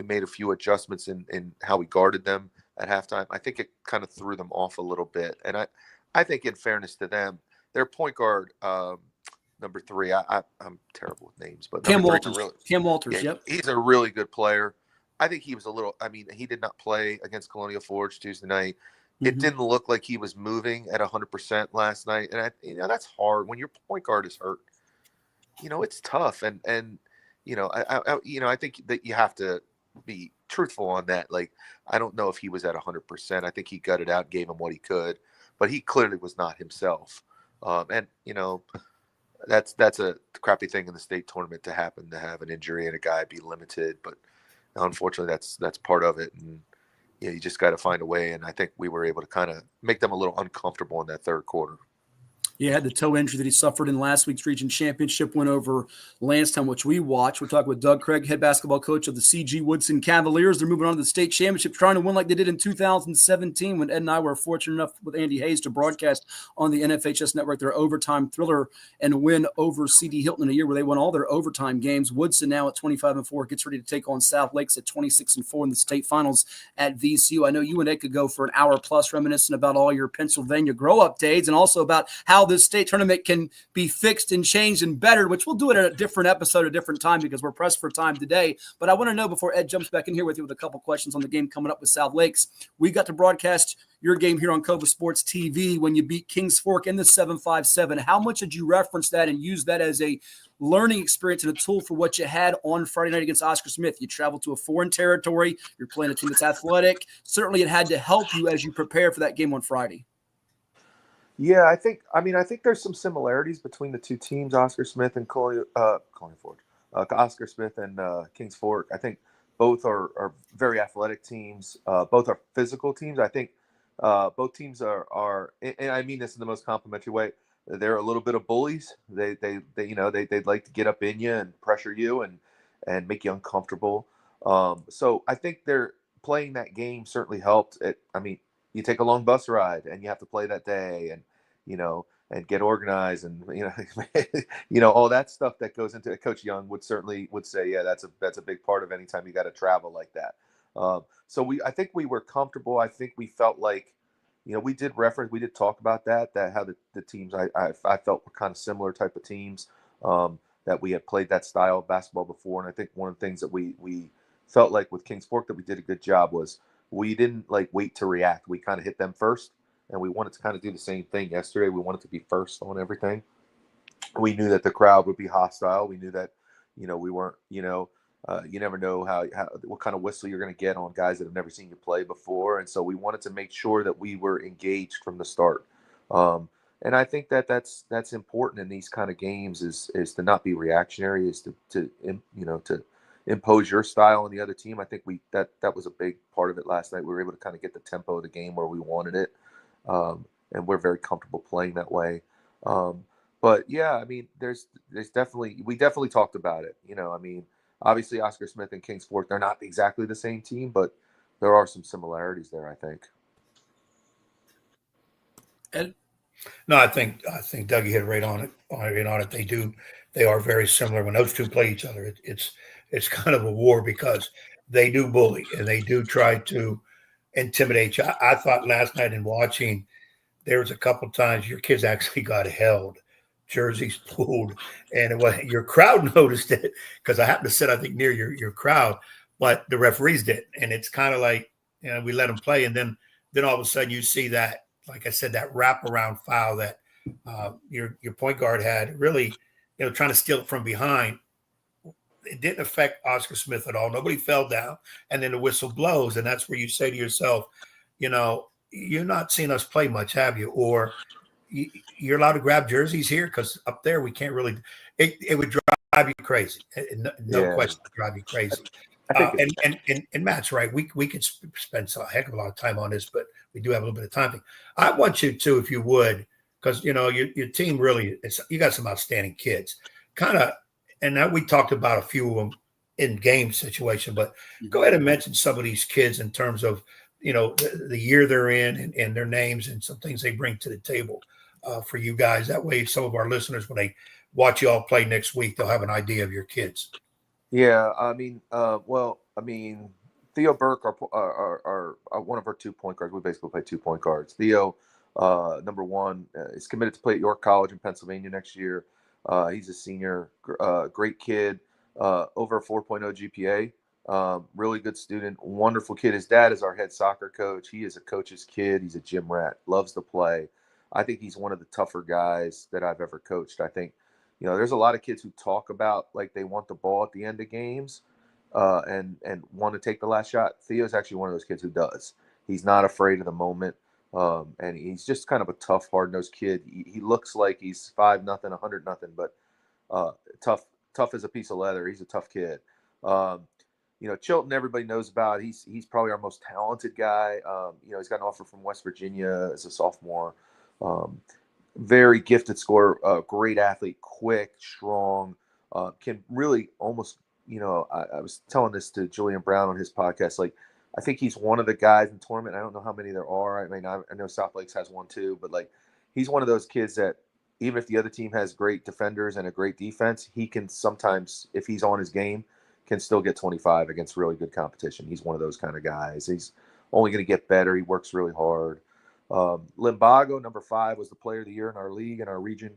made a few adjustments in how we guarded them at halftime. I think it kind of threw them off a little bit. And I think in fairness to them, their point guard, number 3, I'm terrible with names, but Cam Walters. Cam Walters, yeah, yep. He's a really good player. I think he was he did not play against Colonial Forge Tuesday night. It didn't look like he was moving at 100% last night. And that's hard when your point guard is hurt. You know, it's tough. And you know, I think that you have to be truthful on that. Like, I don't know if he was at 100%. I think he gutted out, gave him what he could, but he clearly was not himself. And you know, that's a crappy thing in the state tournament to happen, to have an injury and a guy be limited. But unfortunately, that's part of it. And you just got to find a way. And I think we were able to kind of make them a little uncomfortable in that third quarter. Yeah, had the toe injury that he suffered in last week's region championship win over Lansdowne, which we watched. We're talking with Doug Craig, head basketball coach of the CG Woodson Cavaliers. They're moving on to the state championship, trying to win like they did in 2017 when Ed and I were fortunate enough with Andy Hayes to broadcast on the NFHS network their overtime thriller and win over CD Hilton in a year where they won all their overtime games. Woodson now at 25-4 gets ready to take on South Lakes at 26-4 in the state finals at VCU. I know you and Ed could go for an hour plus reminiscing about all your Pennsylvania grow-up days and also about how this state tournament can be fixed and changed and bettered, which we'll do it at a different episode, a different time, because we're pressed for time today. But I want to know, before Ed jumps back in here with you with a couple questions on the game coming up with South Lakes, we got to broadcast your game here on CoVA Sports TV when you beat Kings Fork in the 7-5-7. How much did you reference that and use that as a learning experience and a tool for what you had on Friday night against Oscar Smith? You traveled to a foreign territory. You're playing a team that's athletic. Certainly it had to help you as you prepare for that game on Friday. Yeah, I think there's some similarities between the two teams, Oscar Smith and Oscar Smith and Kings Fork. I think both are very athletic teams. Both are physical teams. I think both teams are, and I mean this in the most complimentary way, they're a little bit of bullies. They'd like to get up in you and pressure you and make you uncomfortable. So I think they're playing that game certainly helped. You take a long bus ride and you have to play that day and get organized and all that stuff that goes into it. Coach Young would say, yeah, that's a big part of any time you got to travel like that. So I think we were comfortable. I think we felt like, we did talk about that how the teams I felt were kind of similar type of teams, that we had played that style of basketball before. And I think one of the things that we felt like with Kings Fork that we did a good job was we didn't wait to react. We kind of hit them first, and we wanted to kind of do the same thing yesterday. We wanted to be first on everything. We knew that the crowd would be hostile. We knew that, we weren't, You never know what kind of whistle you're going to get on guys that have never seen you play before. And so we wanted to make sure that we were engaged from the start. And I think that's important in these kind of games is to not be reactionary, is to impose your style on the other team. I think that was a big part of it last night. We were able to kind of get the tempo of the game where we wanted it. And we're very comfortable playing that way. But yeah, I mean, we definitely talked about it. I mean, obviously Oscar Smith and Kingsport, they're not exactly the same team, but there are some similarities there, I think. Ed? No, I think Dougie hit right on it. They are very similar. When those two play each other, it's kind of a war because they do bully and they do try to intimidate you. I thought last night in watching, there was a couple times your kids actually got held, jerseys pulled, and your crowd noticed it because I happened to sit, I think, near your crowd, but the referees did, and it's kind of like we let them play, and then all of a sudden you see that, like I said, that wraparound foul that your point guard had, really, trying to steal it from behind. It didn't affect Oscar Smith at all. Nobody fell down, and then the whistle blows, and that's where you say to yourself, you're not seeing us play much, have you? Or you're allowed to grab jerseys here because up there we can't really. It would drive you crazy. No question, it would drive you crazy. And Matt's right. We could spend a heck of a lot of time on this, but we do have a little bit of time. I want you to, if you would, because your team really, you got some outstanding kids. Kind of, and now we talked about a few of them in game situation, but go ahead and mention some of these kids in terms of the year they're in and their names and some things they bring to the table for you guys. That way, some of our listeners, when they watch you all play next week, they'll have an idea of your kids. Yeah, I mean, Theo Burke, our one of our 2 point guards. We basically play 2 point guards. Theo, number one, is committed to play at York College in Pennsylvania next year. He's a senior, great kid, over a 4.0 GPA. Really good student, wonderful kid. His dad is our head soccer coach. He is a coach's kid. He's a gym rat, loves to play. I think he's one of the tougher guys that I've ever coached. I think, there's a lot of kids who talk about like they want the ball at the end of games and want to take the last shot. Theo's actually one of those kids who does. He's not afraid of the moment. And he's just kind of a tough, hard-nosed kid. He looks like he's 5-0, 100-0, but tough as a piece of leather. He's a tough kid. Chilton, everybody knows about. He's probably our most talented guy. He's got an offer from West Virginia as a sophomore. Very gifted scorer, great athlete, quick, strong, can really almost, I was telling this to Julian Brown on his podcast. Like, I think he's one of the guys in the tournament. I don't know how many there are. I mean, I know South Lakes has one too, but like, he's one of those kids that even if the other team has great defenders and a great defense, he can sometimes, if he's on his game, can still get 25 against really good competition. He's one of those kind of guys. He's only going to get better. He works really hard. Limbago, number 5, was the player of the year in our league, in our region.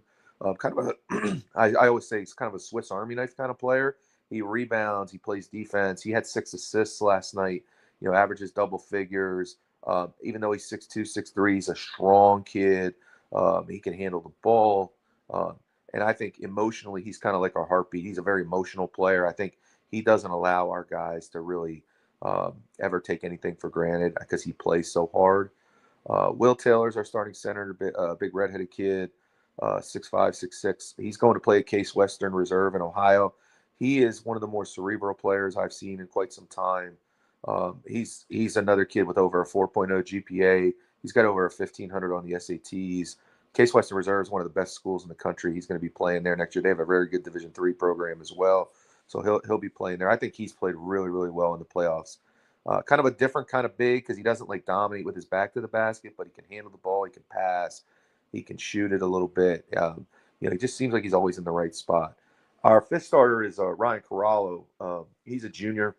Kind of I always say he's kind of a Swiss Army knife kind of player. He rebounds, he plays defense. He had 6 assists last night, averages double figures. Even though he's 6'2", 6'3", he's a strong kid. He can handle the ball. And I think emotionally, he's kind of like our heartbeat. He's a very emotional player. I think he doesn't allow our guys to really ever take anything for granted because he plays so hard. Will Taylor's our starting center, big redheaded kid, 6'5", 6'6". He's going to play at Case Western Reserve in Ohio. He is one of the more cerebral players I've seen in quite some time. He's another kid with over a 4.0 GPA. He's got over a 1,500 on the SATs. Case Western Reserve is one of the best schools in the country. He's going to be playing there next year. They have a very good Division III program as well, so he'll be playing there. I think he's played really, really well in the playoffs. Kind of a different kind of big because he doesn't like dominate with his back to the basket, but he can handle the ball, he can pass, he can shoot it a little bit. He just seems like he's always in the right spot. Our 5th starter is Ryan Corallo. He's a junior,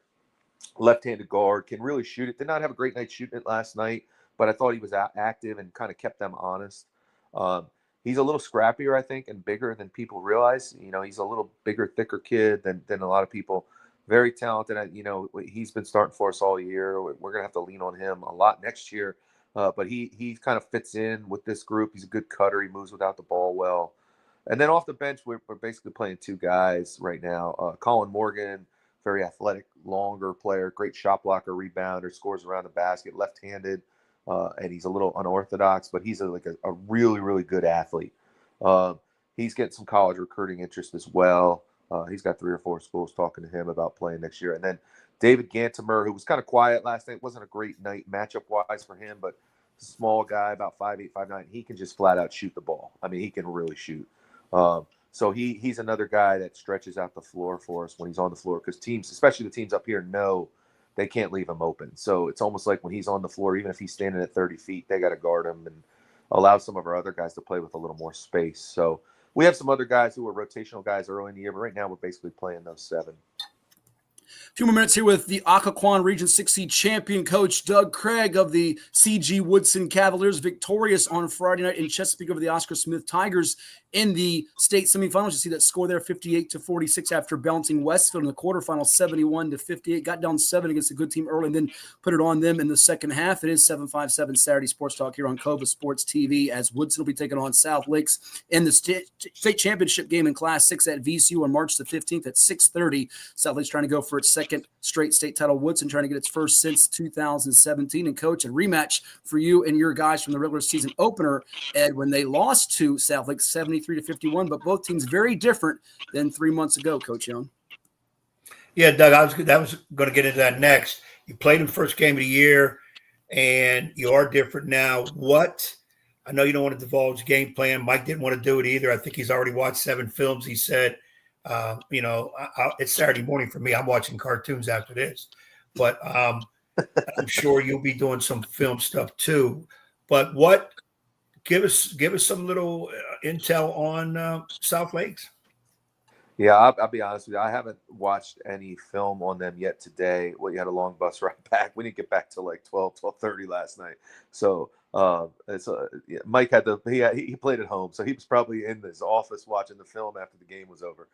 left-handed guard, can really shoot it. Did not have a great night shooting it last night, but I thought he was active and kind of kept them honest. He's a little scrappier, I think, and bigger than people realize. He's a little bigger, thicker kid than a lot of people. Very talented. He's been starting for us all year. We're going to have to lean on him a lot next year. But he kind of fits in with this group. He's a good cutter. He moves without the ball well. And then off the bench, we're basically playing 2 guys right now. Colin Morgan very athletic, longer player, great shot blocker, rebounder, scores around the basket, left-handed, and he's a little unorthodox, but he's a really, really good athlete. He's getting some college recruiting interest as well. He's got 3 or 4 schools talking to him about playing next year. And then David Gantimer, who was kind of quiet last night, wasn't a great night matchup-wise for him, but small guy, about 5'8", 5'9". He can just flat out shoot the ball. I mean, he can really shoot. So he's another guy that stretches out the floor for us when he's on the floor, because teams, especially the teams up here, know they can't leave him open. So it's almost like when he's on the floor, even if he's standing at 30 feet, they got to guard him and allow some of our other guys to play with a little more space. So we have some other guys who are rotational guys early in the year, but right now we're basically playing those 7. A few more minutes here with the Occoquan Region 6C champion coach Doug Craig of the CG Woodson Cavaliers, victorious on Friday night in Chesapeake over the Oscar Smith Tigers in the state semifinals. You see that score there, 58-46, after bouncing Westfield in the quarterfinals, 71-58. Got down 7 against a good team early and then put it on them in the second half. It is 757 Saturday Sports Talk here on CoVA Sports TV, as Woodson will be taking on South Lakes in the state championship game in Class 6 at VCU on March the 15th at 6:30. South Lakes trying to go for its second straight state title. Woodson trying to get its first since 2017. And coach, a rematch for you and your guys from the regular season opener, Ed, when they lost to South Lake 73-51, but both teams very different than 3 months ago, Coach Young. Yeah, Doug, that was going to get into that next. You played in the first game of the year, and you are different now. I know you don't want to divulge game plan. Mike didn't want to do it either. I think he's already watched 7 films. He said, it's Saturday morning for me. I'm watching cartoons after this, but I'm sure you'll be doing some film stuff too. But give us some little intel on South Lakes. Yeah, I'll be honest with you. I haven't watched any film on them yet today. Well, you had a long bus ride back. We didn't get back till like 12:30 last night. So Mike he played at home, so he was probably in his office watching the film after the game was over.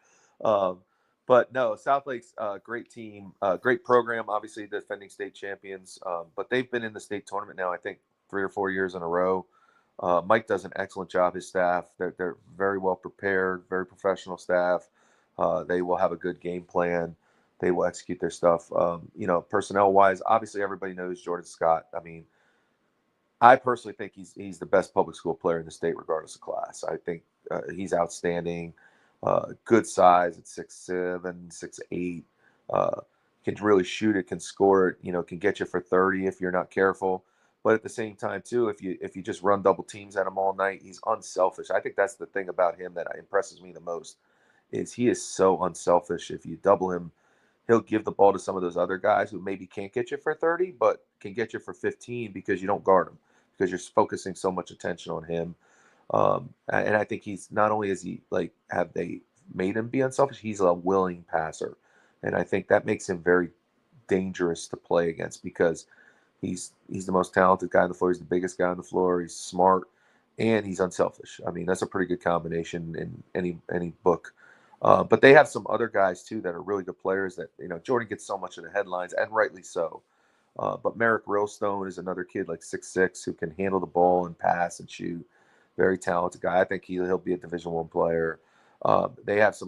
But no, South Lake's great team, great program, obviously defending state champions. But they've been in the state tournament now, I think 3 or 4 years in a row. Mike does an excellent job. His staff, they're very well prepared, very professional staff. They will have a good game plan. They will execute their stuff. Personnel wise, obviously everybody knows Jordan Scott. I mean, I personally think he's the best public school player in the state, regardless of class. I think he's outstanding. Good size at 6'7", 6'8". Can really shoot it, can score it. Can get you for 30 if you're not careful. But at the same time, too, if you just run double teams at him all night, he's unselfish. I think that's the thing about him that impresses me the most, is he is so unselfish. If you double him, he'll give the ball to some of those other guys who maybe can't get you for 30, but can get you for 15 because you don't guard him, because you're focusing so much attention on him. And I think he's not only have they made him be unselfish, he's a willing passer. And I think that makes him very dangerous to play against, because he's the most talented guy on the floor. He's the biggest guy on the floor. He's smart and he's unselfish. I mean, that's a pretty good combination in any book. But they have some other guys too that are really good players that, Jordan gets so much of the headlines, and rightly so. But Merrick Railstone is another kid like 6'6" who can handle the ball and pass and shoot. Very talented guy. I think he'll be a Division I player. They have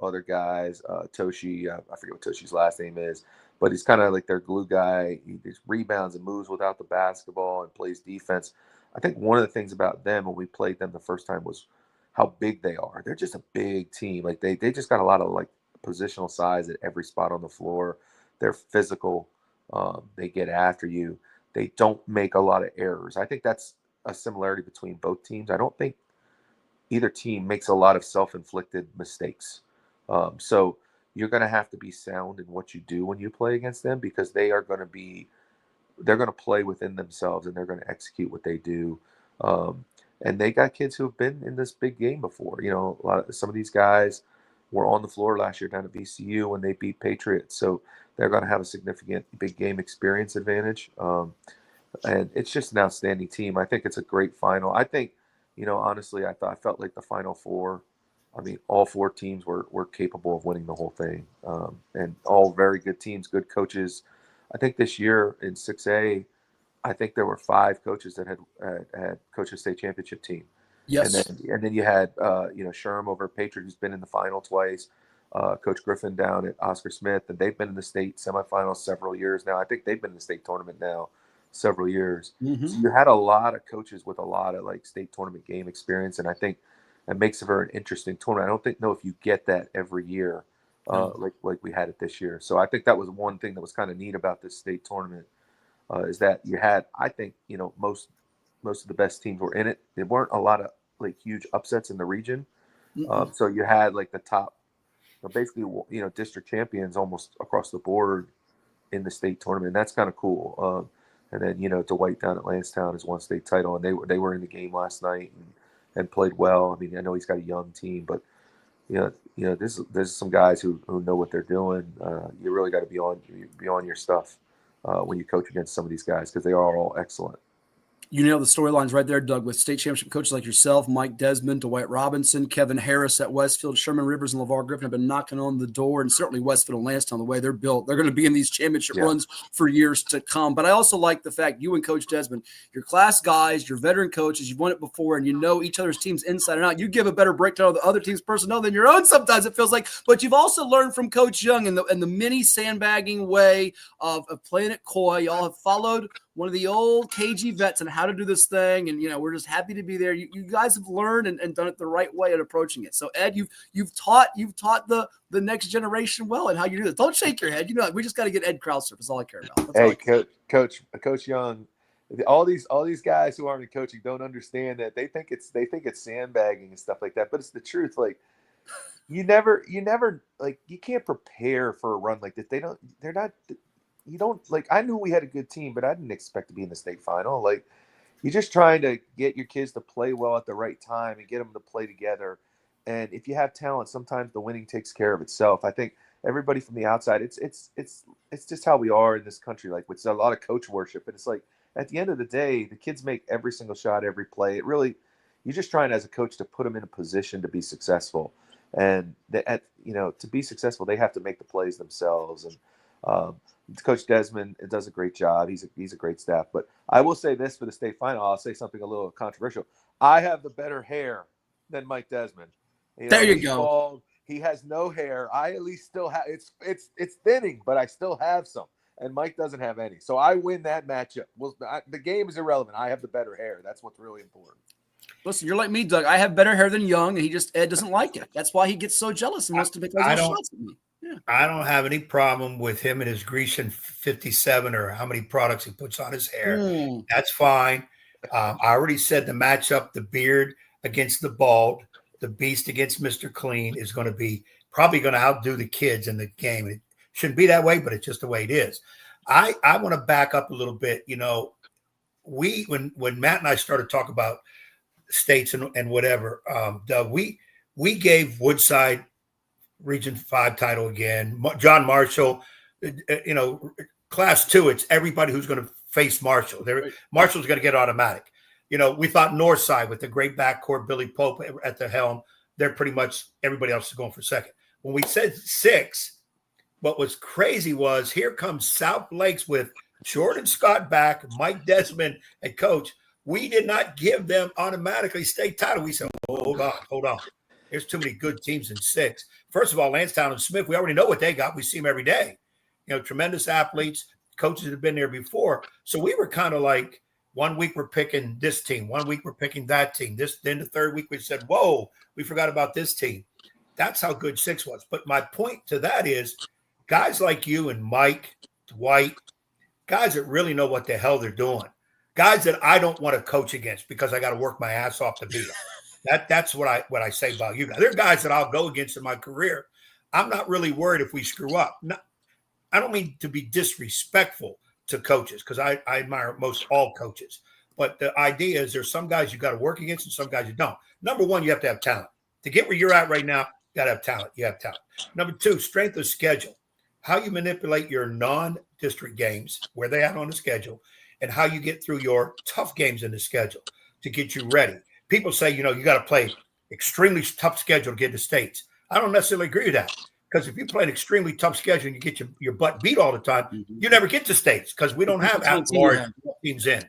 other guys. Toshi, I forget what Toshi's last name is, but he's kind of like their glue guy. He just rebounds and moves without the basketball and plays defense. I think one of the things about them when we played them the first time was how big they are. They're just a big team. Like they just got a lot of like positional size at every spot on the floor. They're physical. They get after you. They don't make a lot of errors. I think that's a similarity between both teams. I don't think either team makes a lot of self-inflicted mistakes. So you're going to have to be sound in what you do when you play against them, because they're going to play within themselves and they're going to execute what they do. And they got kids who have been in this big game before. Some of these guys were on the floor last year down at VCU when they beat Patriots. So they're going to have a significant big game experience advantage. And it's just an outstanding team. I think it's a great final. I think, honestly, I felt like the Final Four, I mean, all 4 teams were capable of winning the whole thing. And all very good teams, good coaches. I think this year in 6A, I think there were 5 coaches that had coached a state championship team. Yes. And then you had, Sherm over at Patriot, who's been in the final twice. Coach Griffin down at Oscar Smith, and they've been in the state semifinals several years now. I think they've been in the state tournament now several years. Mm-hmm. So you had a lot of coaches with a lot of like state tournament game experience, and I think it makes it for an interesting tournament. I don't know if you get that every year, like we had it this year. So I think that was one thing that was kind of neat about this state tournament, is that you had, I think, most of the best teams were in it. There weren't a lot of like huge upsets in the region. So you had like the top, basically, district champions almost across the board in the state tournament. And that's kind of cool. And then, Dwight down at Lansdowne has won state title, and they were in the game last night and played well. I mean, I know he's got a young team, but there's some guys who know what they're doing. You really got to be on your stuff when you coach against some of these guys, because they are all excellent. You nailed the storylines right there, Doug, with state championship coaches like yourself, Mike Desmond, Dwight Robinson, Kevin Harris at Westfield, Sherman Rivers and LeVar Griffin have been knocking on the door, and certainly Westfield and Lansdowne, the way they're built, they're going to be in these championship runs for years to come. But I also like the fact you and Coach Desmond, you're class guys, you're veteran coaches, you've won it before, and you know each other's teams inside and out. You give a better breakdown of the other team's personnel than your own sometimes, it feels like. But you've also learned from Coach Young and the mini sandbagging way of playing it coy. Y'all have followed one of the old KG vets on how to do this thing. And, we're just happy to be there. You guys have learned and done it the right way at approaching it. So, Ed, you've taught the next generation well and how you do this. Don't shake your head. We just got to get Ed Krauser. That's all I care about. Coach Young, all these guys who aren't in coaching don't understand that. They think it's sandbagging and stuff like that. But it's the truth. Like, you never like, you can't prepare for a run like this. You don't, like, I knew we had a good team, but I didn't expect to be in the state final. Like, you're just trying to get your kids to play well at the right time and get them to play together. And if you have talent, sometimes the winning takes care of itself. I think everybody from the outside, it's just how we are in this country. Like, with a lot of coach worship, and it's like, at the end of the day, the kids make every single shot, every play. It really, you're just trying as a coach to put them in a position to be successful. And to be successful, they have to make the plays themselves. And Coach Desmond does a great job. He's a great staff. But I will say this for the state final. I'll say something a little controversial. I have the better hair than Mike Desmond. There you go. Bald. He has no hair. I at least still have. It's thinning, but I still have some. And Mike doesn't have any. So I win that matchup. The game is irrelevant. I have the better hair. That's what's really important. Listen, you're like me, Doug. I have better hair than Young, and Ed doesn't like it. That's why he gets so jealous and wants to make those shots at me. Yeah. I don't have any problem with him and his Grecian 57 or how many products he puts on his hair. That's fine. I already said the matchup, the beard against the bald, the beast against Mr. Clean is going to be probably going to outdo the kids in the game. It shouldn't be that way, but it's just the way it is. I want to back up a little bit. When Matt and I started talking about states and whatever, Doug, we gave Woodside Region 5 title again. John Marshall, Class 2, it's everybody who's going to face Marshall. Marshall's going to get automatic. We thought Northside with the great backcourt, Billy Pope at the helm, they're pretty much everybody else is going for second. When we said 6, what was crazy was here comes South Lakes with Jordan Scott back, Mike Desmond, and Coach. We did not give them automatically state title. We said, hold on. There's too many good teams in 6. First of all, Lansdowne and Smith, we already know what they got. We see them every day. Tremendous athletes, coaches that have been there before. So we were kind of like, 1 week we're picking this team. 1 week we're picking that team. Then the third week we said, whoa, we forgot about this team. That's how good 6 was. But my point to that is guys like you and Mike, Dwight, guys that really know what the hell they're doing. Guys that I don't want to coach against because I got to work my ass off to beat them. That's what I say about you guys. There are guys that I'll go against in my career. I'm not really worried if we screw up. No, I don't mean to be disrespectful to coaches because I admire most all coaches. But the idea is there's some guys you got to work against and some guys you don't. Number one, you have to have talent. To get where you're at right now, you got to have talent. You have talent. Number 2, strength of schedule. How you manipulate your non-district games, where they at on the schedule, and how you get through your tough games in the schedule to get you ready. People say, you got to play extremely tough schedule to get to states. I don't necessarily agree with that because if you play an extremely tough schedule and you get your butt beat all the time, you never get to states because we don't have large teams in.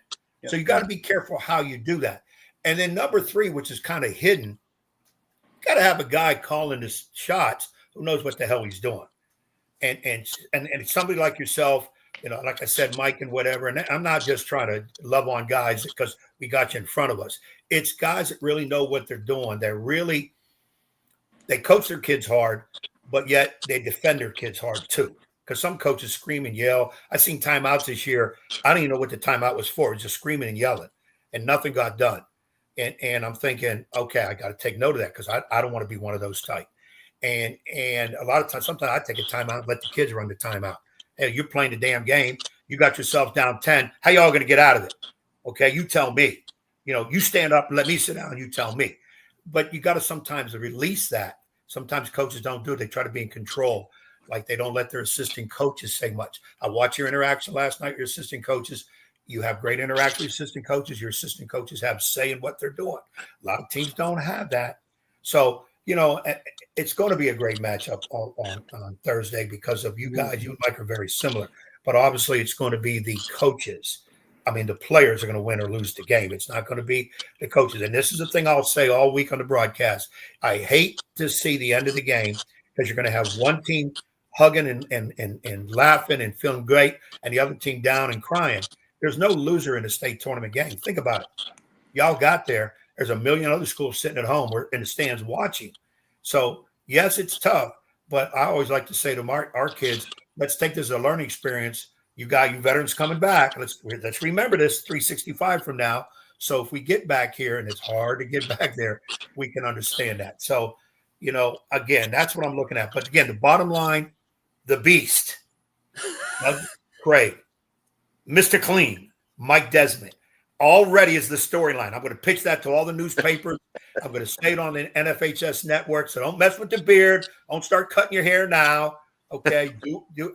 So you got to be careful how you do that. And then number 3, which is kind of hidden, you got to have a guy calling the shots who knows what the hell he's doing. And somebody like yourself, like I said, Mike and whatever, and I'm not just trying to love on guys because we got you in front of us. It's guys that really know what they're doing. They coach their kids hard, but yet they defend their kids hard too. Because some coaches scream and yell. I've seen timeouts this year. I don't even know what the timeout was for. It was just screaming and yelling, and nothing got done. And I'm thinking, okay, I got to take note of that because I don't want to be one of those type. And a lot of times, sometimes I take a timeout and let the kids run the timeout. Hey, you're playing the damn game. You got yourself down 10. How y'all going to get out of it? Okay, you tell me. You stand up and let me sit down and you tell me. But you got to sometimes release that. Sometimes coaches don't do it. They try to be in control. Like they don't let their assistant coaches say much. I watched your interaction last night, your assistant coaches. You have great interaction with assistant coaches. Your assistant coaches have say in what they're doing. A lot of teams don't have that. So, it's going to be a great matchup on Thursday because of you guys. You and Mike are very similar. But obviously it's going to be the coaches. I mean, the players are going to win or lose the game. It's not going to be the coaches. And this is the thing I'll say all week on the broadcast. I hate to see the end of the game because you're going to have one team hugging and laughing and feeling great and the other team down and crying. There's no loser in the state tournament game. Think about it. Y'all got there. There's a million other schools sitting at home or in the stands watching. So, yes, it's tough, but I always like to say to our kids, let's take this as a learning experience. You got you veterans coming back. Let's remember this 365 from now. So if we get back here, and it's hard to get back there, we can understand that. So, again, that's what I'm looking at. But, again, the bottom line, the beast, Craig, Mr. Clean, Mike Desmond, already is the storyline. I'm going to pitch that to all the newspapers. I'm going to say it on the NFHS network. So don't mess with the beard. Don't start cutting your hair now. Okay.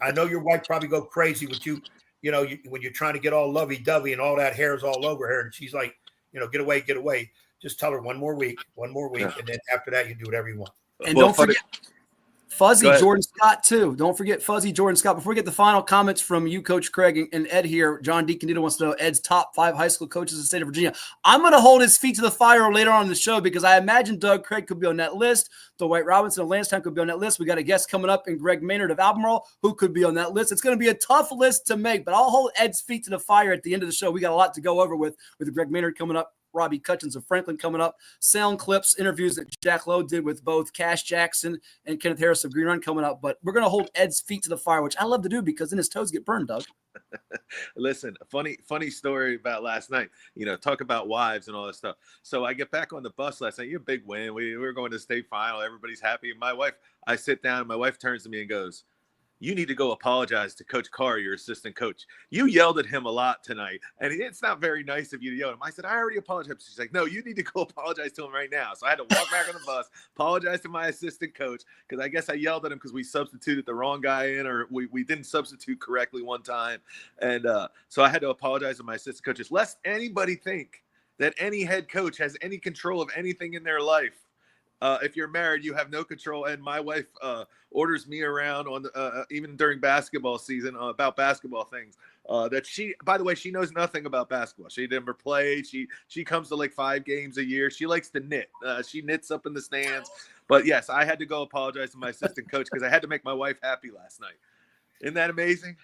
I know your wife probably go crazy with you, when you're trying to get all lovey-dovey and all that hair is all over her. And she's like, get away, get away. Just tell her one more week. Yeah. And then after that, you do whatever you want. And don't forget Fuzzy Jordan Scott, too. Don't forget Fuzzy Jordan Scott. Before we get the final comments from you, Coach Craig, and Ed here, John DeCandido wants to know Ed's top 5 high school coaches in the state of Virginia. I'm going to hold his feet to the fire later on in the show because I imagine Doug Craig could be on that list. Dwight Robinson of Lansdowne could be on that list. We got a guest coming up in Greg Maynard of Albemarle who could be on that list. It's going to be a tough list to make, but I'll hold Ed's feet to the fire at the end of the show. We got a lot to go over with Greg Maynard coming up. Robbie Cutchins of Franklin coming up. Sound clips, interviews that Jack Lowe did with both Kass Jackson and Kenneth Harris of Green Run coming up. But we're going to hold Ed's feet to the fire, which I love to do because then his toes get burned, Doug. Listen, funny story about last night. Talk about wives and all this stuff. So I get back on the bus last night. You a big win. We were going to the state final. Everybody's happy. My wife, I sit down and my wife turns to me and goes, "You need to go apologize to Coach Carr, your assistant coach. You yelled at him a lot tonight, and it's not very nice of you to yell at him." I said, "I already apologized." She's like, "No, you need to go apologize to him right now." So I had to walk back on the bus, apologize to my assistant coach, because I guess I yelled at him because we substituted the wrong guy in, or we didn't substitute correctly one time. And so I had to apologize to my assistant coaches, lest anybody think that any head coach has any control of anything in their life. If you're married, you have no control. And my wife orders me around on even during basketball season about basketball things. That she, by the way, she knows nothing about basketball. She never played. She comes to like 5 games a year. She likes to knit. She knits up in the stands. But yes, I had to go apologize to my assistant coach because I had to make my wife happy last night. Isn't that amazing?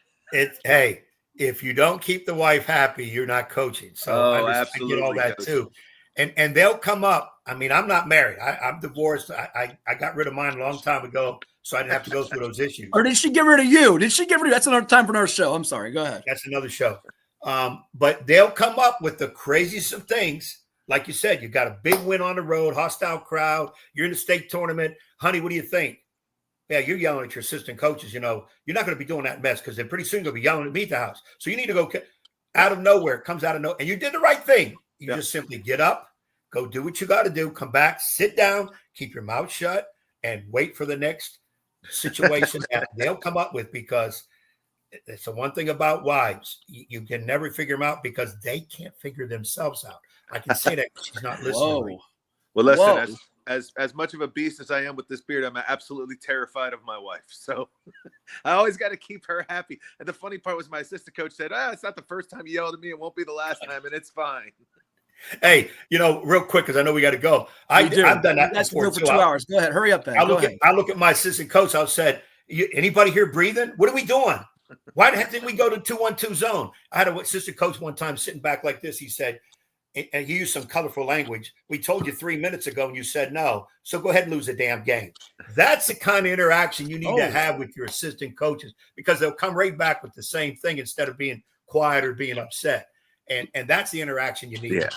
Hey, if you don't keep the wife happy, you're not coaching. So I get all that too. And they'll come up. I mean, I'm not married. I'm divorced. I got rid of mine a long time ago, so I didn't have to go through those issues. Or did she get rid of you? That's another time for another show. I'm sorry. Go ahead. That's another show. But they'll come up with the craziest of things. Like you said, you got a big win on the road, hostile crowd. You're in the state tournament. Honey, what do you think? Yeah, you're yelling at your assistant coaches. You're not going to be doing that mess because they're pretty soon going to be yelling at me at the house. So you need to go out of nowhere. It comes out of nowhere. And you did the right thing. You just simply get up, go do what you got to do, come back, sit down, keep your mouth shut, and wait for the next situation that they'll come up with, because it's the one thing about wives. You can never figure them out because they can't figure themselves out. I can say that she's not listening. Well, listen, as much of a beast as I am with this beard, I'm absolutely terrified of my wife. So I always got to keep her happy. And the funny part was my assistant coach said, it's not the first time you yelled at me. It won't be the last time, and it's fine. Hey, real quick, because I know we got to go. I've done that before for 2 hours. Go ahead. Hurry up, Ben. I look at my assistant coach. I said, anybody here breathing? What are we doing? Why didn't we go to 2-1-2 zone? I had an assistant coach one time sitting back like this. He said, and he used some colorful language. We told you 3 minutes ago and you said no. So go ahead and lose the damn game. That's the kind of interaction you need to have with your assistant coaches, because they'll come right back with the same thing instead of being quiet or being upset. And that's the interaction you need. Yeah.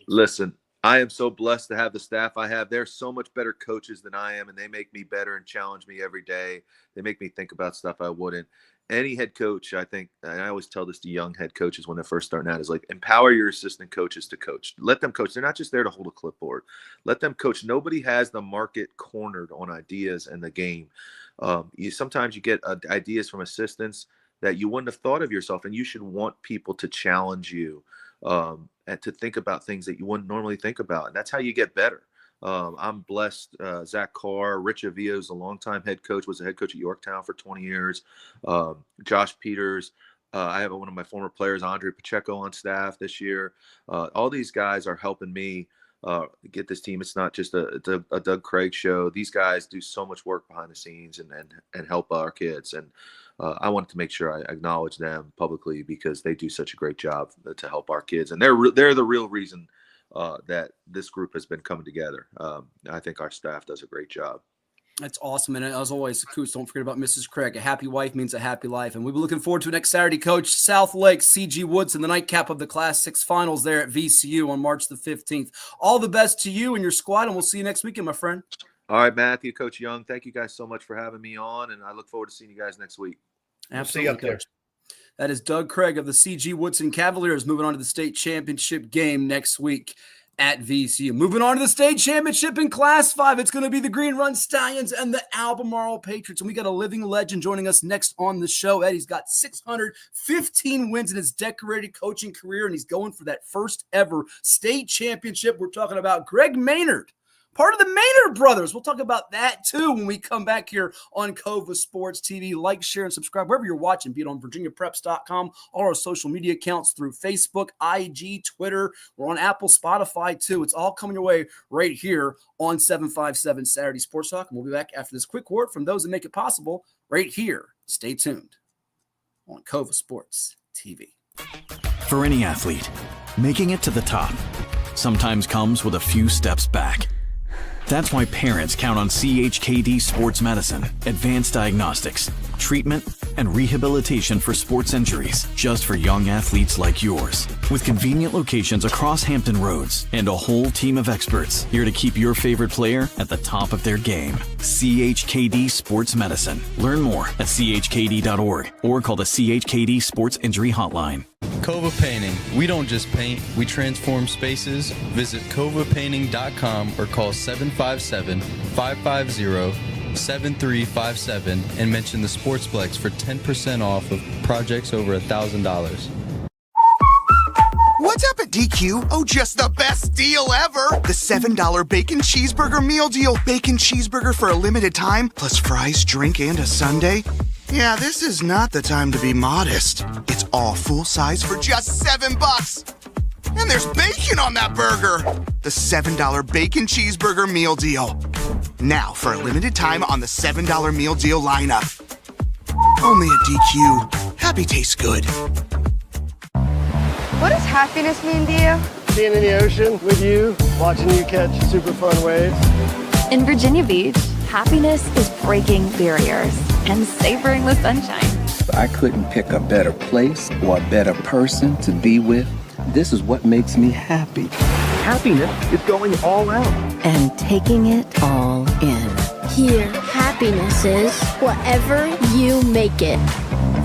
Listen, I am so blessed to have the staff I have. They're so much better coaches than I am, and they make me better and challenge me every day. They make me think about stuff I wouldn't. Any head coach, I think, and I always tell this to young head coaches when they're first starting out, is like, empower your assistant coaches to coach. Let them coach. They're not just there to hold a clipboard. Let them coach. Nobody has the market cornered on ideas and the game. Sometimes you get ideas from assistants that you wouldn't have thought of yourself, and you should want people to challenge you and to think about things that you wouldn't normally think about. And that's how you get better. I'm blessed. Zach Carr, Rich Avio's a longtime head coach, was a head coach at Yorktown for 20 years. Josh Peters. I have one of my former players, Andre Pacheco, on staff this year. All these guys are helping me get this team. It's not just a Doug Craig show. These guys do so much work behind the scenes and help our kids. And I wanted to make sure I acknowledge them publicly, because they do such a great job to help our kids. And they're the real reason that this group has been coming together. I think our staff does a great job. That's awesome. And as always, Coach, don't forget about Mrs. Craig. A happy wife means a happy life. And we'll be looking forward to next Saturday, Coach. South Lake, CG Woodson, the nightcap of the Class 6 finals there at VCU on March the 15th. All the best to you and your squad, and we'll see you next weekend, my friend. All right, Matthew, Coach Young, thank you guys so much for having me on, and I look forward to seeing you guys next week. Absolutely, see you up there. Coach. That is Doug Craig of the CG Woodson Cavaliers, moving on to the state championship game next week at VCU. Moving on to the state championship in Class 5, it's going to be the Green Run Stallions and the Albemarle Patriots. And we got a living legend joining us next on the show. Eddie's got 615 wins in his decorated coaching career, and he's going for that first ever state championship. We're talking about Greg Maynard, part of the Maynard brothers. We'll talk about that too when we come back here on CoVA Sports TV. Like, share, and subscribe wherever you're watching, be it on VirginiaPreps.com, all our social media accounts through Facebook, IG, Twitter. We're on Apple, Spotify too. It's all coming your way right here on 757 Saturday Sports Talk. And we'll be back after this quick word from those that make it possible right here. Stay tuned on CoVA Sports TV. For any athlete, making it to the top sometimes comes with a few steps back. That's why parents count on CHKD Sports Medicine, advanced diagnostics, treatment, and rehabilitation for sports injuries, just for young athletes like yours. With convenient locations across Hampton Roads and a whole team of experts here to keep your favorite player at the top of their game. CHKD Sports Medicine. Learn more at chkd.org or call the CHKD Sports Injury Hotline. CoVA Painting. We don't just paint, we transform spaces. Visit covapainting.com or call 757-550-7357 and mention the Sportsplex for 10% off of projects over $1,000. What's up at DQ? Oh, just the best deal ever! The $7 bacon cheeseburger meal deal. Bacon cheeseburger for a limited time, plus fries, drink, and a sundae. Yeah, this is not the time to be modest. It's all full size for just $7. And there's bacon on that burger. The $7 bacon cheeseburger meal deal. Now, for a limited time on the $7 meal deal lineup. Only at DQ. Happy tastes good. What does happiness mean to you? Being in the ocean with you, watching you catch super fun waves. In Virginia Beach, happiness is breaking barriers and savoring the sunshine. I couldn't pick a better place or a better person to be with. This is what makes me happy. Happiness is going all out. And taking it all in. Here, happiness is whatever you make it.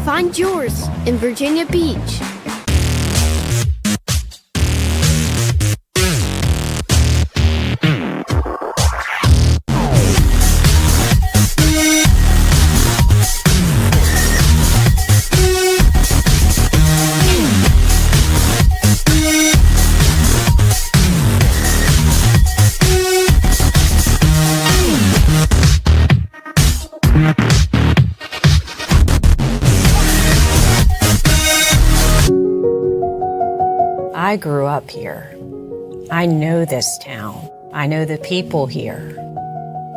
Find yours in Virginia Beach. I grew up here. I know this town. I know the people here.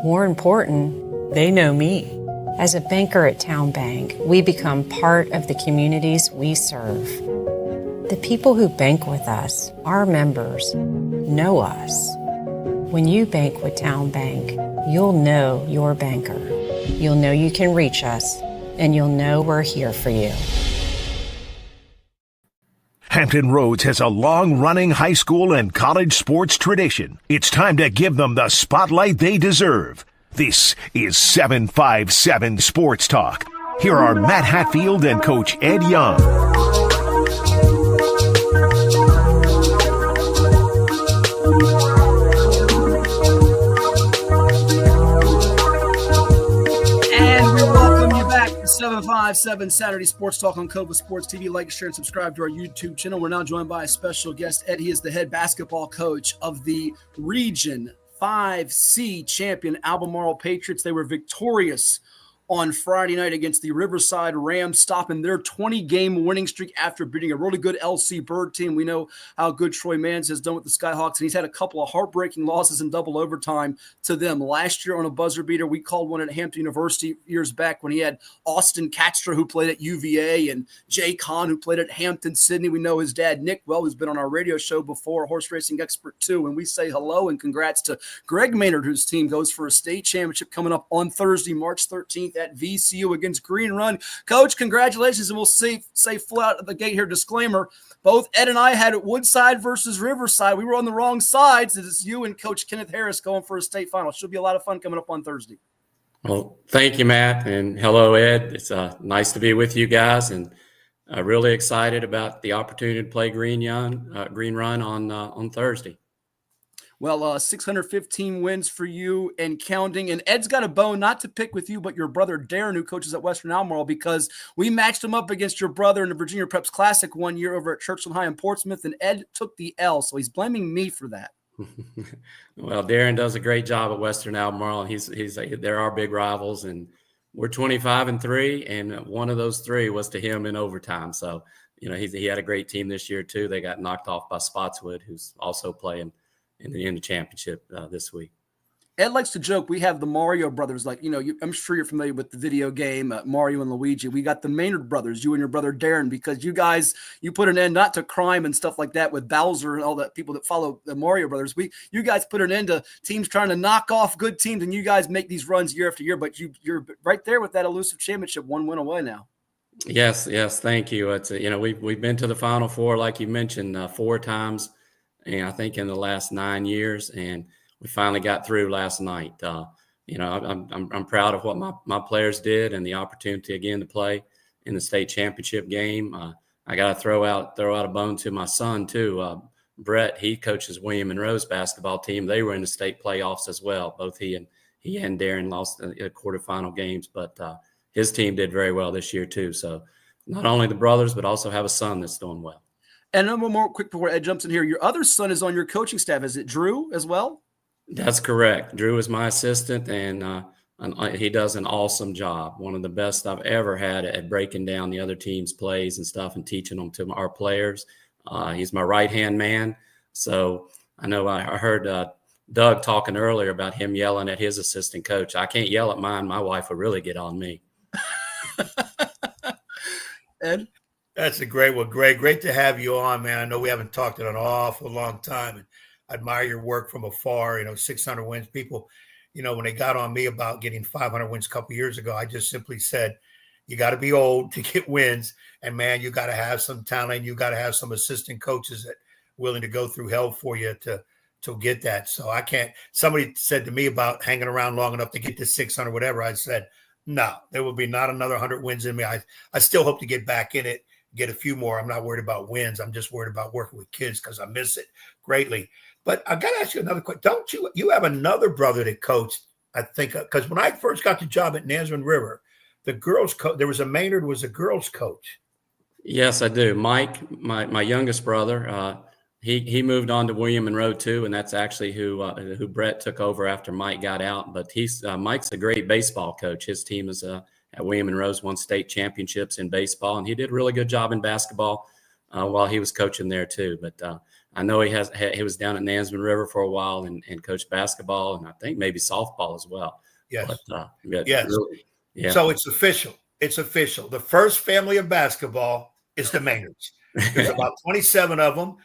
More important, they know me. As a banker at Town Bank, we become part of the communities we serve. The people who bank with us, our members, know us. When you bank with Town Bank, you'll know your banker. You'll know you can reach us, and you'll know we're here for you. Hampton Roads has a long-running high school and college sports tradition. It's time to give them the spotlight they deserve. This is 757 Sports Talk. Here are Matt Hatfield and Coach Ed Young. And we welcome you back to 757 Saturday Sports Talk on CoVA Sports TV. Like, share, and subscribe to our YouTube channel. We're now joined by a special guest, Ed. He is the head basketball coach of the Region 5C champion Albemarle Patriots. They were victorious on Friday night against the Riverside Rams, stopping their 20-game winning streak after beating a really good LC Bird team. We know how good Troy Mans has done with the Skyhawks, and he's had a couple of heartbreaking losses in double overtime to them. Last year on a buzzer beater, we called one at Hampton University years back when he had Austin Katstra, who played at UVA, and Jay Kahn, who played at Hampton Sydney. We know his dad, Nick, well, who's been on our radio show before, a horse racing expert too. And we say hello and congrats to Greg Maynard, whose team goes for a state championship coming up on Thursday, March 13th at VCU against Green Run. Coach, congratulations, and we'll say full out of the gate here, disclaimer, both Ed and I had Woodside versus Riverside. We were on the wrong sides. It's you and Coach Kenneth Harris going for a state final. Should be a lot of fun coming up on Thursday. Well, thank you, Matt, and hello, Ed. It's nice to be with you guys, and really excited about the opportunity to play Green Run on Thursday. Well, 615 wins for you and counting. And Ed's got a bone not to pick with you, but your brother Darren, who coaches at Western Albemarle, because we matched him up against your brother in the Virginia Preps Classic one year over at Churchland High in Portsmouth, and Ed took the L. So he's blaming me for that. Well, Darren does a great job at Western Albemarle. They're our big rivals, and we're 25-3, and one of those three was to him in overtime. So, he had a great team this year too. They got knocked off by Spotswood, who's also playing in the championship this week. Ed likes to joke. We have the Mario brothers. I'm sure you're familiar with the video game Mario and Luigi. We got the Maynard brothers, you and your brother Darren, because you put an end not to crime and stuff like that with Bowser and all the people that follow the Mario brothers. You guys put an end to teams trying to knock off good teams, and you guys make these runs year after year. But you're right there with that elusive championship, one win away now. Yes, thank you. It's we've been to the Final Four, like you mentioned, 4 times. And I think in the last 9 years, and we finally got through last night. I'm proud of what my players did and the opportunity again to play in the state championship game. I got to throw out a bone to my son too. Brett, he coaches William and Rose basketball team. They were in the state playoffs as well. Both he and Darren lost the quarterfinal games, but his team did very well this year too. So not only the brothers, but also have a son that's doing well. And one more quick before Ed jumps in here. Your other son is on your coaching staff. Is it Drew as well? That's correct. Drew is my assistant, and he does an awesome job. One of the best I've ever had at breaking down the other team's plays and stuff and teaching them to our players. He's my right-hand man. So I know I heard Doug talking earlier about him yelling at his assistant coach. I can't yell at mine. My wife would really get on me. Ed? That's a great one, Greg. Great to have you on, man. I know we haven't talked in an awful long time, and I admire your work from afar. 600 wins. People, when they got on me about getting 500 wins a couple years ago, I just simply said, you got to be old to get wins, and man, you got to have some talent. You got to have some assistant coaches that willing to go through hell for you to get that. So I can't. Somebody said to me about hanging around long enough to get to 600, whatever. I said, no, there will be not another 100 wins in me. I still hope to get back in it. Get a few more. I'm not worried about wins. I'm just worried about working with kids because I miss it greatly. But I got to ask you another question. Don't you have another brother that coached, I think, because when I first got the job at Nazarene River, the girls coach, there was a Maynard was a girls coach. Yes, I do. Mike, my youngest brother, he moved on to William Monroe too, and that's actually who Brett took over after Mike got out. But Mike's a great baseball coach. His team is at William Monroe's won state championships in baseball, and he did a really good job in basketball while he was coaching there too. But I know he was down at Nansemond River for a while and coached basketball and I think maybe softball as well. Yes. But, yes. Really, yeah. So it's official. It's official. The first family of basketball is the Maynards. There's about 27 of them.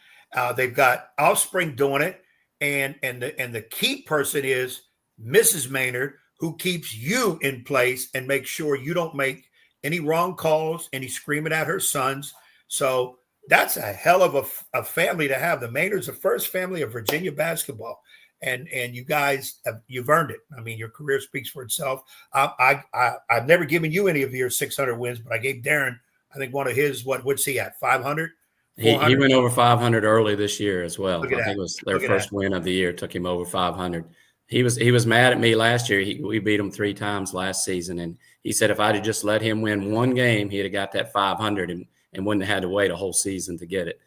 They've got offspring doing it. And the key person is Mrs. Maynard, who keeps you in place and makes sure you don't make any wrong calls, any screaming at her sons. So that's a hell of a family to have. The Maynards, the first family of Virginia basketball. And you guys, you've earned it. I mean, your career speaks for itself. I've never given you any of your 600 wins, but I gave Darren, I think one of his, what's he at, 500? He went over 500 early this year as well. I think that. it was their first win of the year. Took him over 500. He was mad at me last year. We beat him 3 times last season, and he said if I'd have just let him win one game, he'd have got that 500 and wouldn't have had to wait a whole season to get it.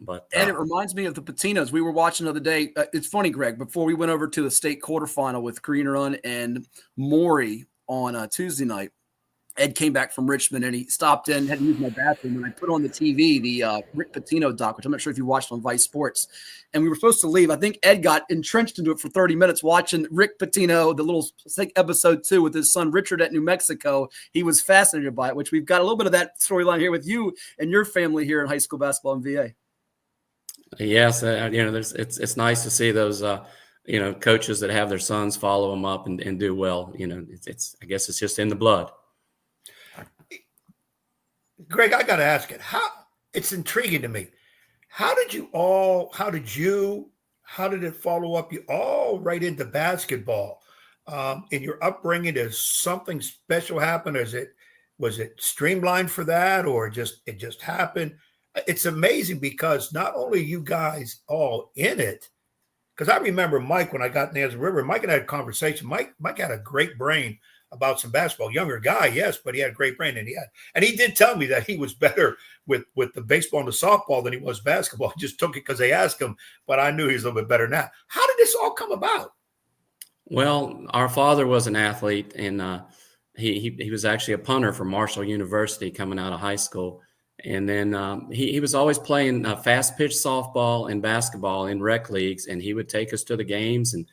But and it reminds me of the Patinos we were watching the other day. It's funny, Greg, before we went over to the state quarterfinal with Green Run and Maury on Tuesday night, Ed came back from Richmond and he stopped in, had to use my bathroom, and I put on the TV the Rick Pitino doc, which I'm not sure if you watched on Vice Sports. And we were supposed to leave. I think Ed got entrenched into it for 30 minutes watching Rick Pitino, the little episode 2 with his son Richard at New Mexico. He was fascinated by it, which we've got a little bit of that storyline here with you and your family here in high school basketball in VA. Yes, it's nice to see those coaches that have their sons follow them up and do well. It's I guess it's just in the blood. Greg, I got to ask it. It's intriguing to me. How did it follow up? You all right into basketball. In your upbringing, does something special happen? Was it streamlined for that, or it just happened? It's amazing because not only you guys all in it, because I remember Mike when I got in Nansemond River. Mike and I had a conversation. Mike had a great brain about some basketball. Younger guy, yes, but he had a great brain, and he did tell me that he was better with the baseball and the softball than he was basketball. He just took it because they asked him, but I knew he was a little bit better now. How did this all come about? Well, our father was an athlete, and he was actually a punter for Marshall University coming out of high school. And then he was always playing fast pitch softball and basketball in rec leagues, and he would take us to the games. And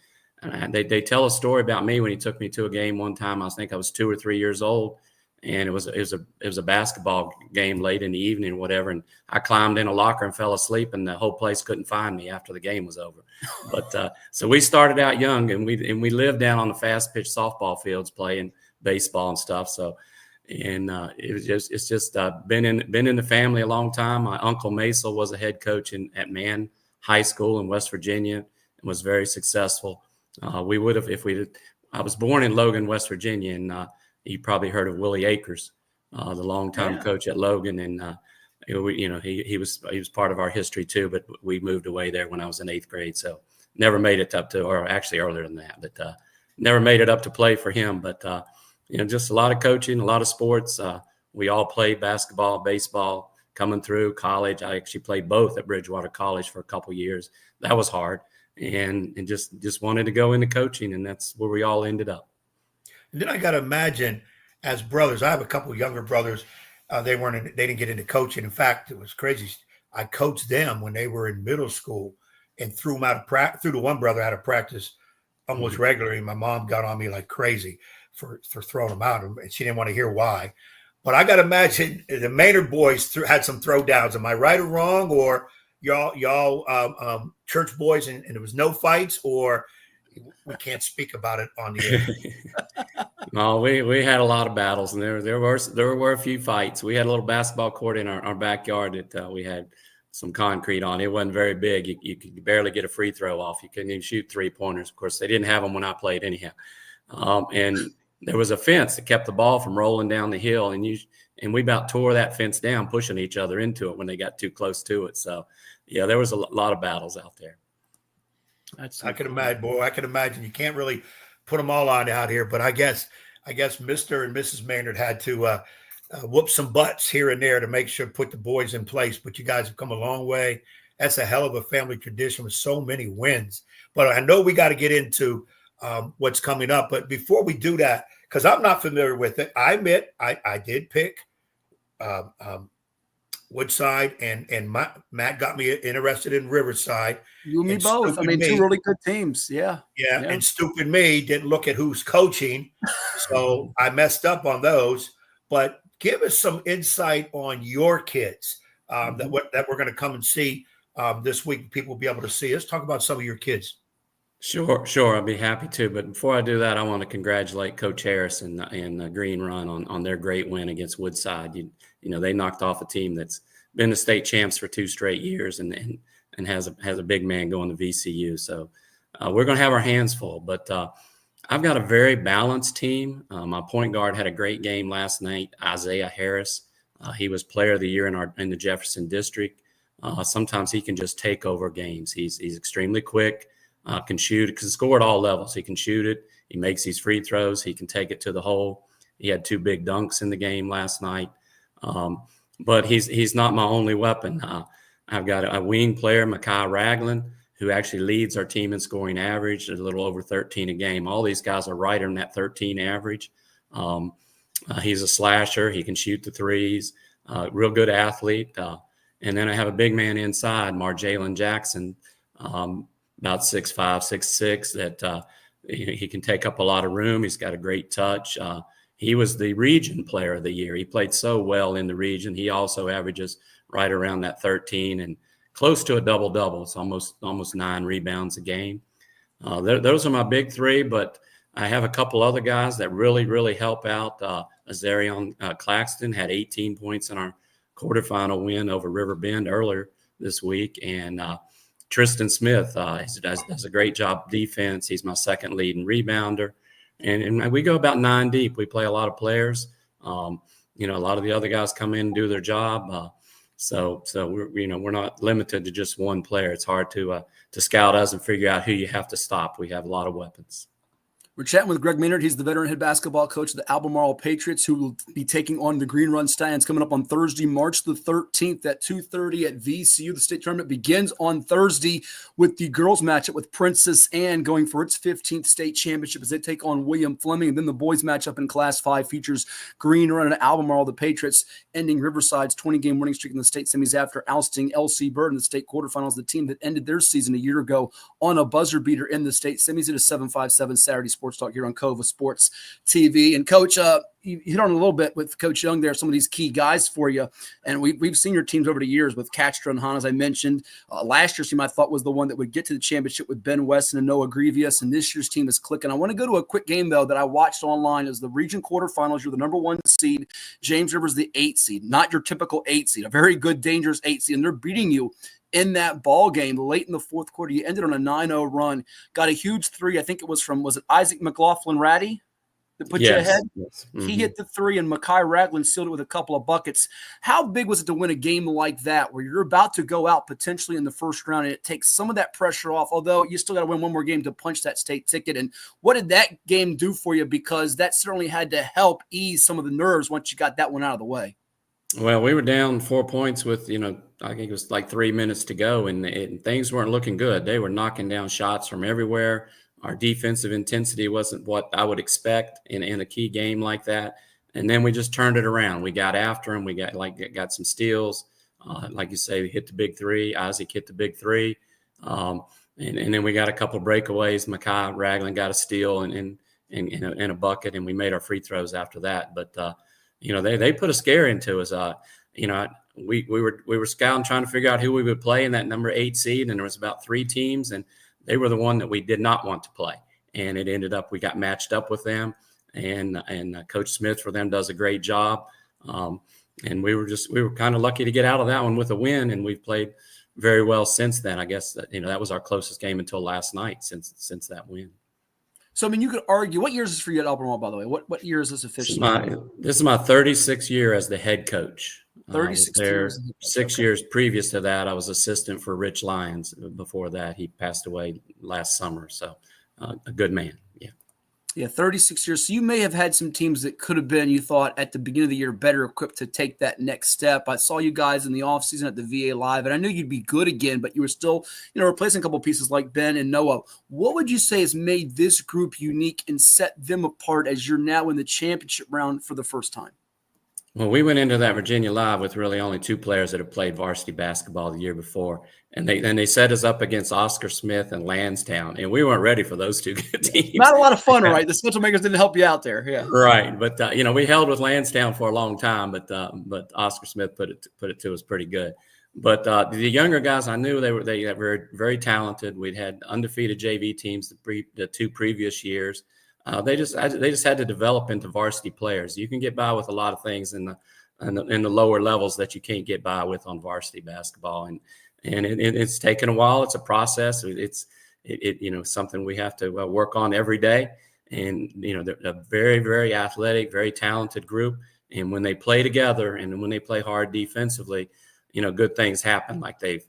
they tell a story about me when he took me to a game one time. I think I was 2 or 3 years old, and it was a basketball game late in the evening or whatever. And I climbed in a locker and fell asleep, and the whole place couldn't find me after the game was over. But so we started out young, and we lived down on the fast pitch softball fields playing baseball and stuff. So. And it's just been in the family a long time. My uncle Maisel was a head coach at Mann High School in West Virginia and was very successful. We would have I was born in Logan, West Virginia, and you probably heard of Willie Akers, the longtime coach at Logan, and he was part of our history too. But we moved away there when I was in 8th grade, so never made it up to, or actually earlier than that, but never made it up to play for him, but. Just a lot of coaching, a lot of sports. We all played basketball, baseball, coming through college. I actually played both at Bridgewater College for a couple years. That was hard, and just wanted to go into coaching, and that's where we all ended up. And then I got to imagine, as brothers, I have a couple of younger brothers. They didn't get into coaching. In fact, it was crazy. I coached them when they were in middle school, and threw them out of practice. Threw the one brother out of practice almost regularly. My mom got on me like crazy for throwing them out, and she didn't want to hear why. But I got to imagine the Maynard boys had some throwdowns. Am I right or wrong? Or y'all church boys and there was no fights, or we can't speak about it on the air? No, we had a lot of battles, and there were a few fights. We had a little basketball court in our backyard that we had some concrete on. It wasn't very big. You could barely get a free throw off. You couldn't even shoot 3-pointers. Of course, they didn't have them when I played anyhow. And there was a fence that kept the ball from rolling down the hill, and we about tore that fence down, pushing each other into it when they got too close to it. So, yeah, there was a lot of battles out there. I can imagine, boy. I can imagine. You can't really put them all on out here, but I guess Mr. and Mrs. Maynard had to whoop some butts here and there to make sure put the boys in place. But you guys have come a long way. That's a hell of a family tradition with so many wins. But I know we got to get into what's coming up. But before we do that, because I'm not familiar with it, I admit I did pick Woodside, and Matt got me interested in Riverside. You and me And both. I mean, two really good teams. Yeah. Yeah. And stupid me didn't look at who's coaching. So I messed up on those. But give us some insight on your kids that we're going to come and see this week. People will be able to see. Let's talk about some of your kids. Sure. I'd be happy to. But before I do that, I want to congratulate Coach Harris and Green Run on their great win against Woodside. You know, they knocked off a team that's been the state champs for 2 straight years and has a big man going to VCU. So we're going to have our hands full. But I've got a very balanced team. My point guard had a great game last night, Isaiah Harris. He was Player of the Year in the Jefferson District. Sometimes he can just take over games. He's extremely quick. Can shoot, can score at all levels. He can shoot it. He makes these free throws. He can take it to the hole. He had 2 big dunks in the game last night. But he's not my only weapon. I've got a wing player, Makai Ragland, who actually leads our team in scoring average, a little over 13 a game. All these guys are right on that 13 average. He's a slasher. He can shoot the threes. Real good athlete. And then I have a big man inside, Marjalen Jackson, about 6'5", 6'6", that he can take up a lot of room. He's got a great touch. He was the region Player of the Year. He played so well in the region. He also averages right around that 13 and close to a double-double. It's almost 9 rebounds a game. Those are my big 3, but I have a couple other guys that really, really help out. Azarion Claxton had 18 points in our quarterfinal win over River Bend earlier this week, and Tristan Smith does a great job defense. He's my second leading rebounder. And we go about 9 deep. We play a lot of players. A lot of the other guys come in and do their job. So we're not limited to just one player. It's hard to scout us and figure out who you have to stop. We have a lot of weapons. We're chatting with Greg Maynard. He's the veteran head basketball coach of the Albemarle Patriots, who will be taking on the Green Run Stallions coming up on Thursday, March the 13th at 2:30 at VCU. The state tournament begins on Thursday with the girls matchup with Princess Anne going for its 15th state championship as they take on William Fleming. And then the boys matchup in Class 5 features Green Run and Albemarle. The Patriots ending Riverside's 20-game winning streak in the state semis after ousting LC Bird in the state quarterfinals, the team that ended their season a year ago on a buzzer beater in the state semis. It is 757 Saturday Sports Talk here on CoVA Sports TV. And Coach, you hit on a little bit with Coach Young there, some of these key guys for you. And we've seen your teams over the years with Castro and Hahn, as I mentioned. Last year's team I thought was the one that would get to the championship with Ben Weston and Noah Grievous. And this year's team is clicking. I want to go to a quick game, though, that I watched online. As the region quarterfinals, you're the number 1 seed. James River's the 8 seed, not your typical 8 seed, a very good, dangerous 8 seed. And they're beating you in that ball game late in the fourth quarter. You ended on a 9-0 run, got a huge 3. I think it was it Isaac McLaughlin-Ratty that put you ahead? Yes. Mm-hmm. He hit the 3, and Makai Ragland sealed it with a couple of buckets. How big was it to win a game like that where you're about to go out potentially in the first round and it takes some of that pressure off, although you still got to win one more game to punch that state ticket? And what did that game do for you? Because that certainly had to help ease some of the nerves once you got that one out of the way. Well, we were down 4 points with, I think it was like 3 minutes to go, and things weren't looking good. They were knocking down shots from everywhere. Our defensive intensity wasn't what I would expect in a key game like that. And then we just turned it around. We got after them. We got some steals. Like you say, we hit the big 3. Isaac hit the big 3. And then we got a couple of breakaways. Makai Ragland got a steal and a bucket, and we made our free throws after that. But, they put a scare into us. We were scouting, trying to figure out who we would play in that number 8 seed, and there was about 3 teams, and they were the one that we did not want to play. And it ended up we got matched up with them, and Coach Smith for them does a great job. And we were kind of lucky to get out of that one with a win, and we've played very well since then. I guess that was our closest game until last night since that win. So, you could argue, what year is this for you at Albemarle, by the way? What year is this officially? This is my 36th year as the head coach. 36 years. 6 years previous to that, I was assistant for Rich Lyons. Before that, he passed away last summer. So, a good man. Yeah. Yeah, 36 years. So you may have had some teams that could have been, you thought, at the beginning of the year, better equipped to take that next step. I saw you guys in the offseason at the VA Live, and I knew you'd be good again, but you were still, replacing a couple of pieces like Ben and Noah. What would you say has made this group unique and set them apart as you're now in the championship round for the first time? Well, we went into that Virginia Live with really only 2 players that have played varsity basketball the year before, and they set us up against Oscar Smith and Lansdowne, and we weren't ready for those 2 good teams. Not a lot of fun, right? The schedule makers didn't help you out there, yeah. Right, but we held with Lansdowne for a long time, but Oscar Smith put it to us pretty good. But the younger guys, I knew they were very, very talented. We'd had undefeated JV teams the 2 previous years. They just had to develop into varsity players. You can get by with a lot of things in the lower levels that you can't get by with on varsity basketball, and it's taken a while. It's a process. It's something we have to work on every day. And they're a very, very athletic, very talented group. And when they play together and when they play hard defensively, good things happen, like they've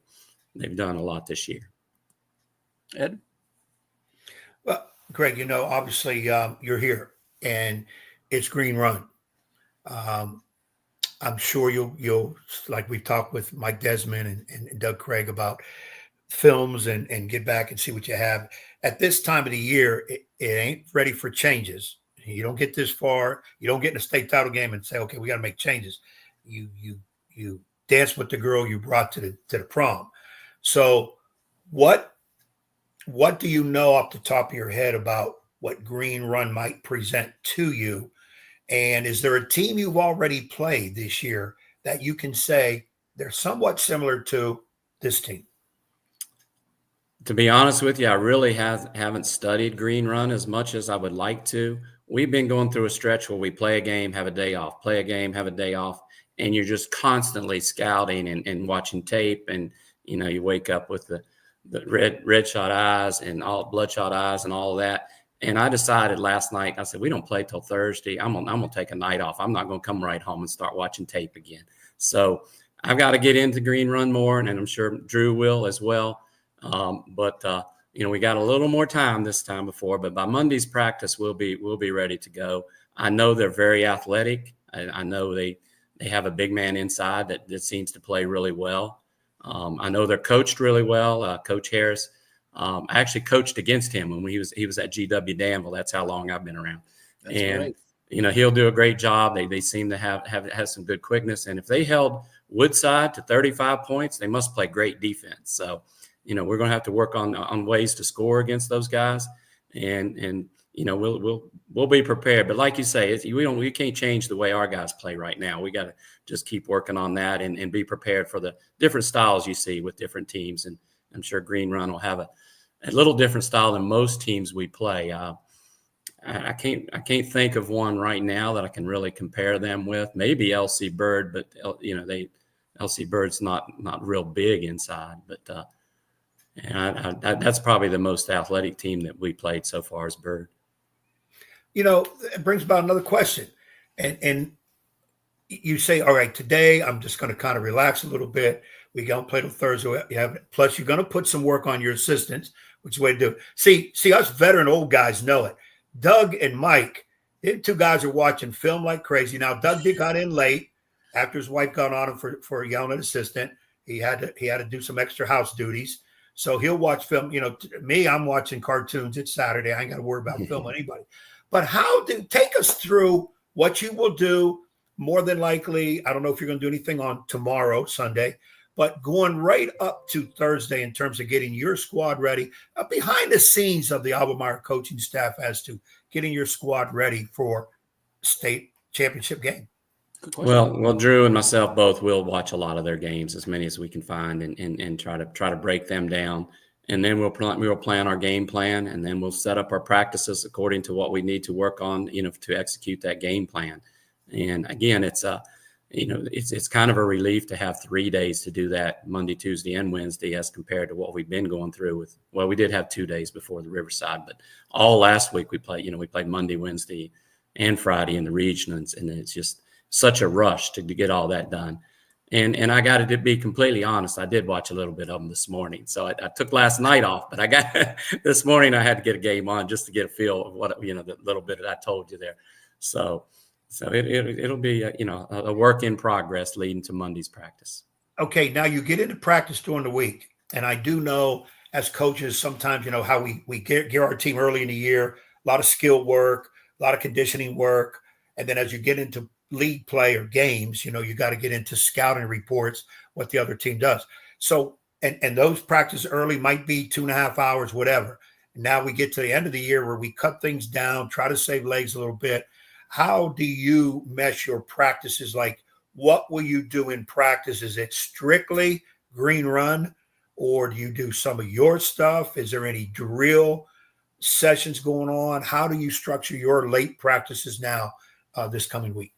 done a lot this year. Ed? Well, Greg, obviously you're here and it's Green Run. I'm sure you'll like we've talked with Mike Desmond and Doug Craig about films and get back and see what you have. At this time of the year, it ain't ready for changes. You don't get this far. You don't get in a state title game and say, okay, we got to make changes. You dance with the girl you brought to the prom. So what do you know off the top of your head about what Green Run might present to you? And is there a team you've already played this year that you can say they're somewhat similar to this team? To be honest with you, I really haven't studied Green Run as much as I would like to. We've been going through a stretch where we play a game, have a day off, play a game, have a day off, and you're just constantly scouting and watching tape. And, you wake up with the red shot eyes and all bloodshot eyes and all of that. And I decided last night, I said, we don't play till Thursday. I'm gonna take a night off. I'm not going to come right home and start watching tape again. So I've got to get into Green Run more, and I'm sure Drew will as well. We got a little more time this time before, but by Monday's practice, we'll be ready to go. I know they're very athletic. I know they have a big man inside that seems to play really well. I know they're coached really well. Coach Harris, I actually coached against him when he was at GW Danville. That's how long I've been around. That's great. He'll do a great job. They seem to have some good quickness. And if they held Woodside to 35 points, they must play great defense. So, we're going to have to work on ways to score against those guys, and we'll be prepared. But like you say, we can't change the way our guys play right now. We got to just keep working on that and be prepared for the different styles you see with different teams. And I'm sure Green Run will have a little different style than most teams we play. I can't think of one right now that I can really compare them with. Maybe LC Bird, but LC Bird's not real big inside, but. That's probably the most athletic team that we played so far as Bird. It brings about another question. And you say, all right, today I'm just going to kind of relax a little bit. We don't play till Thursday. Plus, you're going to put some work on your assistants, which is the way to do it. See, us veteran old guys know it. Doug and Mike, the 2 guys are watching film like crazy. Now, Doug got in late after his wife got on him for yelling at assistant. He had to do some extra house duties. So he'll watch film. Me, I'm watching cartoons. It's Saturday. I ain't got to worry about film anybody. But take us through what you will do. More than likely, I don't know if you're going to do anything on tomorrow, Sunday, but going right up to Thursday in terms of getting your squad ready, behind the scenes of the Albemarle coaching staff as to getting your squad ready for state championship game. Well, Drew and myself both will watch a lot of their games, as many as we can find, and try to break them down. And then we'll plan our game plan, and then we'll set up our practices according to what we need to work on, to execute that game plan. And again, it's kind of a relief to have 3 days to do that, Monday, Tuesday, and Wednesday, as compared to what we've been going through with. Well, we did have 2 days before the Riverside, but all last week we played Monday, Wednesday, and Friday in the regionals, and it's just such a rush to get all that done. And I got to be completely honest, I did watch a little bit of them this morning. So I took last night off, but I got this morning I had to get a game on just to get a feel of what, the little bit that I told you there. So it'll be, a work in progress leading to Monday's practice. Okay, now you get into practice during the week. And I do know as coaches, sometimes, how we gear our team early in the year, a lot of skill work, a lot of conditioning work. And then as you get into league play or games, you got to get into scouting reports, what the other team does. So, and those practice early might be 2.5 hours, whatever. Now we get to the end of the year where we cut things down, try to save legs a little bit. How do you mesh your practices? Like, what will you do in practice? Is it strictly Green Run, or do you do some of your stuff? Is there any drill sessions going on? How do you structure your late practices now this coming week?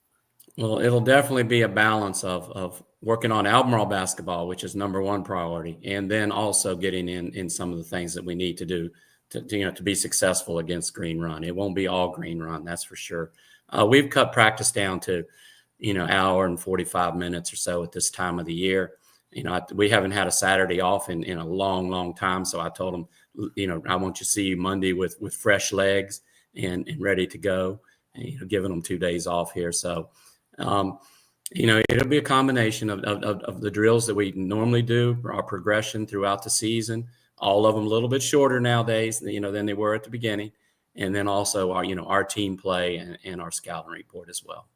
Well, it'll definitely be a balance of working on Albemarle basketball, which is number one priority, and then also getting in some of the things that we need to do to be successful against Green Run. It won't be all Green Run, that's for sure. We've cut practice down to, hour and 45 minutes or so at this time of the year. We haven't had a Saturday off in a long, long time. So I told them, I want you to see you Monday with fresh legs and ready to go, and, giving them 2 days off here. So, it'll be a combination of the drills that we normally do, our progression throughout the season, all of them a little bit shorter nowadays, than they were at the beginning. And then also our team play and our scouting report as well.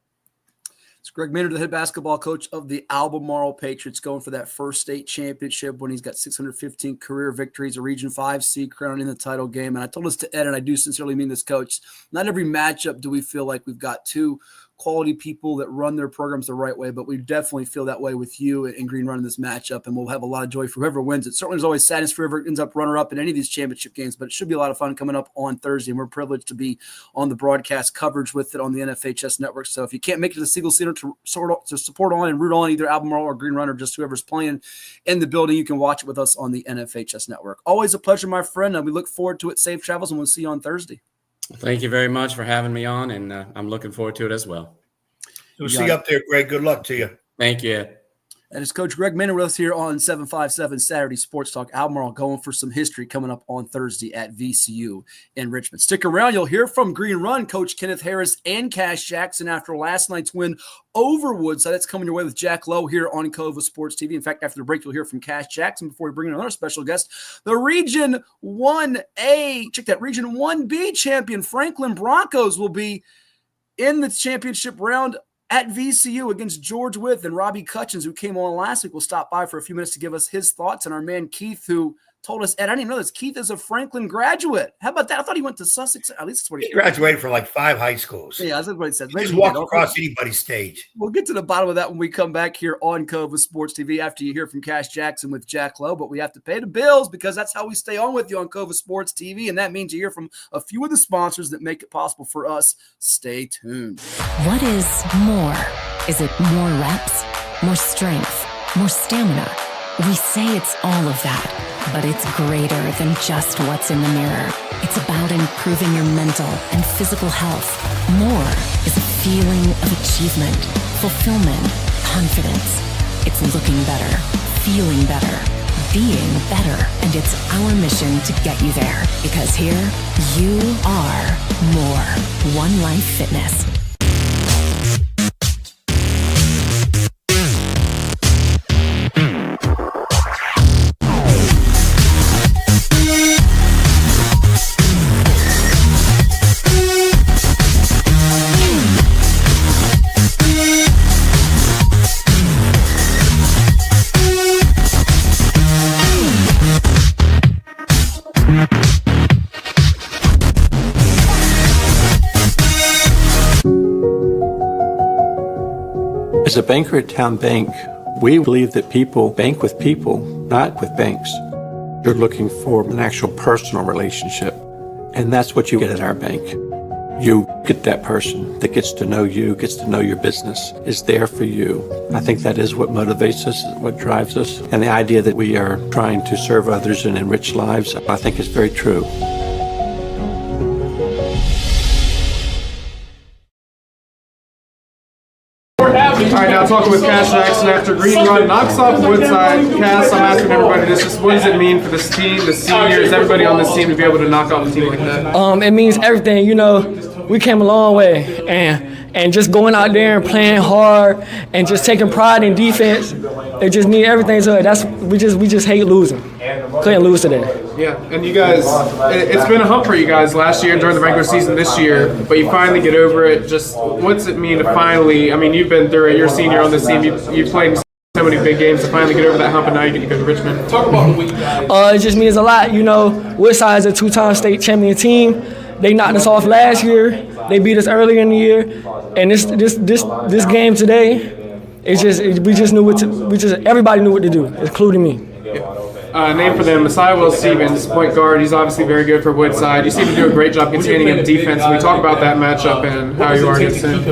It's Greg Maynard, the head basketball coach of the Albemarle Patriots, going for that first state championship when he's got 615 career victories, a Region 5 seed crown in the title game. And I told us to Ed, and I do sincerely mean this, Coach, not every matchup do we feel like we've got two quality people that run their programs the right way, but we definitely feel that way with you and Green Run in this matchup, and we'll have a lot of joy for whoever wins it. Certainly there's always sadness for whoever ends up runner-up in any of these championship games, but it should be a lot of fun coming up on Thursday, and we're privileged to be on the broadcast coverage with it on the NFHS network. So if you can't make it to the Siegel Center to support on and root on either Albemarle or Green Run or just whoever's playing in the building, you can watch it with us on the NFHS network. Always a pleasure, my friend, and we look forward to it. Safe travels, and we'll see you on Thursday. Thank you very much for having me on, and I'm looking forward to it as well. We'll see you up there, Greg. Good luck to you. Thank you. And it's Coach Greg Maynard with us here on 757 Saturday Sports Talk. Albemarle going for some history coming up on Thursday at VCU in Richmond. Stick around. You'll hear from Green Run Coach Kenneth Harris and Kass Jackson after last night's win over Woodson. That's coming your way with Jack Lowe here on CoVA Sports TV. In fact, after the break, you'll hear from Kass Jackson before we bring in another special guest. The Region 1A, check that, Region 1B champion Franklin Broncos will be in the championship round at VCU against George Wythe, and Robbie Cutchins, who came on last week, will stop by for a few minutes to give us his thoughts. And our man Keith, who told us, Ed, I didn't even know this, Keith is a Franklin graduate. How about that? I thought he went to Sussex. At least that's what he graduated from like 5 high schools. Yeah, that's what he said. He just walked across anybody's stage. We'll get to the bottom of that when we come back here on CoVA Sports TV after you hear from Kass Jackson with Jack Lowe. But we have to pay the bills because that's how we stay on with you on CoVA Sports TV. And that means you hear from a few of the sponsors that make it possible for us. Stay tuned. What is more? Is it more reps, more strength, more stamina? We say it's all of that, but it's greater than just what's in the mirror. It's about improving your mental and physical health. More is a feeling of achievement, fulfillment, confidence. It's looking better, feeling better, being better, and it's our mission to get you there. Because here, you are more. One Life Fitness. As a banker at Town Bank, we believe that people bank with people, not with banks. You're looking for an actual personal relationship, and that's what you get at our bank. You get that person that gets to know you, gets to know your business, is there for you. I think that is what motivates us, what drives us, and the idea that we are trying to serve others and enrich lives, I think is very true. All right, now talking with Kass Jackson after Green Run knocks off Woodside. Kass, I'm asking everybody this: what does it mean for this team, the seniors, everybody on this team to be able to knock off a team like that? It means everything. We came a long way, and just going out there and playing hard and just taking pride in defense. It just means everything to us. We just hate losing. Couldn't lose today. Yeah, and you guys, it's been a hump for you guys last year during the regular season this year, but you finally get over it. Just what's it mean to finally, I mean, you've been through it, you're a senior on this team, you've played so many big games, to finally get over that hump, and now you get to go to Richmond. Talk about the week. It just means a lot. You know, Woodside is a 2-time state champion team. They knocked us off last year. They beat us earlier in the year, and this game today, everybody knew what to do, including me. Name for them, Messiah Will Stevens, point guard. He's obviously very good for Woodside. You seem to do a great job containing him defense. We talk about that matchup and how you are against him.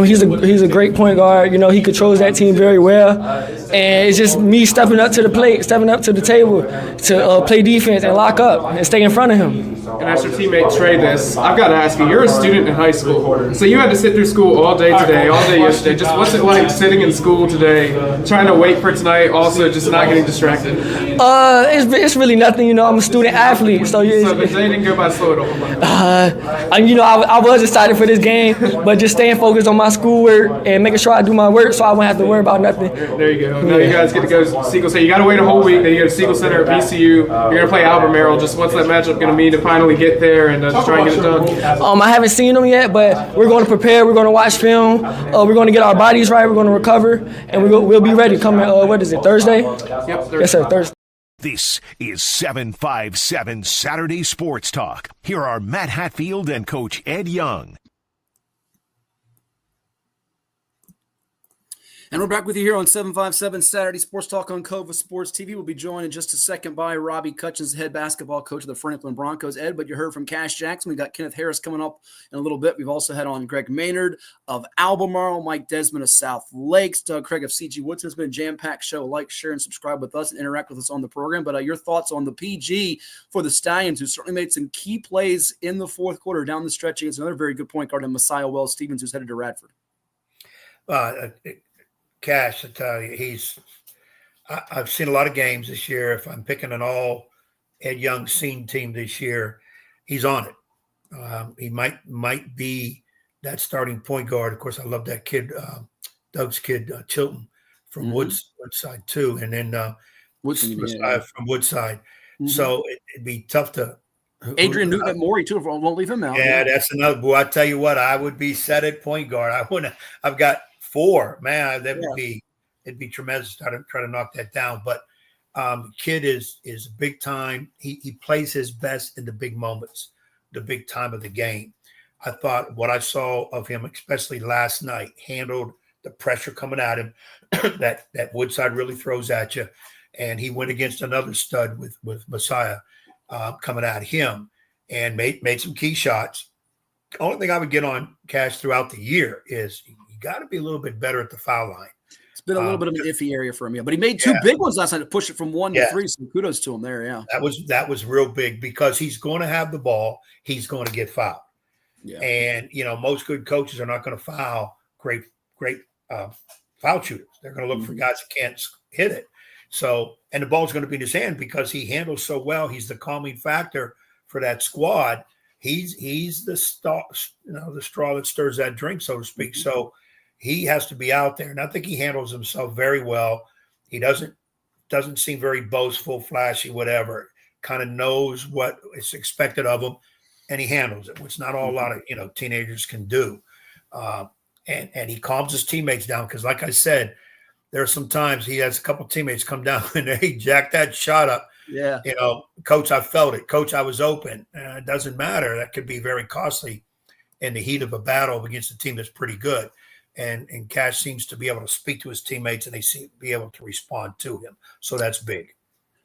He's a great point guard. You know, he controls that team very well, and it's just me stepping up to the plate, stepping up to the table to play defense and lock up and stay in front of him. And as your teammate Trey, I've got to ask you, you're a student in high school, so you had to sit through school all day today, all day yesterday. Just what's it like sitting in school today, trying to wait for tonight, also just not getting distracted? It's really nothing, you know. I'm a student athlete, so the day didn't go by slow at all. You know, I was excited for this game, but just staying focused on my schoolwork and making sure I do my work, so I won't have to worry about nothing. There you go. Now you guys get to go to Siegel Center. You got to wait a whole week. Then you go to Siegel Center at VCU. You're gonna play Albemarle. Just what's that matchup going to mean to finally get there and just try and get it done? I haven't seen them yet, but we're going to prepare. We're going to watch film. We're going to get our bodies right. We're going to recover, and we'll be ready coming. What is it? Thursday? Yep. Thursday. Yes, sir. Thursday. This is 757 Saturday Sports Talk. Here are Matt Hatfield and Coach Ed Young. And we're back with you here on 757 Saturday Sports Talk on CoVA Sports TV. We'll be joined in just a second by Robbie Cutchins, head basketball coach of the Franklin Broncos. Ed, but you heard from Kass Jackson. We've got Kenneth Harris coming up in a little bit. We've also had on Greg Maynard of Albemarle, Mike Desmond of South Lakes, Doug Craig of CG Woodson. It's been a jam-packed show. Like, share, and subscribe with us and interact with us on the program. But your thoughts on the PG for the Stallions, who certainly made some key plays in the fourth quarter down the stretch against another very good point guard in Messiah Wells Stevens, who's headed to Radford. Kass, I tell you, I've seen a lot of games this year. If I'm picking an all Ed Young seen team this year, he's on it. He might be that starting point guard. Of course, I love that kid, Doug's kid, Chilton from Woodside too, and then Woodson from Woodside. So it'd be tough to. Adrian Newton at Morey too. Won't leave him out. Yeah, that's another. Boy, I tell you what, I would be set at point guard. I've got 4. Man, that would be it'd be tremendous to try to knock that down. But kid is big time. He plays his best in the big moments, the big time of the game. I thought what I saw of him, especially last night, handled the pressure coming at him that Woodside really throws at you. And he went against another stud with Messiah coming at him and made some key shots. The only thing I would get on Kass throughout the year is you got to be a little bit better at the foul line. It's been a little bit of an iffy area for him, but he made 2 big ones last night to push it from 1 to 3. So kudos to him there. Yeah, that was real big because he's going to have the ball. He's going to get fouled. Yeah. And most good coaches are not going to foul great foul shooters. They're going to look for guys that can't hit it. So, and the ball's going to be in his hand because he handles so well. He's the calming factor for that squad. He's the straw that stirs that drink, so to speak. So he has to be out there. And I think he handles himself very well. He doesn't seem very boastful, flashy, whatever. Kind of knows what is expected of him, and he handles it, which not a lot of teenagers can do. And he calms his teammates down because, like I said, there are some times he has a couple teammates come down and they jack that shot up. Yeah. Coach, I felt it. Coach, I was open. It doesn't matter. That could be very costly in the heat of a battle against a team that's pretty good. And Kass seems to be able to speak to his teammates and they seem to be able to respond to him. So that's big.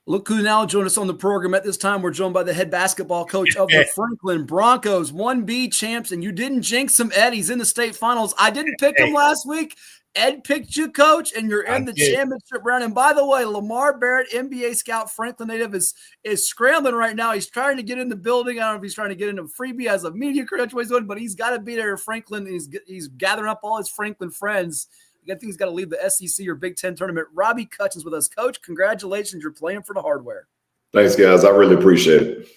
Look who now joined us on the program. At this time, we're joined by the head basketball coach of the Franklin Broncos, 1B champs, and you didn't jinx him, Ed. He's in the state finals. I didn't pick him last week. Ed picked you, Coach, and you're in the championship round. And by the way, Lamar Barrett, NBA scout, Franklin native, is scrambling right now. He's trying to get in the building. I don't know if he's trying to get into freebie as a media credential, what he's doing, but he's got to be there at Franklin. He's gathering up all his Franklin friends. I think he's got to leave the SEC or Big Ten tournament. Robbie Cutchins with us. Coach, congratulations. You're playing for the hardware. Thanks, guys. I really appreciate it.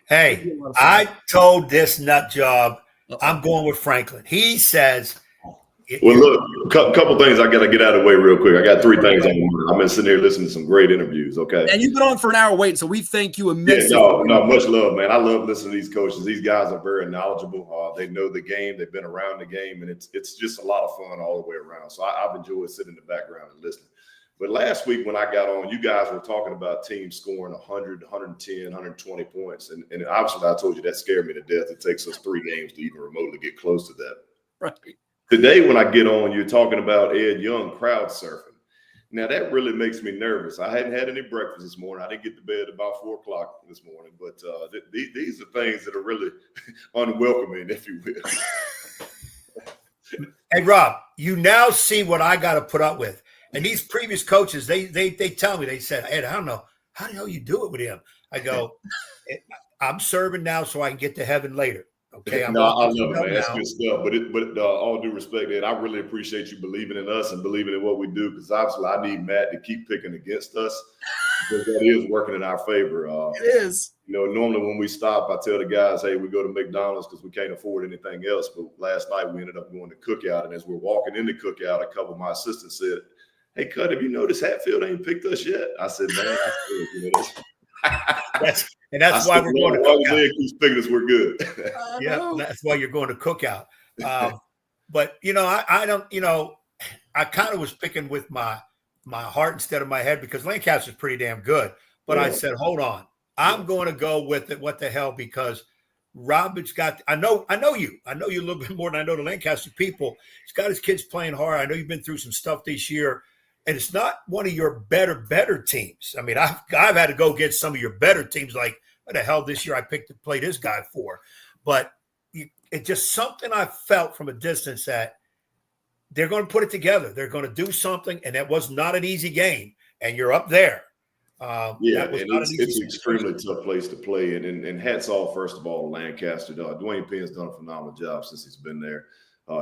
Hey, I told this nut job I'm going with Franklin. He says Well, look, a couple things I got to get out of the way real quick. I got 3 things I've been sitting here listening to some great interviews, okay? And you've been on for an hour waiting, so we thank you immensely. Yeah, no, much love, man. I love listening to these coaches. These guys are very knowledgeable. They know the game. They've been around the game, and it's just a lot of fun all the way around. So I've enjoyed sitting in the background and listening. But last week when I got on, you guys were talking about teams scoring 100, 110, 120 points. And obviously, I told you that scared me to death. It takes us 3 games to even remotely get close to that. Right. Today, when I get on, you're talking about Ed Young crowd surfing. Now, that really makes me nervous. I hadn't had any breakfast this morning. I didn't get to bed about 4 o'clock this morning. But these are things that are really unwelcoming, if you will. Hey, Rob, you now see what I got to put up with. And these previous coaches, they tell me, they said, Ed, I don't know, how the hell you do it with him? I go, I'm serving now so I can get to heaven later. Okay. I love it, man. That's good stuff. But all due respect, Ed, I really appreciate you believing in us and believing in what we do, because obviously I need Matt to keep picking against us, because that is working in our favor. It is. Normally when we stop, I tell the guys, hey, we go to McDonald's because we can't afford anything else. But last night we ended up going to Cookout, and as we're walking into Cookout, a couple of my assistants said, hey, Cut, have you noticed Hatfield ain't picked us yet? I said, man, that's why we're going to Cookout. Keeps picking us, we're good. Yeah, that's why you're going to Cookout. But I don't. I kind of was picking with my heart instead of my head, because Lancaster's pretty damn good. But I said, hold on, I'm going to go with it. What the hell? Because Robert's got. I know you. I know you a little bit more than I know the Lancaster people. He's got his kids playing hard. I know you've been through some stuff this year. And it's not one of your better teams. I mean, I've had to go get some of your better teams. Like, what the hell this year I picked to play this guy for? But it's just something I felt from a distance that they're going to put it together. They're going to do something, and that was not an easy game. And you're up there. It's an extremely tough place to play. And hats off, first of all, to Lancaster. Dwayne Penn's done a phenomenal job since he's been there.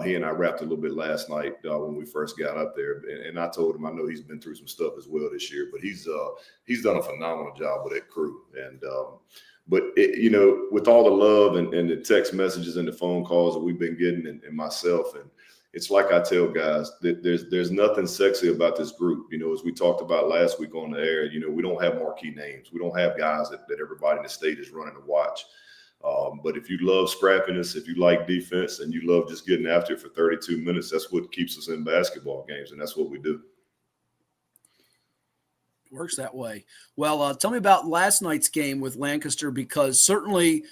He and I rapped a little bit last night when we first got up there, and I told him I know he's been through some stuff as well this year, but he's done a phenomenal job with that crew. And but with all the love and the text messages and the phone calls that we've been getting, and myself, and it's like I tell guys that there's nothing sexy about this group. As we talked about last week on the air, we don't have marquee names. We don't have guys that everybody in the state is running to watch. But if you love scrappiness, if you like defense, and you love just getting after it for 32 minutes, that's what keeps us in basketball games, and that's what we do. It works that way. Well, tell me about last night's game with Lancaster, because certainly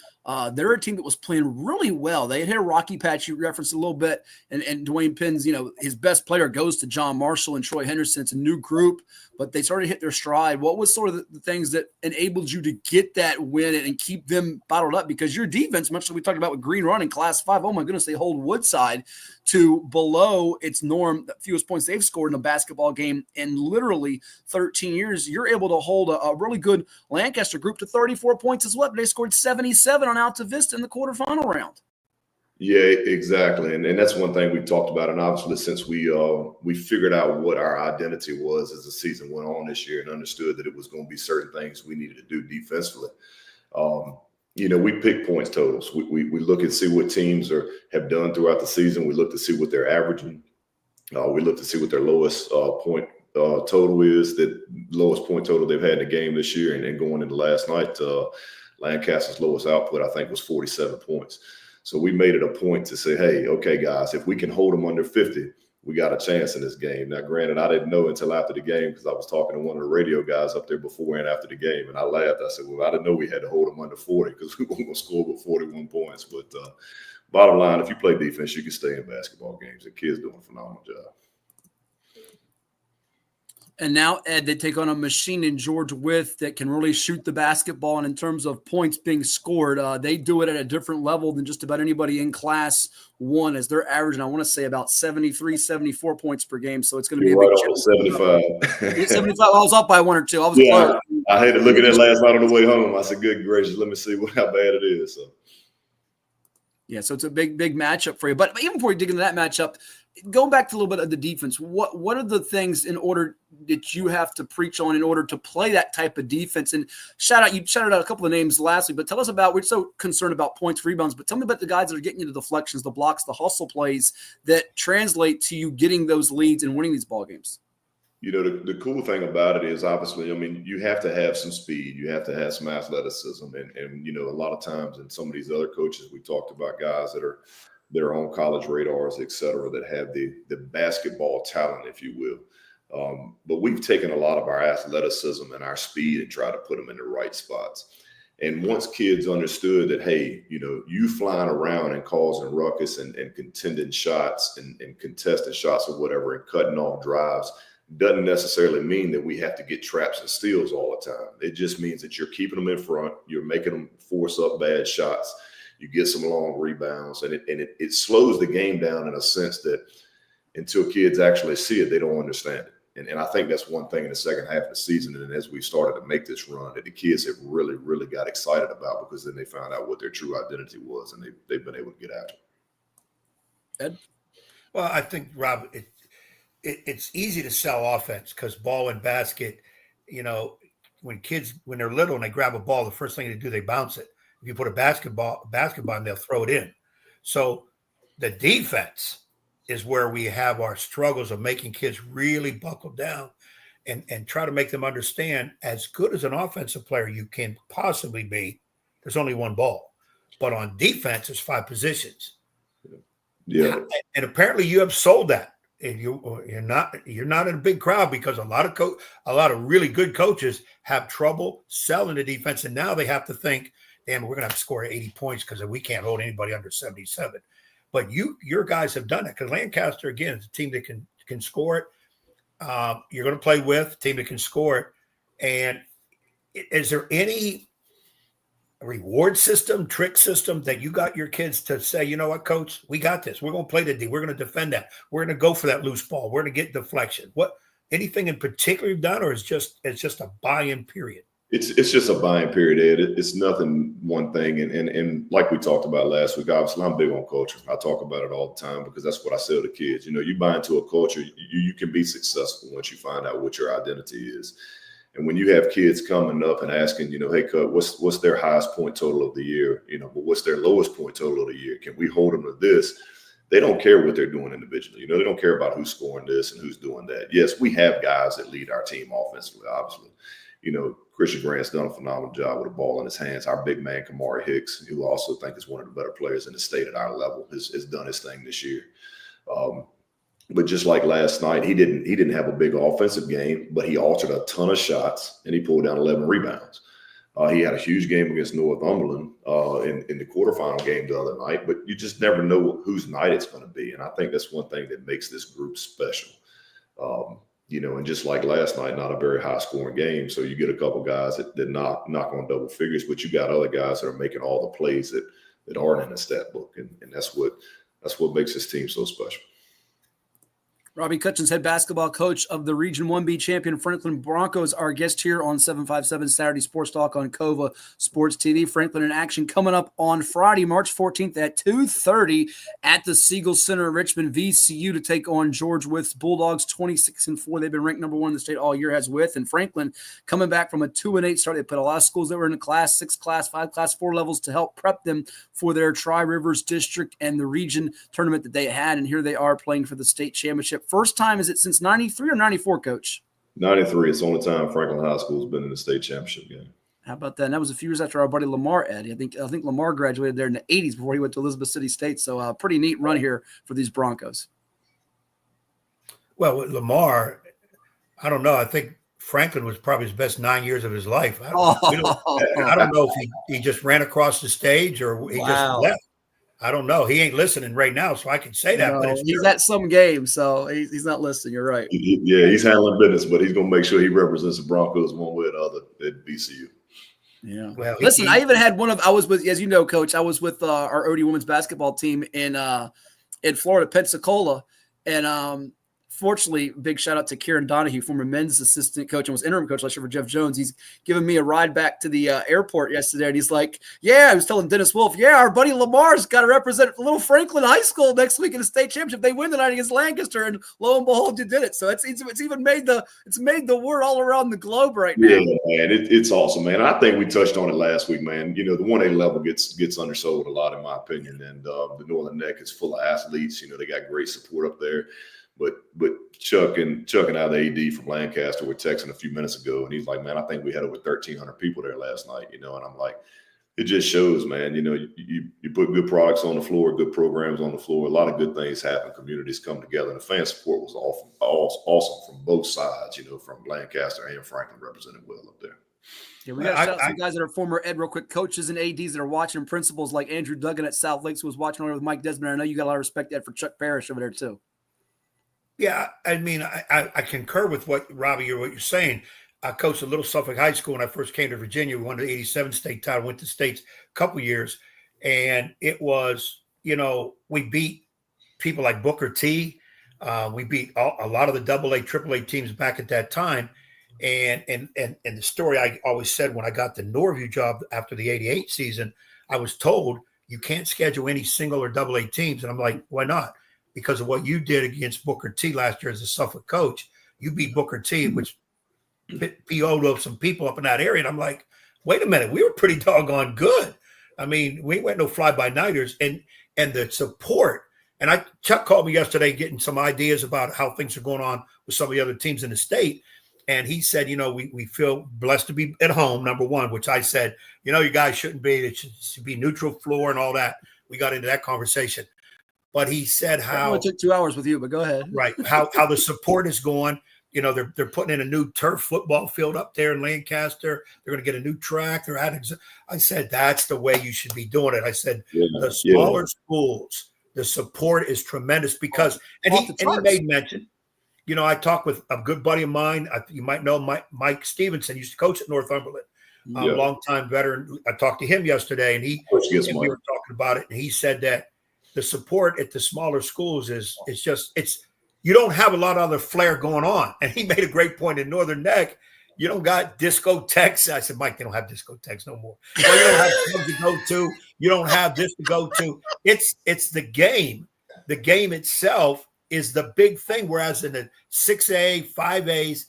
they're a team that was playing really well. They had hit a rocky patch. You referenced a little bit, and Dwayne Penn's, his best player goes to John Marshall and Troy Henderson. It's a new group, but they started to hit their stride. What was sort of the things that enabled you to get that win and keep them bottled up? Because your defense, much like we talked about with Green Run in Class 5, oh my goodness, they hold Woodside to below its norm, the fewest points they've scored in a basketball game in literally 13 years. You're able to hold a really good Lancaster group to 34 points as well. They scored 77 on Alta Vista in the quarterfinal round. Yeah, exactly. And that's one thing we talked about. And obviously, since we figured out what our identity was as the season went on this year and understood that it was going to be certain things we needed to do defensively, we pick points totals. We look and see what teams have done throughout the season. We look to see what they're averaging. We look to see what their lowest point total is, the lowest point total they've had in the game this year. And then going into last night, Lancaster's lowest output, I think, was 47 points. So we made it a point to say, hey, okay, guys, if we can hold them under 50, we got a chance in this game. Now, granted, I didn't know until after the game, because I was talking to one of the radio guys up there before and after the game, and I laughed. I said, well, I didn't know we had to hold them under 40 because we weren't going to score with 41 points. But bottom line, if you play defense, you can stay in basketball games. The kids doing a phenomenal job. And now, Ed, they take on a machine in George Wythe that can really shoot the basketball. And in terms of points being scored, they do it at a different level than just about anybody in Class 1, as they're averaging, I want to say, about 73, 74 points per game. So it's going to be a big challenge. 75. 75. I was up by 1 or 2. I had to look at that last night on the way home. I said, good gracious, let me see how bad it is. So. Yeah, so it's a big matchup for you. But even before you dig into that matchup, going back to a little bit of the defense, what are the things in order that you have to preach on in order to play that type of defense? And you shouted out a couple of names last week, but tell us about, we're so concerned about points, rebounds, but tell me about the guys that are getting you the deflections, the blocks, the hustle plays that translate to you getting those leads and winning these ball games. The cool thing about it is, obviously, you have to have some speed. You have to have some athleticism. And a lot of times in some of these other coaches, we talked about guys that are on college radars, et cetera, that have the basketball talent, if you will. But we've taken a lot of our athleticism and our speed and tried to put them in the right spots. And once kids understood that, hey, you flying around and causing ruckus and contending shots and contesting shots or whatever and cutting off drives doesn't necessarily mean that we have to get traps and steals all the time. It just means that you're keeping them in front. You're making them force up bad shots. You get some long rebounds, and it slows the game down in a sense that until kids actually see it, they don't understand it. And I think that's one thing in the second half of the season, and as we started to make this run, that the kids have really, really got excited about, because then they found out what their true identity was, and they've been able to get after it. Ed? Well, I think, Rob, it's easy to sell offense because ball and basket, when they're little and they grab a ball, the first thing they do, they bounce it. If you put a basketball in, they'll throw it in. So the defense is where we have our struggles of making kids really buckle down and try to make them understand, as good as an offensive player you can possibly be, there's only one ball. But on defense, there's 5 positions. Yeah. And apparently you have sold that. And you're not in a big crowd, because a lot of really good coaches have trouble selling the defense, and now they have to think, damn, we're gonna have to score 80 points because we can't hold anybody under 77. But your guys have done it, because Lancaster, again, is a team that can score it. You're going to play with a team that can score it. And is there any reward system, trick system that you got your kids to say, you know what, coach, we got this. We're going to play the D. We're going to defend that. We're going to go for that loose ball. We're going to get deflection. Anything in particular you've done, or it's just a buy-in period? It's just a buy-in period, Ed. It's nothing one thing. And like we talked about last week, obviously I'm big on culture. I talk about it all the time because that's what I say to the kids. You buy into a culture, you can be successful once you find out what your identity is. And when you have kids coming up and asking, hey, Coach, what's their highest point total of the year? But what's their lowest point total of the year? Can we hold them to this? They don't care what they're doing individually. They don't care about who's scoring this and who's doing that. Yes, we have guys that lead our team offensively, obviously. Christian Grant's done a phenomenal job with the ball in his hands. Our big man, Kamari Hicks, who I also think is one of the better players in the state at our level, has done his thing this year. But just like last night, he didn't have a big offensive game, but he altered a ton of shots and he pulled down 11 rebounds. He had a huge game against Northumberland in the quarterfinal game the other night, but you just never know whose night it's going to be. And I think that's one thing that makes this group special. And just like last night, not a very high scoring game. So you get a couple guys that knock on double figures, but you got other guys that are making all the plays that aren't in the stat book. And that's what makes this team so special. Robbie Cutchins, head basketball coach of the Region 1B champion Franklin Broncos, our guest here on 757 Saturday Sports Talk on CoVA Sports TV. Franklin in action coming up on Friday, March 14th at 2:30 at the Siegel Center in Richmond. VCU to take on George Wyth's Bulldogs, 26-4. They've been ranked number 1 in the state all year, has Wyth. And Franklin coming back from a 2-8 start. They put a lot of schools that were in the Class 6, Class 5, Class 4 levels to help prep them for their Tri-Rivers District and the region tournament that they had. And here they are playing for the state championship. First time, is it since 93 or 94, Coach? 93. It's the only time Franklin High School has been in the state championship game. How about that? And that was a few years after our buddy Lamar, Ed. I think Lamar graduated there in the 80s before he went to Elizabeth City State. So pretty neat run here for these Broncos. Well, with Lamar, I don't know. I think Franklin was probably his best 9 years of his life. I don't know if he just ran across the stage or he just left. I don't know. He ain't listening right now, so I can say that. No, but he's at some game, so he's not listening. You're right. Yeah, he's handling business, but he's going to make sure he represents the Broncos one way or the other at VCU. Yeah. Well, listen, I even had I was with, as you know, Coach, I was with our OD women's basketball team in Florida, Pensacola, and Fortunately, big shout out to Kieran Donahue, former men's assistant coach and was interim coach last year for Jeff Jones. He's given me a ride back to the airport yesterday, and he's like, I was telling Dennis Wolf, our buddy Lamar's got to represent Little Franklin High School next week in the state championship. They win tonight against Lancaster, and lo and behold, you did it. So it's even made the word all around the globe right now. Yeah, man, it's awesome, man. I think we touched on it last week, man. The 1A level gets undersold a lot, in my opinion, and the Northern Neck is full of athletes. They got great support up there. But Chuck and I, the AD from Lancaster, were texting a few minutes ago, and he's like, man, I think we had over 1,300 people there last night, and I'm like, it just shows, man, you put good products on the floor, good programs on the floor, a lot of good things happen, communities come together, and the fan support was awesome from both sides, from Lancaster and Franklin represented well up there. Yeah, we got to shout out some guys that are former real quick coaches and ADs that are watching, principals like Andrew Duggan at South Lakes, who was watching over with Mike Desmond. I know you got a lot of respect, Ed, for Chuck Parrish over there too. Yeah, I mean, I concur with what you're saying. I coached at Little Suffolk High School when I first came to Virginia. We won the '87 state title, went to states a couple years, and it was, we beat people like Booker T. We beat a lot of the AA, AAA teams back at that time. And the story I always said when I got the Norview job after the '88 season, I was told you can't schedule any single or AA teams, and I'm like, why not? Because of what you did against Booker T last year as a Suffolk coach. You beat Booker T, which PO'd up some people up in that area. And I'm like, wait a minute, we were pretty doggone good. I mean, we weren't no fly-by-nighters. And the support. And Chuck called me yesterday getting some ideas about how things are going on with some of the other teams in the state. And he said, we feel blessed to be at home, number one, which I said, you guys shouldn't be. It should be neutral floor and all that. We got into that conversation. But he said how it took 2 hours with you, but go ahead. Right. How the support is going. They're putting in a new turf football field up there in Lancaster. They're going to get a new track. They're adding. I said, that's the way you should be doing it. I said, the smaller schools, the support is tremendous because, and he made mention, I talked with a good buddy of mine. You might know Mike Stevenson used to coach at Northumberland. Longtime veteran. I talked to him yesterday and we were talking about it. And he said that the support at the smaller schools is you don't have a lot of other flair going on. And he made a great point in Northern Neck. You don't got discotheques. I said, Mike, they don't have discotheques no more. Well, you don't have clubs to go to. You don't have this to go to. It's the game. The game itself is the big thing. Whereas in the 6A, 5As,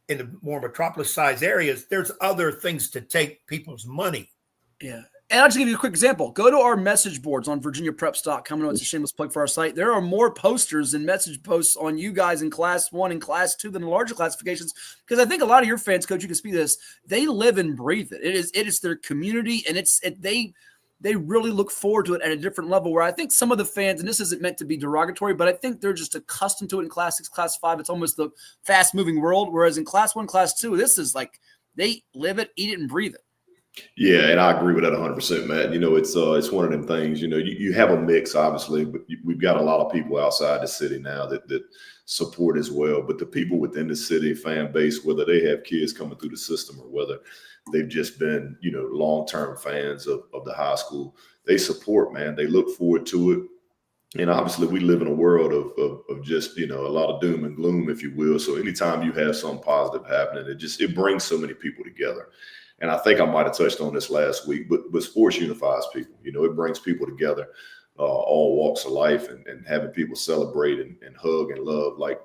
in the more metropolis-sized areas, there's other things to take people's money. Yeah. And I'll just give you a quick example. Go to our message boards on VirginiaPreps.com. I know it's a shameless plug for our site. There are more posters and message posts on you guys in Class 1 and Class 2 than the larger classifications because I think a lot of your fans, Coach, you can speak to this, they live and breathe it. It is their community, and they really look forward to it at a different level where I think some of the fans, and this isn't meant to be derogatory, but I think they're just accustomed to it in Class 6, Class 5. It's almost the fast-moving world, whereas in Class 1, Class 2, this is like they live it, eat it, and breathe it. Yeah, and I agree with that 100%, Matt. It's one of them things, you have a mix, obviously, but we've got a lot of people outside the city now that support as well. But the people within the city fan base, whether they have kids coming through the system or whether they've just been, long-term fans of the high school, they support, man. They look forward to it. And obviously we live in a world of just, a lot of doom and gloom, if you will. So anytime you have something positive happening, it brings so many people together. And I think I might have touched on this last week, but sports unifies people. It brings people together, all walks of life, and having people celebrate and hug and love like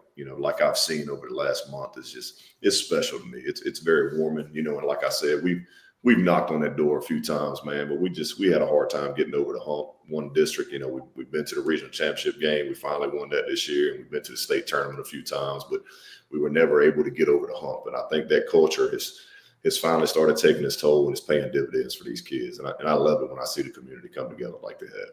I've seen over the last month it's special to me. It's very warming, and like I said, we've knocked on that door a few times, man, but we had a hard time getting over the hump. One district, we've been to the regional championship game. We finally won that this year, and we've been to the state tournament a few times, but we were never able to get over the hump. And I think that culture has finally started taking its toll and it's paying dividends for these kids. And I love it when I see the community come together like they have.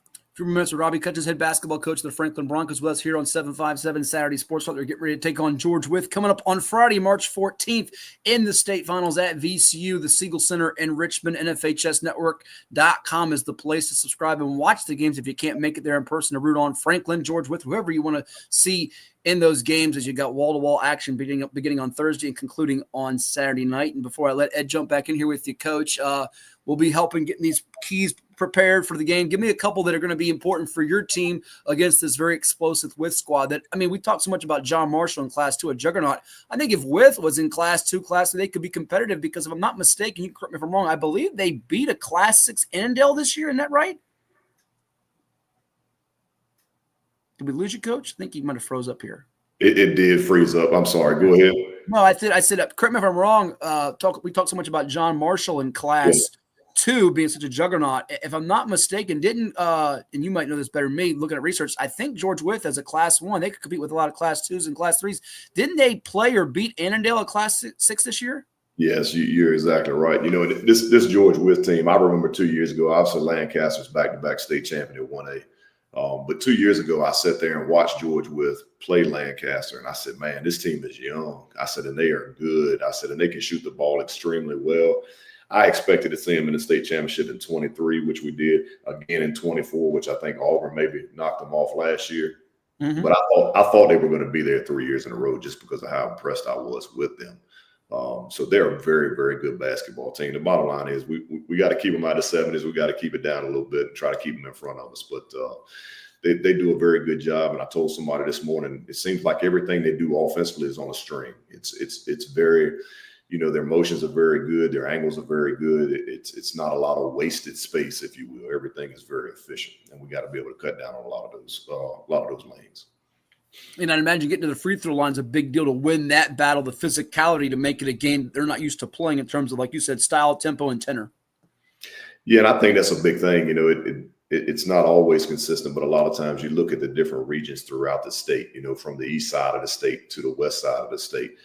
A few minutes with Robbie Cutchins, head basketball coach of the Franklin Broncos, with us here on 757 Saturday Sports Talk. They're getting ready to take on George Wythe coming up on Friday, March 14th in the state finals at VCU, the Siegel Center in Richmond. NFHSnetwork.com is the place to subscribe and watch the games if you can't make it there in person to root on Franklin, George Wythe, whoever you want to see in those games, as you got wall-to-wall action beginning on Thursday and concluding on Saturday night. And before I let Ed jump back in here with you, Coach, we'll be helping getting these keys prepared for the game. Give me a couple that are going to be important for your team against this very explosive With squad. That, I mean, we talked so much about John Marshall in Class 2, a juggernaut. I think if With was in Class 2, Class 3, they could be competitive because if I'm not mistaken, you can correct me if I'm wrong, I believe they beat a Class 6 Annandale this year. Isn't that right? Did we lose you, Coach? I think you might have froze up here. It did freeze up. I'm sorry. Go ahead. No, I said, correct me if I'm wrong. We talked so much about John Marshall in Class 2 being such a juggernaut. If I'm not mistaken, and you might know this better than me, looking at research, I think George With as a Class 1, they could compete with a lot of Class 2s and Class 3s. Didn't they play or beat Annandale at Class 6 this year? Yes, you're exactly right. This George With team, I remember 2 years ago, obviously Lancaster's back-to-back state champion at 1A. But 2 years ago, I sat there and watched George With play Lancaster, and I said, man, this team is young. I said, and they are good. I said, and they can shoot the ball extremely well. I expected to see them in the state championship in 23, which we did, again in 24, which I think Auburn maybe knocked them off last year. Mm-hmm. But I thought they were going to be there 3 years in a row just because of how impressed I was with them. So they're a very, very good basketball team. The bottom line is we got to keep them out of 70s. We got to keep it down a little bit and try to keep them in front of us. But they do a very good job. And I told somebody this morning, it seems like everything they do offensively is on a string. It's very, their motions are very good. Their angles are very good. It's not a lot of wasted space, if you will. Everything is very efficient, and we got to be able to cut down on a lot of those lanes. And I'd imagine getting to the free throw line is a big deal to win that battle, the physicality to make it a game they're not used to playing in terms of, like you said, style, tempo, and tenor. Yeah, and I think that's a big thing. It's not always consistent, but a lot of times you look at the different regions throughout the state, from the east side of the state to the west side of the state.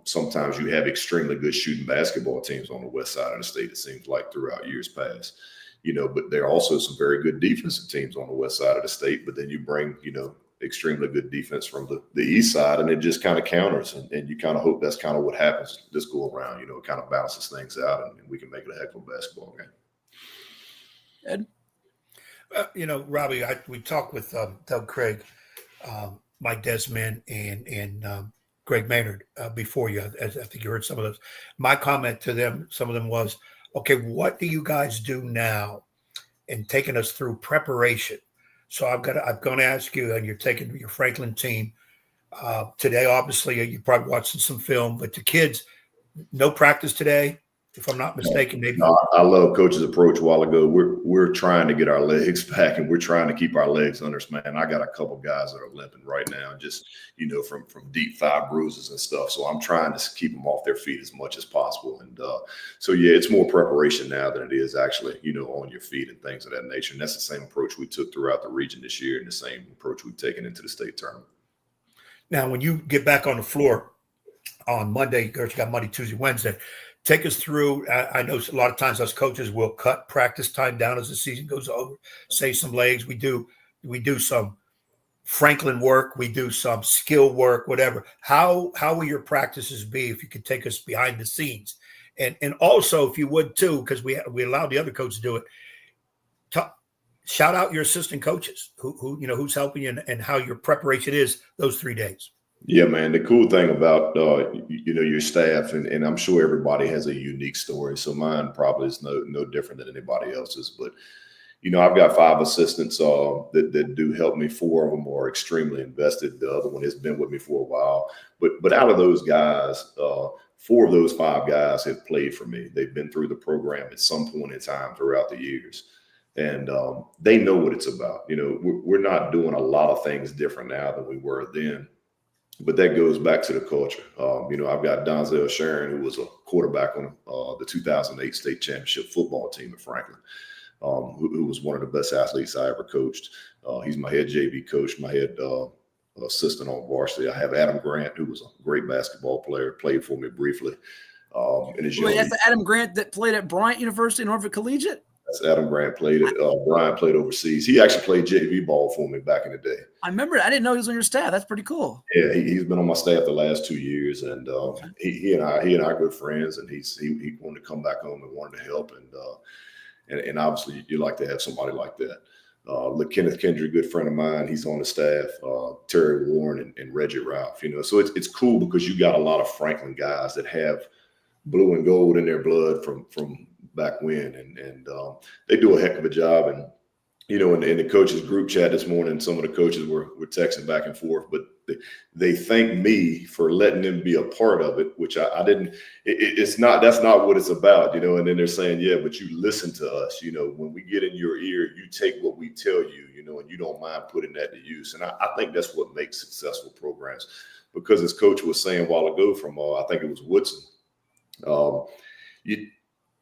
Sometimes you have extremely good shooting basketball teams on the west side of the state, it seems like, throughout years past. But there are also some very good defensive teams on the west side of the state, but then you bring, extremely good defense from the east side, and it just kind of counters, and you kind of hope that's kind of what happens this go around. It kind of balances things out, and we can make it a heck of a basketball game. Ed? Robbie, we talked with Doug Craig, Mike Desmond, and Greg Maynard before you. As I think you heard some of those. My comment to them, some of them was, okay, what do you guys do now in taking us through preparation? So I'm going to ask you, and you're taking your Franklin team today. Obviously, you're probably watching some film, but the kids, no practice today, if I'm not mistaken. Maybe. No, I love Coach's approach a while ago. We're trying to get our legs back, and we're trying to keep our legs under us, man. I got a couple guys that are limping right now, just from deep thigh bruises and stuff. So I'm trying to keep them off their feet as much as possible. And so yeah, it's more preparation now than it is actually on your feet and things of that nature. And that's the same approach we took throughout the region this year, and the same approach we've taken into the state tournament. Now, when you get back on the floor on Monday, you got Monday, Tuesday, Wednesday. Take us through. I know a lot of times us coaches will cut practice time down as the season goes over. Save some legs. We do some Franklin work. We do some skill work. Whatever. How will your practices be if you could take us behind the scenes, and also if you would too, because we allowed the other coaches to do it. Shout out your assistant coaches who's helping you and how your preparation is those 3 days. Yeah, man. The cool thing about, your staff, and I'm sure everybody has a unique story. So mine probably is no different than anybody else's. But, I've got 5 assistants that do help me. 4 of them are extremely invested. The other one has been with me for a while. But out of those guys, 4 of those 5 guys have played for me. They've been through the program at some point in time throughout the years. And they know what it's about. We're not doing a lot of things different now than we were then. But that goes back to the culture. I've got Donzel Sharon, who was a quarterback on the 2008 state championship football team at Franklin, who was one of the best athletes I ever coached. He's my head JV coach, my head assistant on varsity. I have Adam Grant, who was a great basketball player, played for me briefly. That's the Adam Grant that played at Bryant University in Norfolk Collegiate? That's Adam Grant played at Brian played overseas. He actually played JV ball for me back in the day. I remember. I didn't know he was on your staff. That's pretty cool. Yeah, he's been on my staff the last 2 years, and he and I are good friends. And he wanted to come back home and wanted to help, and obviously you like to have somebody like that. Kenneth Kendry, good friend of mine, he's on the staff. Terry Warren and Reggie Ralph. So it's cool because you got a lot of Franklin guys that have blue and gold in their blood from back when, and they do a heck of a job. And in the coaches group chat this morning, some of the coaches were texting back and forth, but they thank me for letting them be a part of it, which I didn't. That's not what it's about, And then they're saying, yeah, but you listen to us, when we get in your ear, you take what we tell you, and you don't mind putting that to use. And I think that's what makes successful programs, because as Coach was saying a while ago from I think it was Woodson,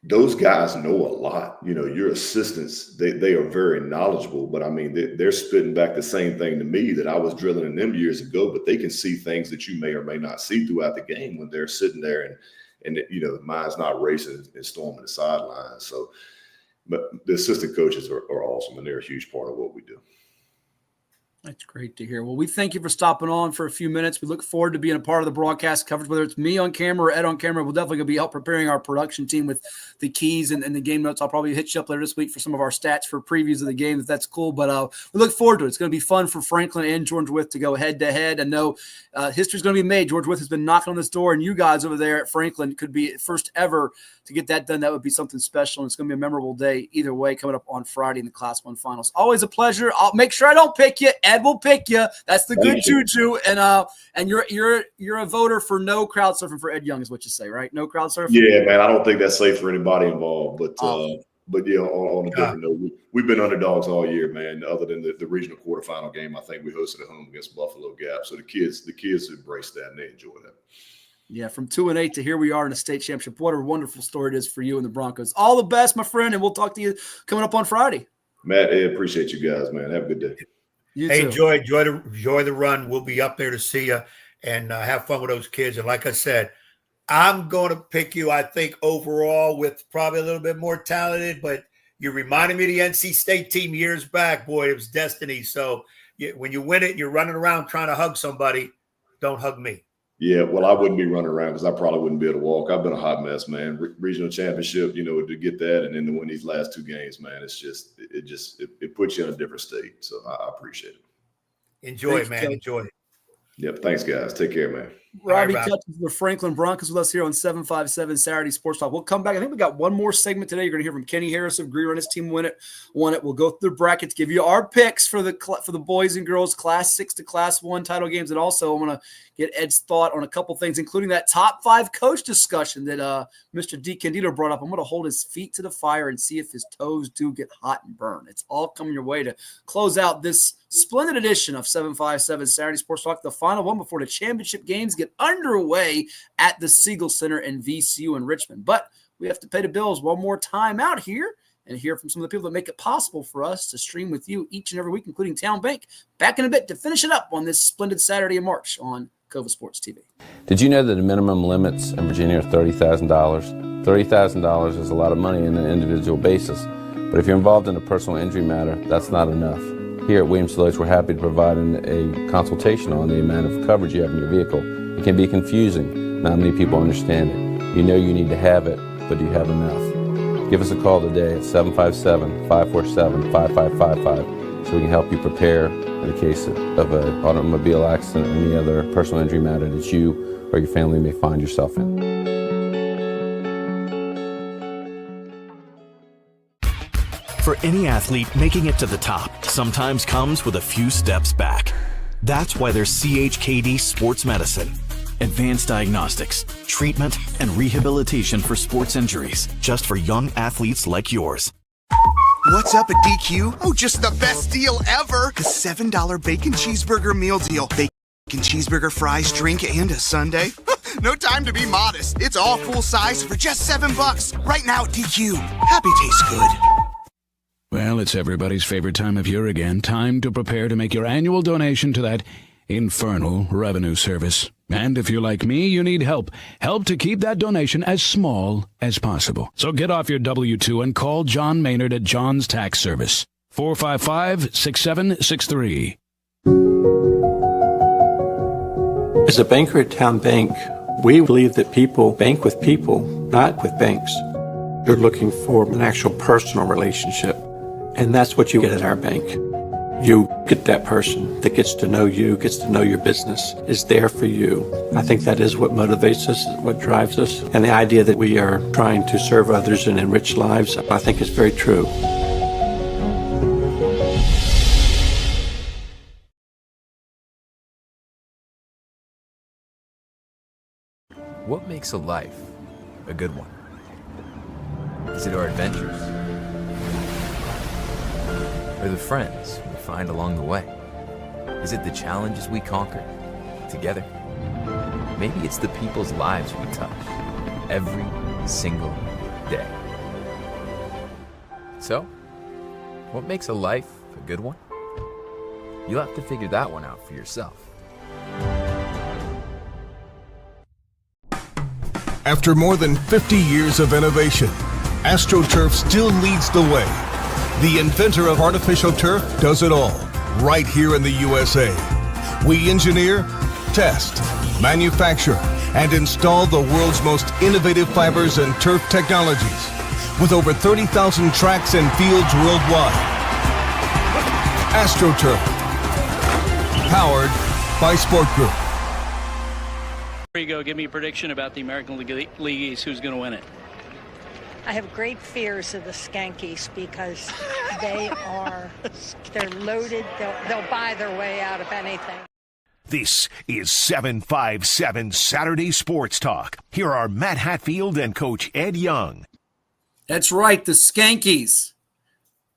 those guys know a lot. Your assistants, they are very knowledgeable, but I mean, they're spitting back the same thing to me that I was drilling in them years ago, but they can see things that you may or may not see throughout the game when they're sitting there and the mind's not racing and storming the sidelines. So, but the assistant coaches are awesome, and they're a huge part of what we do. That's great to hear. Well, we thank you for stopping on for a few minutes. We look forward to being a part of the broadcast coverage, whether it's me on camera or Ed on camera. We'll definitely be help preparing our production team with the keys and the game notes. I'll probably hit you up later this week for some of our stats for previews of the game, if that's cool. But we look forward to it. It's going to be fun for Franklin and George Wythe to go head-to-head. I know history's going to be made. George Wythe has been knocking on this door, and you guys over there at Franklin could be first ever to get that done. That would be something special, and it's going to be a memorable day either way coming up on Friday in the Class 1 finals. Always a pleasure. I'll make sure I don't pick you. Ed will pick you. That's the good juju. And you're a voter for no crowd surfing for Ed Young, is what you say, right? No crowd surfing. Yeah, man. I don't think that's safe for anybody involved. But yeah, on a different note, we've been underdogs all year, man. Other than the regional quarterfinal game, I think we hosted at home against Buffalo Gap. So the kids embraced that and they enjoy that. Yeah, from 2-8 to here we are in a state championship. What a wonderful story it is for you and the Broncos. All the best, my friend, and we'll talk to you coming up on Friday. Matt, I appreciate you guys, man. Have a good day. Hey, enjoy the run. We'll be up there to see you and have fun with those kids. And like I said, I'm going to pick you, I think, overall with probably a little bit more talented, but you reminded me of the NC State team years back. Boy, it was destiny. So when you win it and you're running around trying to hug somebody, don't hug me. Yeah, well, I wouldn't be running around because I probably wouldn't be able to walk. I've been a hot mess, man. Regional championship, to get that and then to win these last two games, man, it puts you in a different state. So I appreciate it. Enjoy it, man. Enjoy it. Yep. Thanks, guys. Take care, man. Robbie Cutchins of the Franklin Broncos with us here on 757 Saturday Sports Talk. We'll come back. I think we got one more segment today. You're going to hear from Kenny Harris of Green Run. His team won it. We'll go through the brackets, give you our picks for the boys and girls Class 6 to Class 1 title games. And also I'm going to get Ed's thought on a couple things, including that top 5 coach discussion that Mr. D. Candido brought up. I'm going to hold his feet to the fire and see if his toes do get hot and burn. It's all coming your way to close out this splendid edition of 757 Saturday Sports Talk, the final one before the championship games get underway at the Siegel Center in VCU in Richmond. But we have to pay the bills one more time out here and hear from some of the people that make it possible for us to stream with you each and every week, including Town Bank. Back in a bit to finish it up on this splendid Saturday in March on CoVA Sports TV. Did you know that the minimum limits in Virginia are $30,000? $30,000 is a lot of money on an individual basis, but if you're involved in a personal injury matter, that's not enough. Here at Williams Lloyd's, we're happy to provide a consultation on the amount of coverage you have in your vehicle. It can be confusing. Not many people understand it. You know you need to have it, but do you have enough? Give us a call today at 757-547-5555 so we can help you prepare in the case of an automobile accident or any other personal injury matter that you or your family may find yourself in. For any athlete, making it to the top sometimes comes with a few steps back. That's why there's CHKD Sports Medicine. Advanced diagnostics, treatment, and rehabilitation for sports injuries, just for young athletes like yours. What's up at DQ? Oh, just the best deal ever! The $7 bacon cheeseburger meal deal. Bacon cheeseburger, fries, drink, and a sundae. No time to be modest. It's all full size for just $7. Right now at DQ. Happy tastes good. Well, it's everybody's favorite time of year again. Time to prepare to make your annual donation to that infernal revenue service. And if you're like me, you need help. Help to keep that donation as small as possible. So get off your W-2 and call John Maynard at John's Tax Service. 455-6763. As a banker at Town Bank, we believe that people bank with people, not with banks. You're looking for an actual personal relationship, and that's what you get at our bank. You get that person that gets to know you, gets to know your business, is there for you. I think that is what motivates us, what drives us. And the idea that we are trying to serve others and enrich lives, I think is very true. What makes a life a good one? Is it our adventures? Or the friends we find along the way? Is it the challenges we conquer together? Maybe it's the people's lives we touch every single day. So, what makes a life a good one? You'll have to figure that one out for yourself. After more than 50 years of innovation, AstroTurf still leads the way. The inventor of artificial turf does it all, right here in the USA. We engineer, test, manufacture, and install the world's most innovative fibers and turf technologies, with over 30,000 tracks and fields worldwide. AstroTurf, powered by Sport Group. Here you go. Give me a prediction about the American League East. Who's going to win it? I have great fears of the Skankies because they're loaded. They'll buy their way out of anything. This is 757 Saturday Sports Talk. Here are Matt Hatfield and Coach Ed Young. That's right, the Skankies.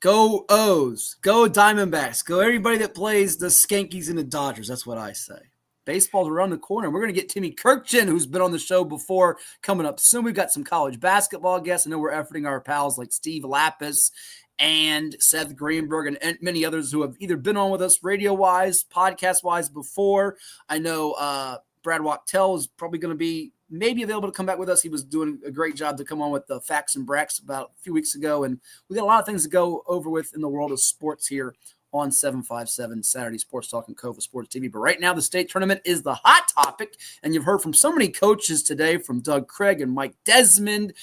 Go O's. Go Diamondbacks. Go everybody that plays the Skankies and the Dodgers. That's what I say. Baseball's around the corner. We're going to get Timmy Kirkchin, who's been on the show before, coming up soon. We've got some college basketball guests. I know we're efforting our pals like Steve Lapis and Seth Greenberg and many others who have either been on with us radio-wise, podcast-wise before. I know Brad Wachtel is probably going to be maybe available to come back with us. He was doing a great job to come on with the Facts and Bracks about a few weeks ago. And we got a lot of things to go over with in the world of sports here on 757 Saturday Sports Talk and CoVA Sports TV. But right now, the state tournament is the hot topic, and you've heard from so many coaches today, from Doug Craig and Mike Desmond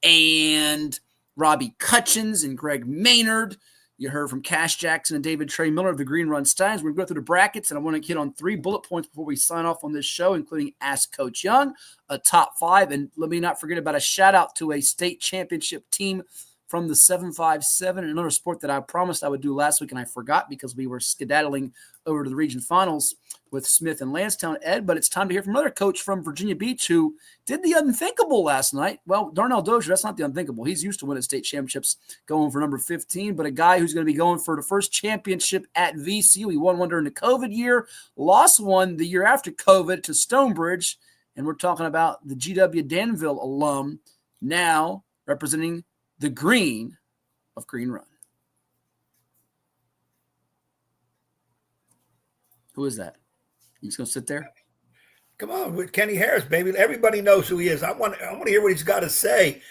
and Robbie Cutchins and Greg Maynard. You heard from Kass Jackson and Trey Miller of the Green Run Stallions. We're going to go through the brackets, and I want to hit on 3 bullet points before we sign off on this show, including Ask Coach Young, a top 5, and let me not forget about a shout-out to a state championship team from the 757, another sport that I promised I would do last week, and I forgot because we were skedaddling over to the region finals with Smith and Lansdowne, Ed. But it's time to hear from another coach from Virginia Beach who did the unthinkable last night. Well, Darnell Dozier, that's not the unthinkable. He's used to winning state championships going for number 15, but a guy who's going to be going for the first championship at VCU. He won one during the COVID year, lost one the year after COVID to Stonebridge, and we're talking about the GW Danville alum now representing the green of Green Run. Who is that? You just going to sit there? Come on, with Kenny Harris, baby. Everybody knows who he is. I want to hear what he's got to say.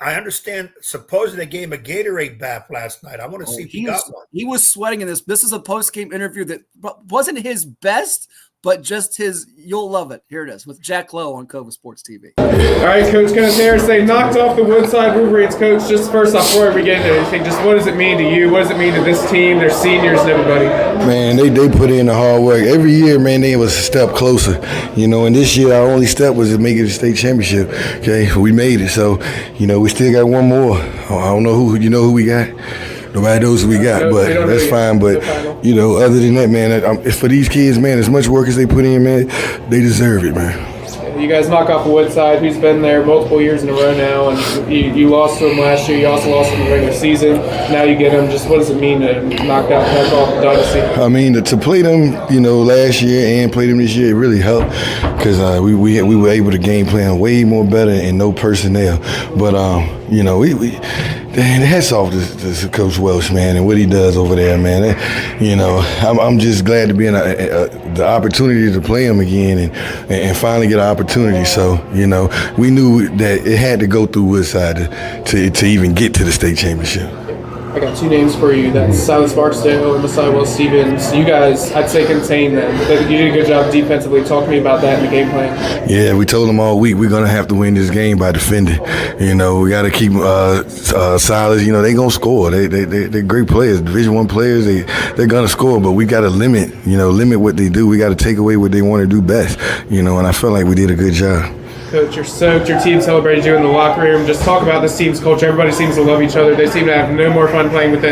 I understand. Supposedly they gave him a Gatorade bath last night. I want to see if he got one. He was sweating in this. This is a post-game interview that wasn't his best, but just his, you'll love it. Here it is with Jack Lowe on CoVA Sports TV. All right, Coach Kenneth Harris, they knocked off the Woodside Wolverines. Coach, just first off, before we get into anything, just what does it mean to you? What does it mean to this team, their seniors and everybody? Man, they put in the hard work. Every year, man, they was a step closer. You know, and this year our only step was to make it a state championship. Okay, we made it. So, you know, we still got one more. I don't know who we got. Nobody knows who we got, but that's fine. But, you know, other than that, man, for these kids, man, as much work as they put in, man, they deserve it, man. You guys knock off Woodside, who's been there multiple years in a row now, and you lost to him last year. You also lost him in the regular season. Now you get him. Just what does it mean to knock off the Dynasty? I mean, to play them, you know, last year and play them this year, it really helped because we were able to game plan way more better and no personnel. But you know, hats off to Coach Welsh, man, and what he does over there, man. You know, I'm just glad to be in the opportunity to play him again and finally get an opportunity. So, you know, we knew that it had to go through Woodside to even get to the state championship. All I got two names for you. That's Silas Barksdale and Messiah Wells Stevens. You guys, I'd say, contain them. You did a good job defensively. Talk to me about that in the game plan. Yeah, we told them all week we're going to have to win this game by defending. You know, we got to keep Silas. You know, they're going to score. They're great players, Division I players. They're going to score, but we got to limit what they do. We got to take away what they want to do best. You know, and I felt like we did a good job. Coach, you're soaked. Your team celebrated you in the locker room. Just talk about this team's culture. Everybody seems to love each other. They seem to have no more fun playing with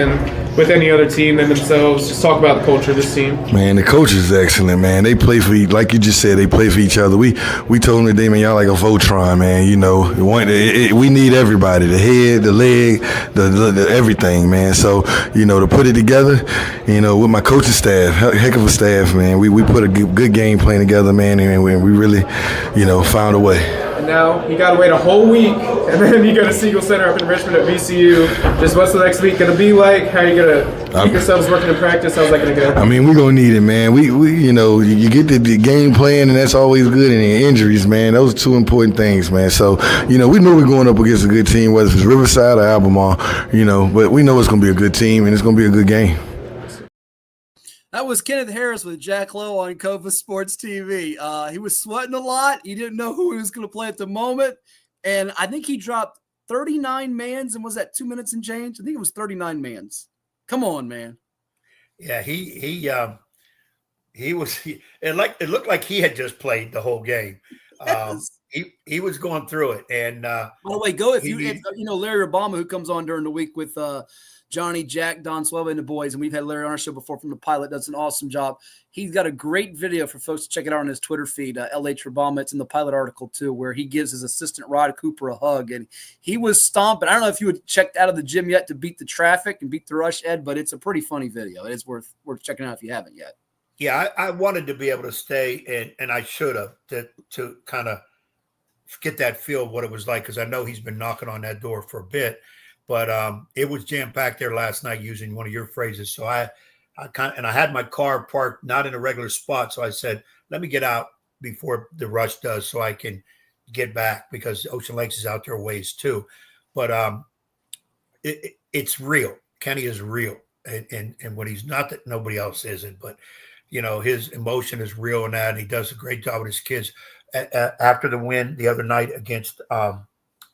any other team than themselves. Just talk about the culture of this team. Man, the culture is excellent, man. They play for, like you just said, they play for each other. We told them today, man, y'all like a Voltron, man. You know, we need everybody, the head, the leg, the everything, man. So, you know, to put it together, you know, with my coaching staff, heck of a staff, man. We put a good game plan together, man, and we really, you know, found a way. And now you got to wait a whole week, and then you go to Siegel Center up in Richmond at VCU. Just what's the next week going to be like? How are you going to keep yourselves working in practice? How's that going to go? I mean, we're going to need it, man. We you know, you get the game plan, and that's always good. And the injuries, man, those are two important things, man. So, you know, we know we're going up against a good team, whether it's Riverside or Albemarle, you know, but we know it's going to be a good team, and it's going to be a good game. That was Kenneth Harris with Jack Lowe on CoVA Sports TV. He was sweating a lot. He didn't know who he was going to play at the moment. And I think he dropped 39 mans. And was that 2 minutes and change? I think it was 39 mans. Come on, man. Yeah, it looked like he had just played the whole game. Yes. He was going through it. And by the way, if you know Larry Obama, who comes on during the week with Johnny, Jack, Don Swell, and the boys, and we've had Larry on our show before from the pilot, does an awesome job. He's got a great video for folks to check it out on his Twitter feed, LH Obama. It's in the pilot article too, where he gives his assistant Rod Cooper a hug, and he was stomping. I don't know if you had checked out of the gym yet to beat the traffic and beat the rush, Ed, but it's a pretty funny video. It is worth checking out if you haven't yet. Yeah, I wanted to be able to stay, and I should have, to kind of get that feel of what it was like, because I know he's been knocking on that door for a bit. But it was jam-packed there last night, using one of your phrases. So I had my car parked not in a regular spot. So I said, let me get out before the rush does so I can get back, because Ocean Lakes is out there ways too. But it's real. Kenny is real. And when he's not, that nobody else isn't. But, you know, his emotion is real in that. And he does a great job with his kids. After the win the other night against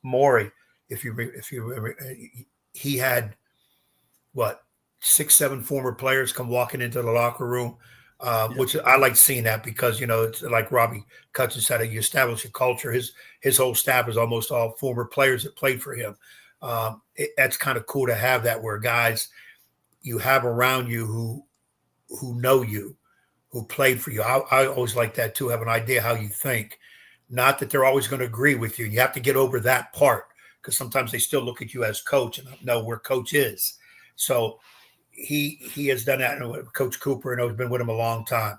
Maury, if you remember, he had 6-7 former players come walking into the locker room, which I like seeing that, because, you know, it's like Robbie Cutchins said, you establish a culture. His whole staff is almost all former players that played for him. That's kind of cool to have that, where guys you have around you who know you, who played for you. I always like that too, have an idea how you think. Not that they're always going to agree with you. You have to get over that part, because sometimes they still look at you as coach and know where coach is. So he has done that. And Coach Cooper, and I've been with him a long time.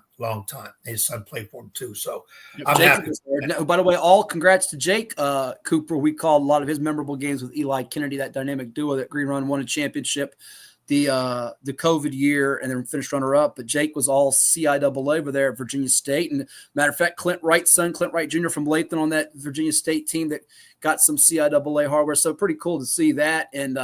His son played for him too. So I'm happy. By the way, all congrats to Jake Cooper. We called a lot of his memorable games with Eli Kennedy, that dynamic duo that Green Run won a championship the COVID year and then finished runner-up. But Jake was all CIAA over there at Virginia State. And matter of fact, Clint Wright's son, Clint Wright Jr. from Latham, on that Virginia State team that got some CIAA hardware. So pretty cool to see that. And,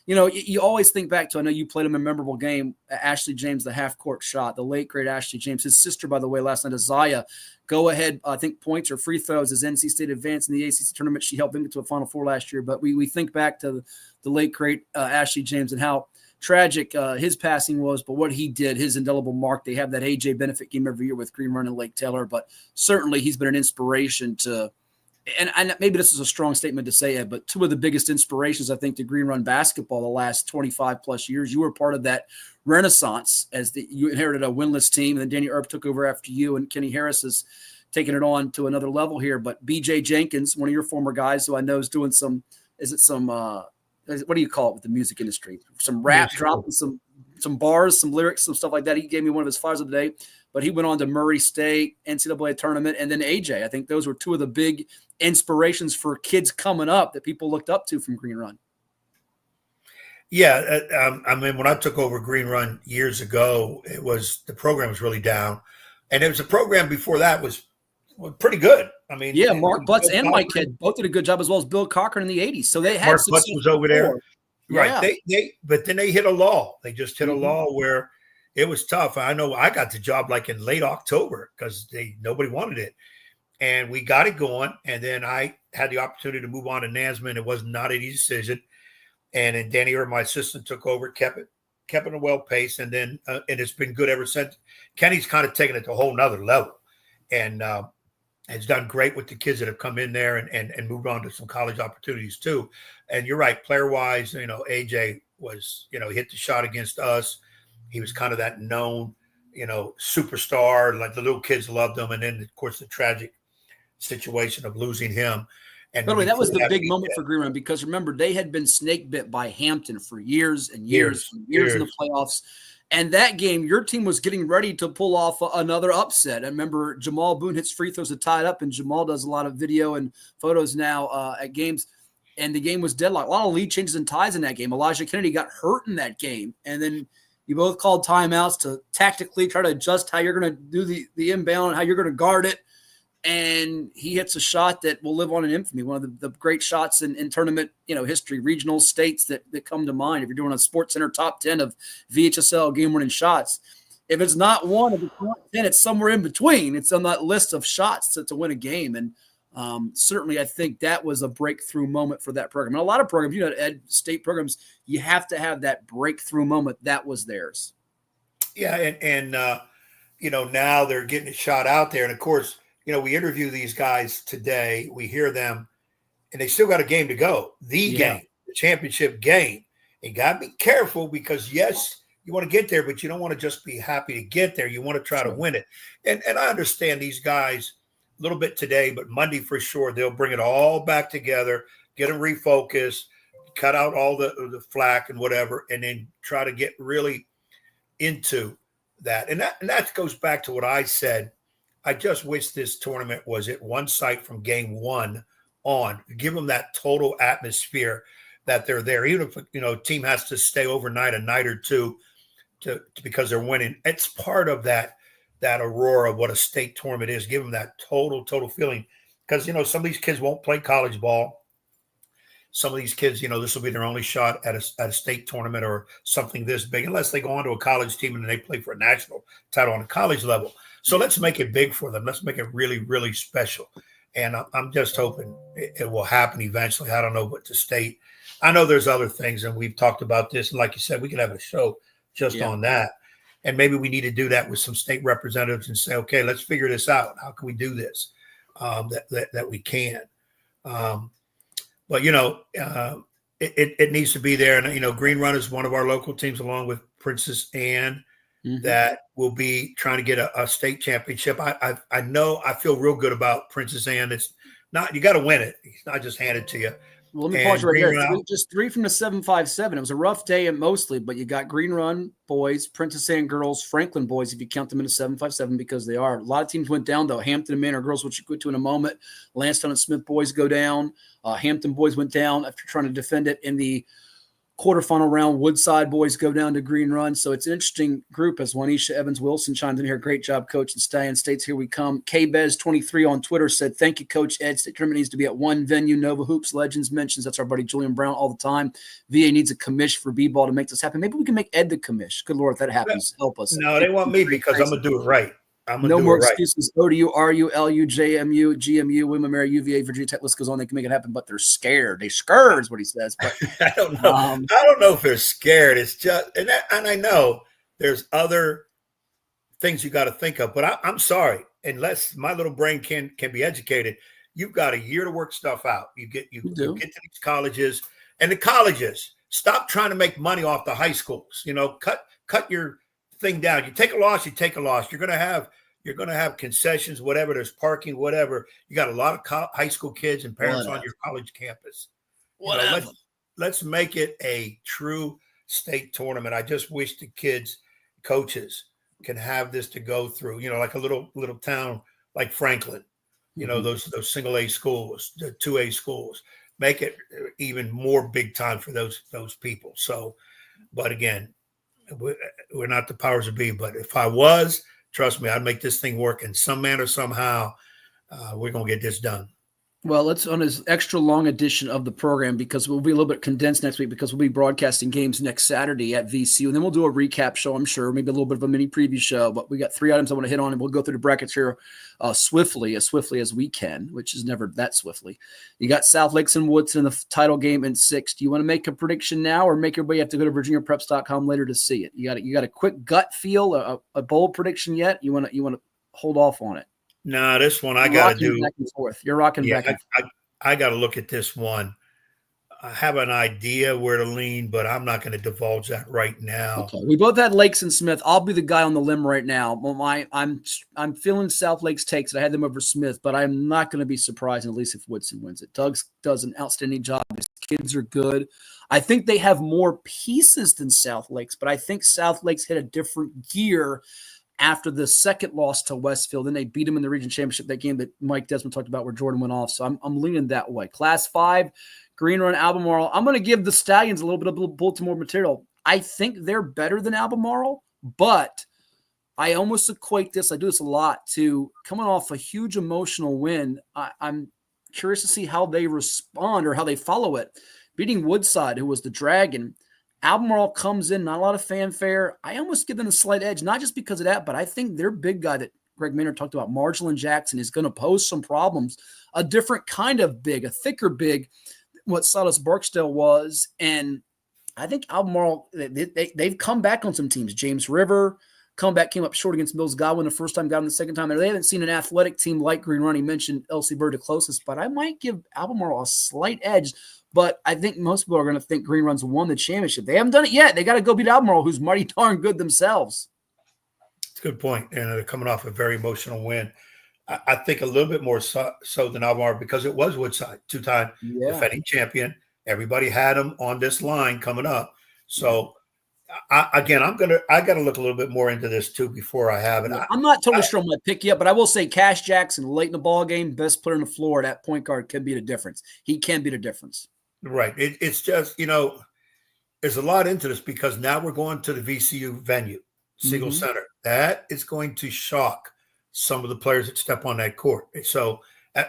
you know, you always think back to, I know you played him a memorable game, Ashley James, the half-court shot, the late, great Ashley James. His sister, by the way, last night, Isaiah, go ahead, I think points or free throws as NC State advanced in the ACC tournament. She helped them get to a Final Four last year. But we think back to the late, great Ashley James and how tragic his passing was, but what he did, his indelible mark. They have that AJ benefit game every year with Green Run and Lake Taylor, but certainly he's been an inspiration to, and maybe this is a strong statement to say, Ed, but two of the biggest inspirations, I think, to Green Run basketball the last 25 plus years. You were part of that renaissance as you inherited a winless team, and then Danny Earp took over after you, and Kenny Harris has taken it on to another level here. But BJ Jenkins, one of your former guys who I know is doing what do you call it with the music industry? Some rap, dropping some bars, some lyrics, some stuff like that. He gave me one of his flyers of the day, but he went on to Murray State, NCAA tournament, and then AJ. I think those were two of the big inspirations for kids coming up that people looked up to from Green Run. Yeah, I mean, when I took over Green Run years ago, the program was really down, and it was a program before that was pretty good. I mean, Mark Butts and Mike Head both did a good job, as well as Bill Cochran in the 80s. So they had Mark Butts was over there. Right. But then they hit a lull. They just hit a Mm-hmm. lull where it was tough. I know I got the job like in late October because nobody wanted it. And we got it going. And then I had the opportunity to move on to Nansman. It was not an easy decision. And then Danny Earl, my assistant, took over, kept it a well pace. And then and it's been good ever since. Kenny's kind of taken it to a whole nother level. And has done great with the kids that have come in there and moved on to some college opportunities too. And you're right, player-wise, AJ was, hit the shot against us. He was kind of that known, superstar. Like the little kids loved him. And then, of course, the tragic situation of losing him. And by the way, that was the big moment for Green Run because remember, they had been snake bit by Hampton for years and years in the playoffs. And that game, your team was getting ready to pull off another upset. I remember Jamal Boone hits free throws to tie it up, and Jamal does a lot of video and photos now at games. And the game was deadlocked. A lot of lead changes and ties in that game. Elijah Kennedy got hurt in that game. And then you both called timeouts to tactically try to adjust how you're going to do the inbound and how you're going to guard it. And he hits a shot that will live on in infamy, one of the great shots in tournament history, regional states that come to mind. If you're doing a Sports Center top 10 of VHSL game-winning shots, if it's not one of the top 10, it's somewhere in between. It's on that list of shots to win a game. And certainly I think that was a breakthrough moment for that program. And a lot of programs, Ed, state programs, you have to have that breakthrough moment. That was theirs. Yeah, and now they're getting a shot out there. And, of course, we interview these guys today. We hear them, and they still got a game to go. Game, the championship game. You got to be careful because, yes, you want to get there, but you don't want to just be happy to get there. You want to try to win it. And I understand these guys a little bit today, but Monday for sure, they'll bring it all back together, get them refocused, cut out all the flack and whatever, and then try to get really into that. And that goes back to what I said. I just wish this tournament was at one site from game one on. Give them that total atmosphere that they're there. Even if team has to stay overnight, a night or two, because they're winning. It's part of that aurora of what a state tournament is. Give them that total feeling. Because some of these kids won't play college ball. Some of these kids, this will be their only shot at a state tournament or something this big, unless they go on to a college team and they play for a national title on a college level. So let's make it big for them. Let's make it really, really special. And I'm just hoping it will happen eventually. I don't know what the state. I know there's other things, and we've talked about this. And like you said, we could have a show just on that. And maybe we need to do that with some state representatives and say, okay, let's figure this out. How can we do this? That we can. But, it needs to be there. And, Green Run is one of our local teams along with Princess Anne. Mm-hmm. That will be trying to get a state championship. I know I feel real good about Princess Anne. It's not, you got to win it. It's not just handed to you. Well, let me pause right there. Just 3 from the 757. It was a rough day mostly, but you got Green Run boys, Princess Anne girls, Franklin boys, if you count them in the 757, because they are. A lot of teams went down, though. Hampton and Manor girls, which you go to in a moment. Lansdowne and Smith boys go down. Hampton boys went down after trying to defend it in the quarterfinal round. Woodside boys go down to Green Run. So it's an interesting group, as Juanisha Evans-Wilson chimed in here. Great job, Coach, and Stallion States. Here we come. KBez23 on Twitter said, thank you, Coach Ed. State tournament needs to be at one venue. Nova Hoops Legends mentions. That's our buddy Julian Brown all the time. VA needs a commish for B-ball to make this happen. Maybe we can make Ed the commish. Good Lord, if that happens, help us. No, they want me because I'm going to do it right. No more excuses. ODU, RU, LU, JMU, GMU, William & Mary, UVA, Virginia Tech. List goes on. They can make it happen, but they're scared. They scared is what he says. But I don't know. I don't know if they're scared. It's just, and I know there's other things you got to think of. But I'm sorry, unless my little brain can be educated, you've got a year to work stuff out. You get to these colleges, and the colleges stop trying to make money off the high schools. Cut your thing down. You take a loss. You take a loss. You're going to have concessions, whatever. There's parking, whatever. You got a lot of high school kids and parents on your college campus. Let's make it a true state tournament. I just wish the kids, coaches, can have this to go through. Like a little town like Franklin. Those single A schools, the 2A schools. Make it even more big time for those people. So, but again, we're not the powers that be. But if I was, trust me, I'd make this thing work in some manner, somehow. We're going to get this done. Well, let's on this extra long edition of the program, because we'll be a little bit condensed next week, because we'll be broadcasting games next Saturday at VCU, and then we'll do a recap show, I'm sure, maybe a little bit of a mini preview show. But we got 3 items I want to hit on, and we'll go through the brackets here swiftly as we can, which is never that swiftly. You got South Lakes and Woodson in the title game in 6. Do you want to make a prediction now, or make everybody have to go to VirginiaPreps.com later to see it? You got a quick gut feel, a bold prediction yet? You want to hold off on it? No, this one I got to do. Back and forth. You're rocking back and forth. I got to look at this one. I have an idea where to lean, but I'm not going to divulge that right now. Okay. We both had Lakes and Smith. I'll be the guy on the limb right now. Well, I'm feeling South Lakes takes it. I had them over Smith, but I'm not going to be surprised, at least if Woodson wins it. Doug does an outstanding job. His kids are good. I think they have more pieces than South Lakes, but I think South Lakes hit a different gear after the second loss to Westfield. Then they beat them in the region championship, that game that Mike Desmond talked about where Jordan went off. So I'm leaning that way. Class 5, Green Run, Albemarle. I'm going to give the Stallions a little bit of Baltimore material. I think they're better than Albemarle, but I almost equate this, I do this a lot, to coming off a huge emotional win. I'm curious to see how they respond or how they follow it. Beating Woodside, who was the Dragon, Albemarle comes in, not a lot of fanfare. I almost give them a slight edge, not just because of that, but I think their big guy that Greg Maynard talked about, Marjolin Jackson, is going to pose some problems. A different kind of big, a thicker big, what Silas Barksdale was. And I think Albemarle, they've come back on some teams. James River came up short against Mills Godwin the first time, got him the second time. And they haven't seen an athletic team like Green Run. He mentioned LC Bird the closest, but I might give Albemarle a slight edge. But I think most people are going to think Green Run's won the championship. They haven't done it yet. They got to go beat Albemarle, who's mighty darn good themselves. It's a good point. And they're coming off a very emotional win. I think a little bit more so than Albemarle, because it was Woodside, 2-time defending champion. Everybody had them on this line coming up. So, I got to look a little bit more into this too before I have it. I'm not totally sure on my pick yet, but I will say Kass Jackson, late in the ball game, best player on the floor, that point guard can be the difference. He can be the difference. Right. It's just, there's a lot into this, because now we're going to the VCU venue, Siegel Center. That is going to shock some of the players that step on that court. So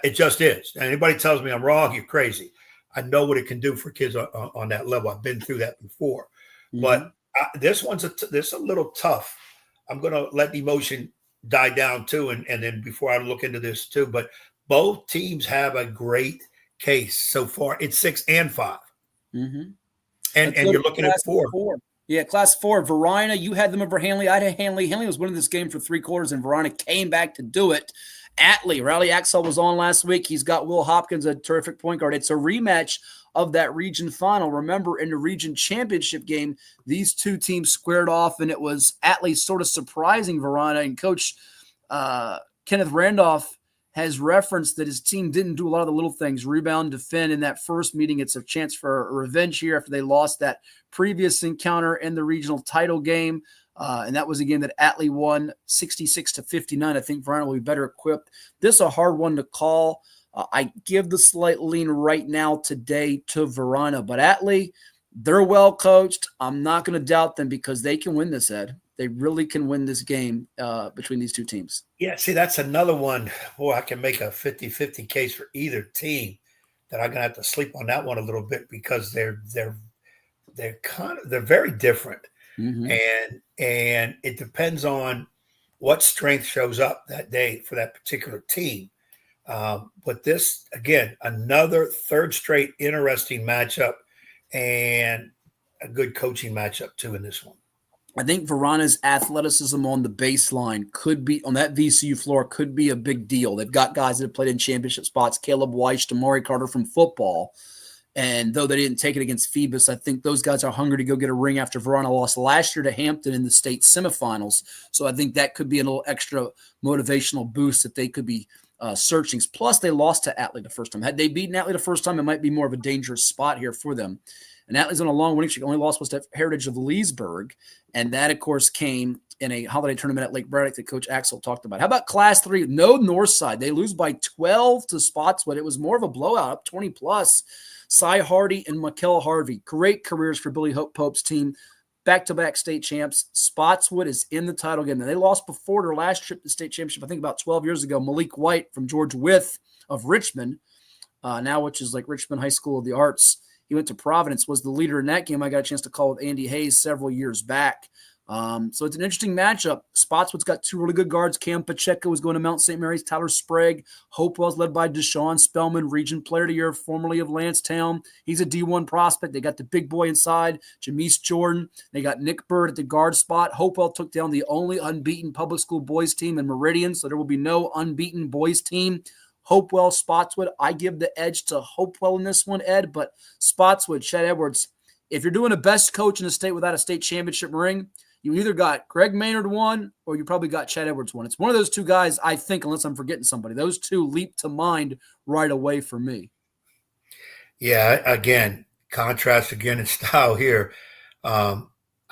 it just is. And anybody tells me I'm wrong, you're crazy. I know what it can do for kids on that level. I've been through that before. But this one's a little tough. I'm going to let the emotion die down too, and then before I look into this too. But both teams have a great case so far. It's 6 and 5. And you're looking at 4. Yeah, Class 4. Verina, you had them over Hanley. I had Hanley. Hanley was winning this game for 3 quarters, and Verina came back to do it. Riley Axel was on last week. He's got Will Hopkins, a terrific point guard. It's a rematch of that region final. Remember, in the region championship game, these two teams squared off, and it was Atlee sort of surprising Verina. And Coach Kenneth Randolph has referenced that his team didn't do a lot of the little things, rebound, defend in that first meeting. It's a chance for a revenge here after they lost that previous encounter in the regional title game. And that was a game that Atlee won 66-59. I think Verina will be better equipped. This is a hard one to call. I give the slight lean right now today to Verina. But Atlee, they're well coached. I'm not going to doubt them, because they can win this, Ed. They really can win this game between these two teams. Yeah, see, that's another one. Boy, I can make a 50-50 case for either team. That I'm going to have to sleep on that one a little bit, because they're very different. And it depends on what strength shows up that day for that particular team. But this, again, another third straight interesting matchup, and a good coaching matchup too in this one. I think Verina's athleticism on the baseline could be, on that VCU floor, could be a big deal. They've got guys that have played in championship spots, Caleb Weiss, Damari Carter from football. And though they didn't take it against Phoebus, I think those guys are hungry to go get a ring after Verina lost last year to Hampton in the state semifinals. So I think that could be a little extra motivational boost that they could be searching. Plus, they lost to Atlee the first time. Had they beaten Atlee the first time, it might be more of a dangerous spot here for them. And Atlee's on a long winning streak. Only loss was to Heritage of Leesburg. And that, of course, came in a holiday tournament at Lake Braddock that Coach Axel talked about. How about Class 3? No Northside. They lose by 12 to Spotswood. It was more of a blowout, up 20+. Cy Hardy and Mikel Harvey. Great careers for Billy Hope Pope's team. Back-to-back state champs. Spotswood is in the title game. Now, they lost before their last trip to the state championship, I think about 12 years ago. Malik White from George Wythe of Richmond now which is like Richmond High School of the Arts. He went to Providence, was the leader in that game. I got a chance to call with Andy Hayes several years back. So it's an interesting matchup. Spotswood's got two really good guards. Cam Pacheco is going to Mount St. Mary's. Tyler Sprague. Hopewell's led by Deshaun Spellman, Region Player of the Year, formerly of Lancetown. He's a D1 prospect. They got the big boy inside, Jameis Jordan. They got Nick Bird at the guard spot. Hopewell took down the only unbeaten public school boys team in Meridian, so there will be no unbeaten boys team. Hopewell, Spotswood. I give the edge to Hopewell in this one, Ed, but Spotswood, Chet Edwards, if you're doing a best coach in the state without a state championship ring, you either got Greg Maynard one or you probably got Chet Edwards one. It's one of those two guys, I think, unless I'm forgetting somebody. Those two leap to mind right away for me. Yeah, again, contrast again in style here.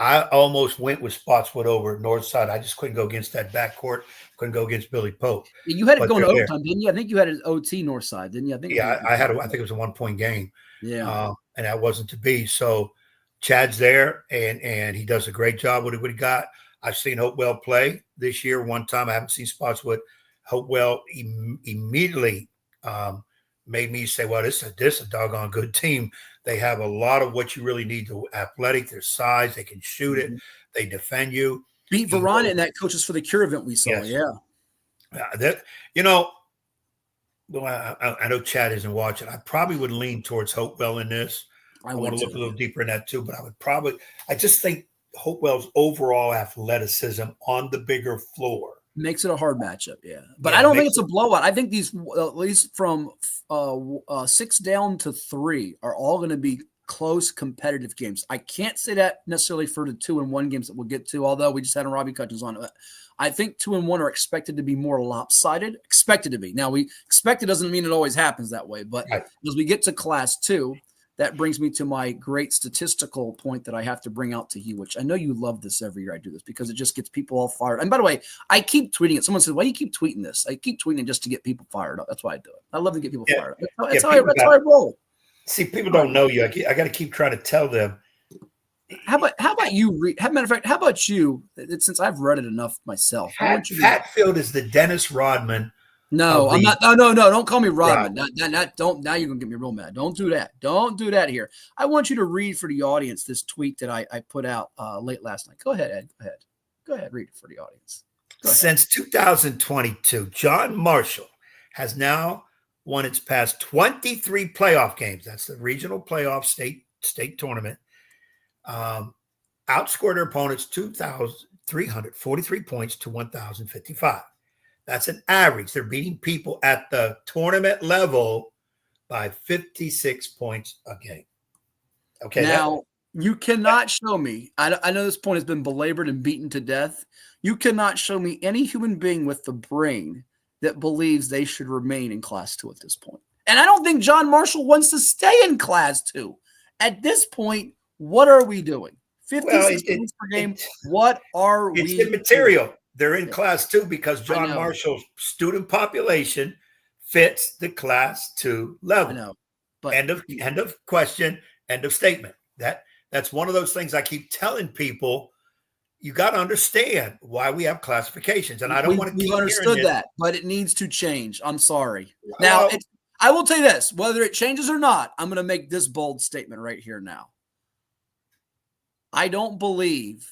I almost went with Spotswood over Northside. I just couldn't go against that backcourt. Couldn't go against Billy Pope. You had it going to overtime, didn't you? I think you had an OT Northside, didn't you? I think. Yeah, I think it was a 1-point game. Yeah, and that wasn't to be. So Chad's there, and he does a great job with what he got. I've seen Hopewell play this year one time. I haven't seen Spotswood. Hopewell immediately made me say, well, this is a doggone good team. They have a lot of what you really need to athletic, their size, they can shoot it, they defend you. Beat Verona in that Coaches for the Cure event we saw, yes. Well, I know Chad isn't watching. I probably would lean towards Hopewell in this. I want to look a little deeper in that too, but I just think Hopewell's overall athleticism on the bigger floor makes it a hard matchup, yeah. But I don't think it's a blowout. I think these, at least from 6 down to 3, are all going to be close, competitive games. I can't say that necessarily for the 2-1 games that we'll get to, although we just had Robbie Cutchins on it. I think 2-1 are expected to be more lopsided. Expected to be. Now, we expect it doesn't mean it always happens that way, but as we get to Class 2, that brings me to my great statistical point that I have to bring out to you, which I know you love this every year I do this because it just gets people all fired. And by the way, I keep tweeting it. Someone says, why do you keep tweeting this? I keep tweeting it just to get people fired up. That's why I do it. I love to get people fired up. That's how I roll. See, people don't know you. I got to keep trying to tell them. How about you read? Matter of fact, how about you? Since I've read it enough myself, Hatfield is the Dennis Rodman. No, I'm not. No. Don't call me Rodman. Don't. Now you're gonna get me real mad. Don't do that. Don't do that here. I want you to read for the audience this tweet that I put out late last night. Go ahead, Ed. Go ahead. Read it for the audience. Since 2022, John Marshall has now won its past 23 playoff games. That's the regional playoff state tournament. Outscored their opponents 2,343 points to 1,055. That's an average. They're beating people at the tournament level by 56 points a game. Okay. Now, you cannot show me, I know this point has been belabored and beaten to death. You cannot show me any human being with the brain that believes they should remain in Class 2 at this point. And I don't think John Marshall wants to stay in Class 2. At this point, what are we doing? 56 points per game. What are we doing? It's immaterial. They're in Class 2 because John Marshall's student population fits the Class 2 level. I know. But end of question, end of statement. That's one of those things I keep telling people. You got to understand why we have classifications. And I don't want to keep understood that, but it needs to change. I'm sorry. Now, I will tell you this, whether it changes or not, I'm going to make this bold statement right here now. I don't believe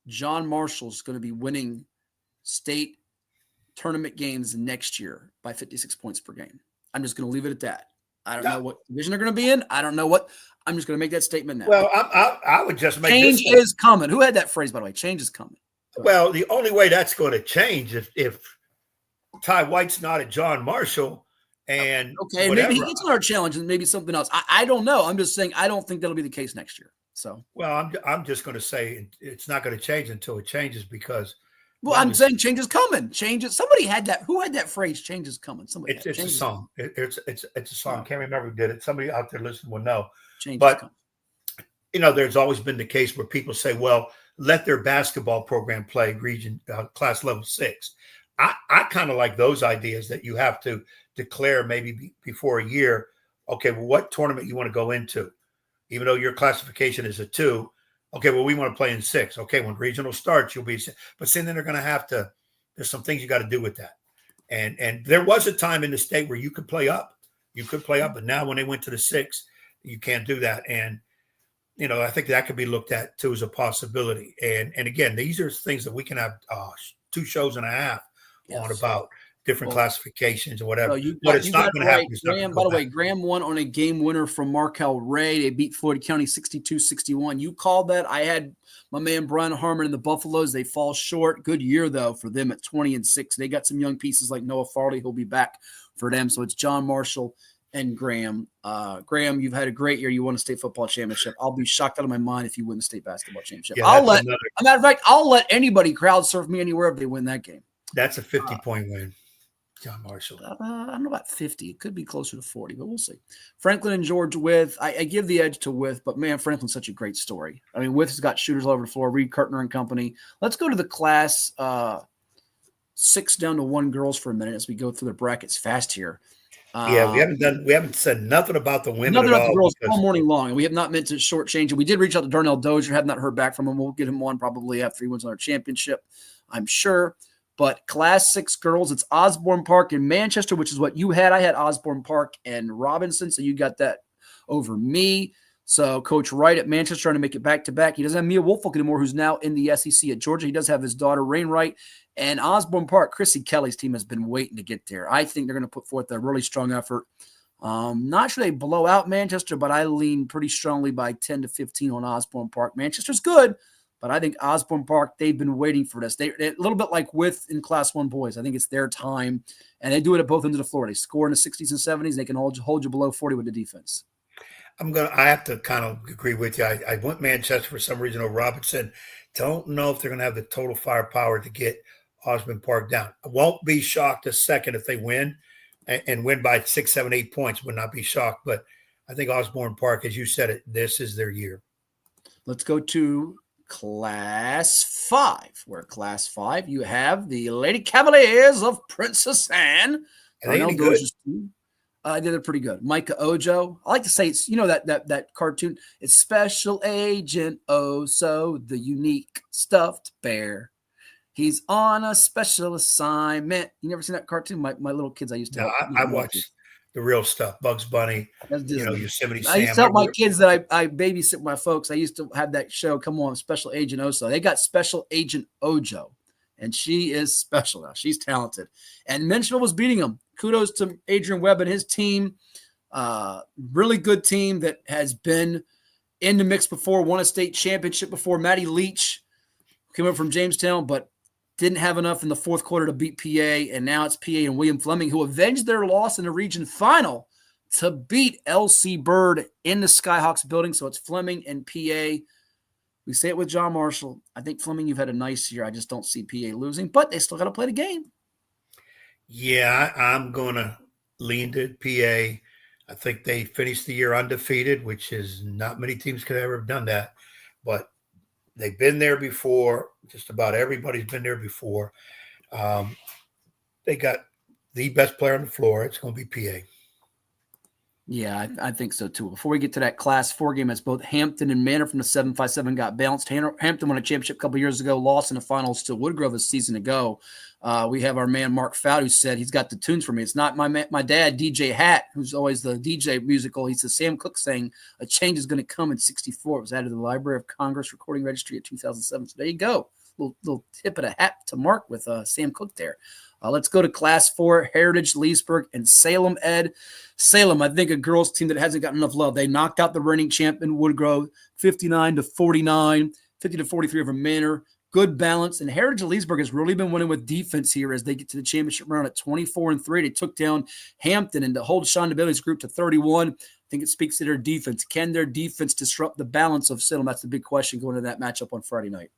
John Marshall's going to be winning state tournament games next year by 56 points per game. I'm just going to leave it at that. I don't know what division they're going to be in. I don't know what. I'm just going to make that statement now. Well, I would just make change is coming. Who had that phrase, by the way? Change is coming. Well, the only way that's going to change if Ty White's not at John Marshall and okay, whatever. Maybe he gets another challenge and maybe something else. I don't know. I'm just saying I don't think that'll be the case next year. So well, I'm just going to say it's not going to change until it changes because. Well, I'm saying change is coming. Changes. Somebody had that. Who had that phrase? Change is coming. Somebody. It's a song. It's a song. I can't remember who did it. Somebody out there listening will know. Change but you know, there's always been the case where people say, "Well, let their basketball program play region class level 6." I kind of like those ideas that you have to declare maybe before a year. Okay, well, what tournament you want to go into, even though your classification is a 2. Okay, well, we want to play in 6. Okay, when regional starts, you'll be. But then they're going to have to. There's some things you got to do with that. And there was a time in the state where you could play up. You could play up, but now when they went to the 6, you can't do that. And, I think that could be looked at too as a possibility. And again, these are things that we can have 2 shows and a half on about different classifications or whatever. But it's not going to happen. Graham, by the way, Graham won on a game winner from Markel Ray. They beat Floyd County 62-61. You called that. I had my man Brian Harmon and the Buffaloes. They fall short. Good year, though, for them at 20-6. They got some young pieces like Noah Farley who'll be back for them. So it's John Marshall and Graham. Graham, you've had a great year. You won a state football championship. I'll be shocked out of my mind if you win the state basketball championship. Yeah, as a matter of fact, I'll let anybody crowd surf me anywhere if they win that game. That's a 50-point win. John Marshall. I don't know about 50. It could be closer to 40, but we'll see. Franklin and George Wythe. I give the edge to Wythe, but man, Franklin's such a great story. I mean, Wythe has got shooters all over the floor. Reed Kurtner and company. Let's go to the class 6 down to 1 girls for a minute as we go through the brackets fast here. We haven't said nothing about the women. Nothing at about all the girls all morning long, and we have not meant to shortchange it. We did reach out to Darnell Dozier, have not heard back from him. We'll get him on probably after he wins another championship, I'm sure. But Class 6 girls, it's Osborne Park in Manchester, which is what you had. I had Osborne Park and Robinson, so you got that over me. So Coach Wright at Manchester trying to make it back-to-back. He doesn't have Mia Woolfolk anymore, who's now in the SEC at Georgia. He does have his daughter, Rain Wright. And Osborne Park, Chrissy Kelly's team has been waiting to get there. I think they're going to put forth a really strong effort. Not sure they blow out Manchester, but I lean pretty strongly by 10 to 15 on Osborne Park. Manchester's good. But I think Osborne Park, they've been waiting for this. They're a little bit like with in Class 1 boys. I think it's their time, and they do it at both ends of the floor. They score in the 60s and 70s. They can hold you below 40 with the defense. I have to kind of agree with you. I went Manchester for some reason over Robinson. Don't know if they're going to have the total firepower to get Osborne Park down. I won't be shocked a second if they win and win by 6, 7, 8 points. Would not be shocked. But I think Osborne Park, as you said it, this is their year. Let's go to Class 5, where Class 5, you have the Lady Cavaliers of Princess Anne. They're pretty good. Micah Ojo. I like to say it's, that cartoon. It's Special Agent Oh-So, the unique stuffed bear. He's on a special assignment. You never seen that cartoon? My little kids I used to. No, I watched the real stuff. Bugs Bunny, Yosemite Sam. I used to tell my kids that I babysit my folks. I used to have that show come on, Special Agent Oso. They got Special Agent Ojo, and she is special now. She's talented. And Menchville was beating them. Kudos to Adrian Webb and his team. Really good team that has been in the mix before, won a state championship before. Maddie Leach came up from Jamestown, but didn't have enough in the fourth quarter to beat PA, and now it's PA and William Fleming, who avenged their loss in the region final to beat LC Bird in the Skyhawks building. So it's Fleming and PA. We say it with John Marshall. I think, Fleming, you've had a nice year. I just don't see PA losing, but they still got to play the game. Yeah, I'm going to lean to PA. I think they finished the year undefeated, which is not many teams could ever have done that, but they've been there before. Just about everybody's been there before. They got the best player on the floor. It's going to be PA. Yeah, I think so too. Before we get to that Class 4 game, it's both Hampton and Manor from the 757 got bounced. Hampton won a championship a couple years ago, lost in the finals to Woodgrove a season ago. We have our man Mark Fowd, who said he's got the tunes for me. It's not my dad, DJ Hatt, who's always the DJ musical. He says Sam Cooke saying a change is going to come in 64. It was added to the Library of Congress recording registry in 2007. So there you go. Little tip of the hat to Mark with Sam Cooke there. Let's go to Class 4, Heritage, Leesburg, and Salem Ed. Salem, I think a girls team that hasn't gotten enough love. They knocked out the reigning champion Woodgrove 59-49, 50-43 over Manor. Good balance. And Heritage of Leesburg has really been winning with defense here as they get to the championship round at 24-3. They took down Hampton and to hold Sean DeBailey's group to 31. I think it speaks to their defense. Can their defense disrupt the balance of Salem? That's the big question going into that matchup on Friday night.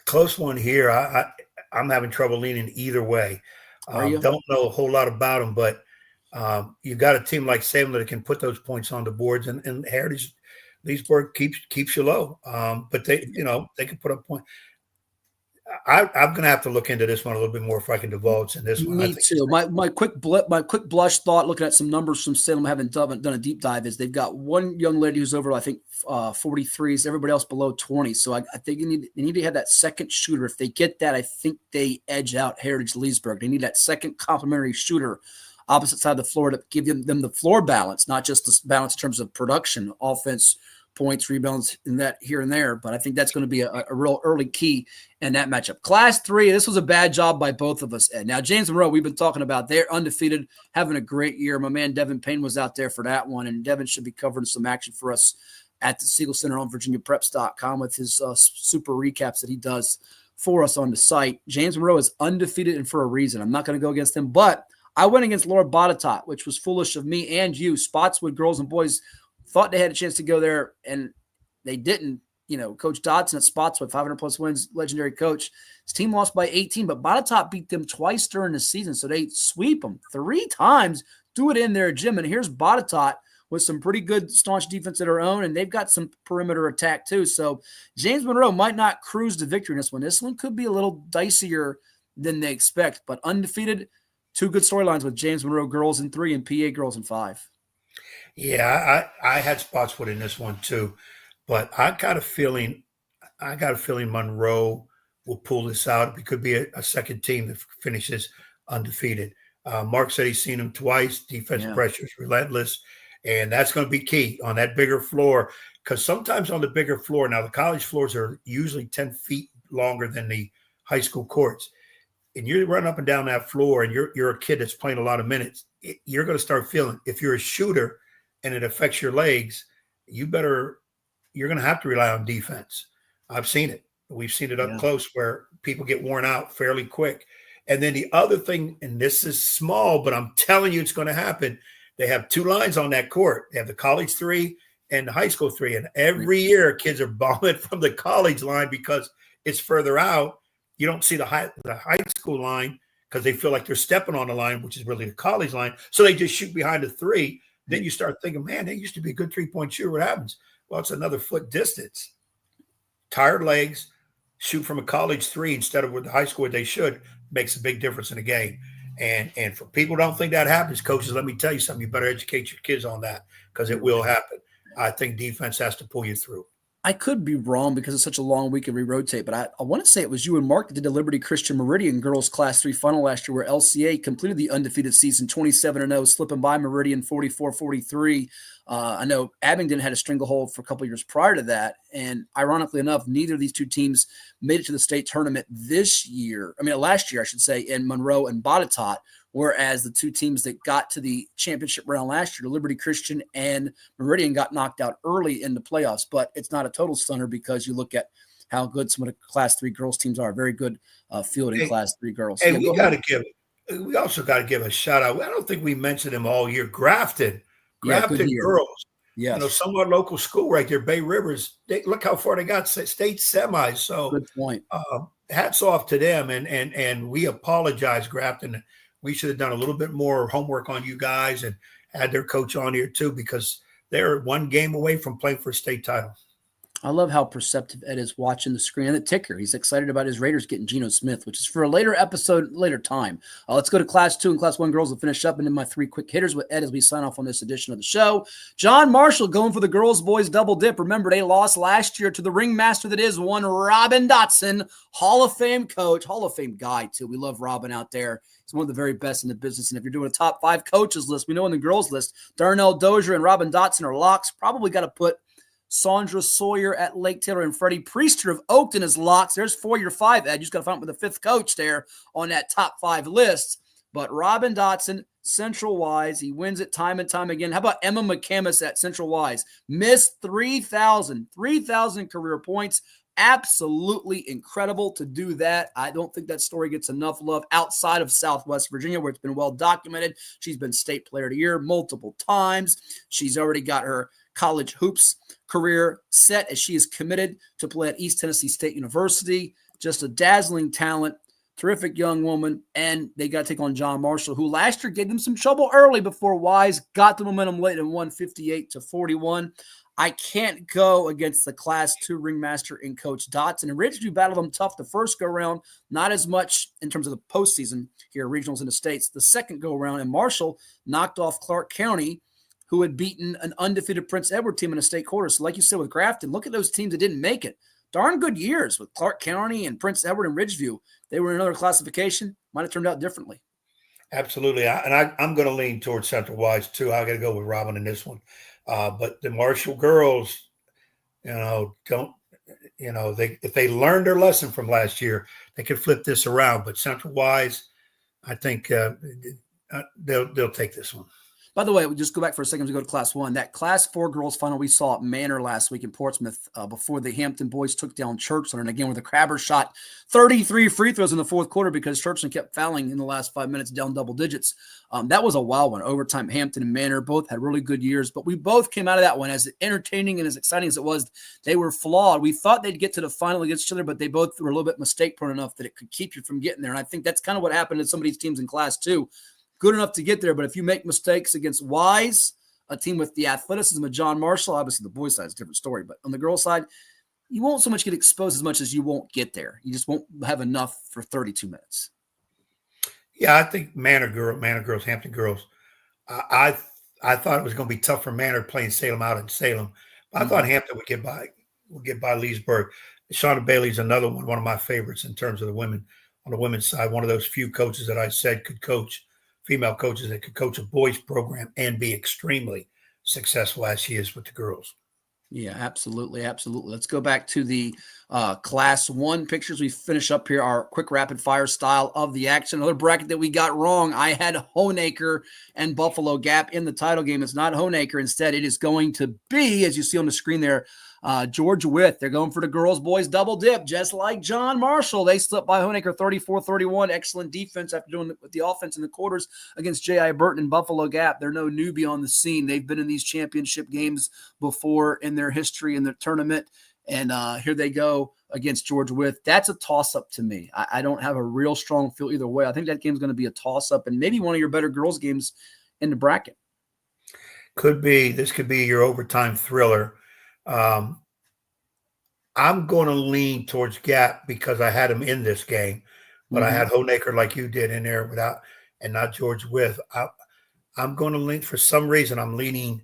Close one here. I'm having trouble leaning either way. Don't know a whole lot about them, but you got a team like Salem that can put those points on the boards, and Heritage Leesburg keeps you low. But they can put up points. I'm going to have to look into this one a little bit more if I can divulge in this one. Me too. My quick blush thought, looking at some numbers from Salem, haven't done a deep dive, is they've got one young lady who's over, I think, 43s, everybody else below 20. So I think they need to have that second shooter. If they get that, I think they edge out Heritage Leesburg. They need that second complimentary shooter. opposite side of the floor to give them the floor balance, not just the balance in terms of production, offense, points, rebounds, and that here and there. But I think that's going to be a real early key in that matchup. Class 3, this was a bad job by both of us, Ed. Now, James Monroe, we've been talking about, they're undefeated, having a great year. My man Devin Payne was out there for that one, and Devin should be covering some action for us at the Siegel Center on VirginiaPreps.com with his super recaps that he does for us on the site. James Monroe is undefeated and for a reason. I'm not going to go against him, but I went against Laura Botetourt, which was foolish of me and you. Spotswood girls and boys thought they had a chance to go there, and they didn't. Coach Dodson at Spotswood, 500-plus wins, legendary coach. His team lost by 18, but Botetourt beat them twice during the season, so they sweep them 3 times, do it in their gym. And here's Botetourt with some pretty good staunch defense of their own, and they've got some perimeter attack too. So James Monroe might not cruise to victory in this one. This one could be a little dicier than they expect, but undefeated, 2 good storylines with James Monroe girls in 3 and PA girls in 5. Yeah, I had Spotswood in this one too, but I got a feeling Monroe will pull this out. It could be a second team that finishes undefeated. Mark said he's seen them twice. Defensive pressure is relentless. And that's going to be key on that bigger floor, because sometimes on the bigger floor, now the college floors are usually 10 feet longer than the high school courts. And you run up and down that floor and you're a kid that's playing a lot of minutes, you're going to start feeling, if you're a shooter and it affects your legs, you're going to have to rely on defense. I've seen it. We've seen it up close where people get worn out fairly quick. And then the other thing, and this is small, but I'm telling you it's going to happen. They have 2 lines on that court. They have the college 3 and the high school 3. And every year kids are bombing from the college line because it's further out. You don't see the high school line because they feel like they're stepping on the line, which is really the college line. So they just shoot behind the 3. Then you start thinking, man, they used to be a good 3-point shooter. What happens? Well, it's another foot distance. Tired legs, shoot from a college 3 instead of with the high school they should, makes a big difference in the game. And for people who don't think that happens, coaches, let me tell you something. You better educate your kids on that, because it will happen. I think defense has to pull you through. I could be wrong because it's such a long week and we rotate, but I want to say it was you and Mark that did the Liberty Christian Meridian girls Class 3 final last year, where LCA completed the undefeated season 27-0, slipping by Meridian 44-43. I know Abingdon had a stranglehold for a couple of years prior to that, and ironically enough, neither of these 2 teams made it to the state tournament last year, I should say, in Monroe and Botetourt, whereas the 2 teams that got to the championship round last year, Liberty Christian and Meridian, got knocked out early in the playoffs. But it's not a total stunner because you look at how good some of the Class 3 girls teams are. Very good field in Class 3 girls. Hey, we also got to give a shout out. I don't think we mentioned them all year. Grafton girls. Yes. Some of our local school right there, Bay Rivers, look how far they got, state semis. So good point. Hats off to them. And we apologize, Grafton. We should have done a little bit more homework on you guys and had their coach on here too, because they're 1 game away from playing for a state title. I love how perceptive Ed is watching the screen and the ticker. He's excited about his Raiders getting Geno Smith, which is for a later episode, later time. Let's go to Class 2 and Class 1 girls. We'll finish up, and then my 3 quick hitters with Ed as we sign off on this edition of the show. John Marshall going for the girls-boys double dip. Remember, they lost last year to the ringmaster that is one Robin Dotson, Hall of Fame coach, Hall of Fame guy too. We love Robin out there. He's one of the very best in the business. And if you're doing a top 5 coaches list, we know in the girls list, Darnell Dozier and Robin Dotson are locks. Probably got to put Sandra Sawyer at Lake Taylor and Freddie Priester of Oakton as locks. There's 4 your 5, Ed. You just got to find with the 5th coach there on that top 5 list. But Robin Dotson, Central Wise, he wins it time and time again. How about Emma McCamus at Central Wise? Missed 3,000 career points. Absolutely incredible to do that. I don't think that story gets enough love outside of Southwest Virginia, where it's been well documented. She's been state player of the year multiple times. She's already got her college hoops career set as she is committed to play at East Tennessee State University. Just a dazzling talent, terrific young woman, and they got to take on John Marshall, who last year gave them some trouble early before Wise got the momentum late and won 58-41. I can't go against the Class 2 ringmaster in Coach Dotson. And Ridgeview battled them tough the first go-around, not as much in terms of the postseason here, regionals in the States. The second go-around, and Marshall knocked off Clark County, who had beaten an undefeated Prince Edward team in a state quarter. So like you said with Grafton, look at those teams that didn't make it. Darn good years with Clark County and Prince Edward and Ridgeview. They were in another classification. Might have turned out differently. Absolutely. I'm going to lean towards Central Wise too. I got to go with Robin in this one. But the Marshall girls, if they learned their lesson from last year, they could flip this around. But Central Wise, I think they'll take this one. By the way, we just go back for a second to go to Class 1. That Class 4 girls final we saw at Manor last week in Portsmouth before the Hampton boys took down Churchland. And again, where the Crabbers shot 33 free throws in the fourth quarter because Churchland kept fouling in the last 5 minutes down double digits. That was a wild one. Overtime, Hampton and Manor both had really good years, but we both came out of that one as entertaining and as exciting as it was. They were flawed. We thought they'd get to the final against each other, but they both were a little bit mistake prone enough that it could keep you from getting there. And I think that's kind of what happened to some of these teams in Class 2. Good enough to get there, but if you make mistakes against Wise, a team with the athleticism of John Marshall, obviously the boys' side is a different story, but on the girls' side, you won't so much get exposed as much as you won't get there. You just won't have enough for 32 minutes. Yeah, I think Manor girls, Hampton girls. I thought it was going to be tough for Manor playing Salem out in Salem. But I thought Hampton would get by Leesburg. Shauna Bailey's another one of my favorites in terms of the women on the women's side. One of those few coaches that I said could coach. Female coaches that could coach a boys program and be extremely successful as she is with the girls. Yeah, absolutely. Absolutely. Let's go back to the Class 1 pictures. We finish up here our quick rapid fire style of the action. Another bracket that we got wrong. I had Honaker and Buffalo Gap in the title game. It's not Honaker. Instead, it is going to be, as you see on the screen there, Georgia Wythe. They're going for the girls, boys double dip, just like John Marshall. They slipped by Honaker 34-31. Excellent defense after doing it with the offense in the quarters against J.I. Burton and Buffalo Gap. They're no newbie on the scene. They've been in these championship games before in their history in the tournament. And here they go against Georgia Wythe. That's a toss-up to me. I don't have a real strong feel either way. I think that game's going to be a toss-up and maybe one of your better girls games in the bracket. Could be. This could be your overtime thriller. I'm going to lean towards Gap because I had him in this game, but I had Honaker like you did in there and not George Wythe. I'm going to lean for some reason. I'm leaning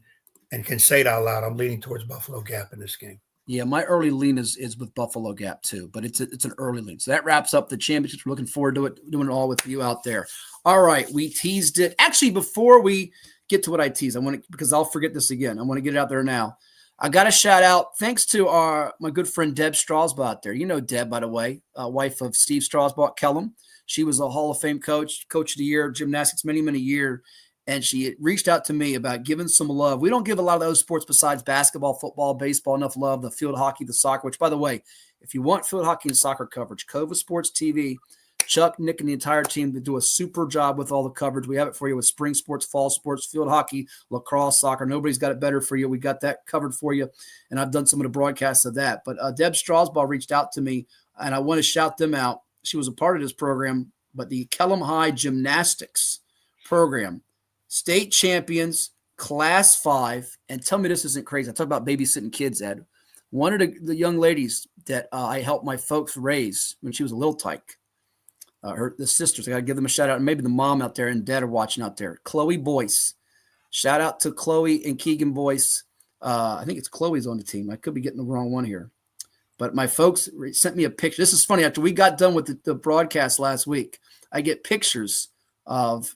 and can say it out loud. I'm leaning towards Buffalo Gap in this game. Yeah, my early lean is with Buffalo Gap too, but it's an early lean. So that wraps up the championships. We're looking forward to it, doing it all with you out there. All right, we teased it. Actually, before we get to what I teased, because I'll forget this again. I want to get it out there now. I got a shout out. Thanks to my good friend Deb Strasbaugh out there. You know Deb, by the way, wife of Steve Strasbaugh at Kellum. She was a Hall of Fame coach of the year, gymnastics, many, many years. And she reached out to me about giving some love. We don't give a lot of those sports besides basketball, football, baseball, enough love, the field hockey, the soccer, which, by the way, if you want field hockey and soccer coverage, CoVA Sports TV, Chuck, Nick, and the entire team do a super job with all the coverage. We have it for you with spring sports, fall sports, field hockey, lacrosse, soccer. Nobody's got it better for you. We got that covered for you, and I've done some of the broadcasts of that. But Deb Strasbaugh reached out to me, and I want to shout them out. She was a part of this program, but the Kellum High Gymnastics program, state champions, Class 5, and tell me this isn't crazy. I talk about babysitting kids, Ed. One of the young ladies that I helped my folks raise when she was a little tyke, the sisters, I got to give them a shout out. And maybe the mom out there and dad are watching out there. Chloe Boyce. Shout out to Chloe and Keegan Boyce. I think it's Chloe's on the team. I could be getting the wrong one here. But my folks sent me a picture. This is funny. After we got done with the broadcast last week, I get pictures of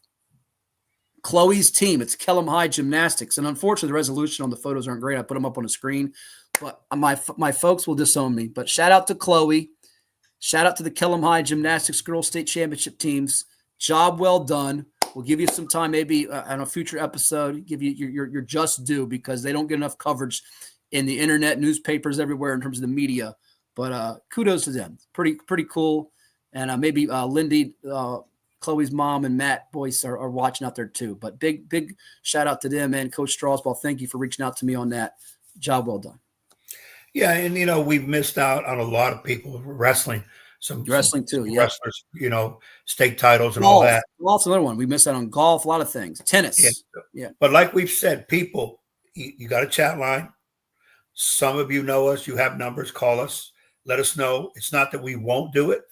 Chloe's team. It's Kellum High Gymnastics. And unfortunately, the resolution on the photos aren't great. I put them up on the screen. But my folks will disown me. But shout out to Chloe. Shout out to the Kellum High Gymnastics Girls State Championship teams. Job well done. We'll give you some time, maybe on a future episode, give you your just due because they don't get enough coverage in the internet, newspapers everywhere in terms of the media. But kudos to them. Pretty cool. And maybe Lindy, Chloe's mom, and Matt Boyce are watching out there too. But big shout out to them and Coach Strasbaugh. Thank you for reaching out to me on that. Job well done. Yeah, and we've missed out on a lot of people wrestling. Some too. Yeah. Wrestlers, state titles and golf, all that. Golf's another one. We missed out on golf, a lot of things. Tennis. Yeah. But like we've said, people, you got a chat line. Some of you know us. You have numbers. Call us. Let us know. It's not that we won't do it.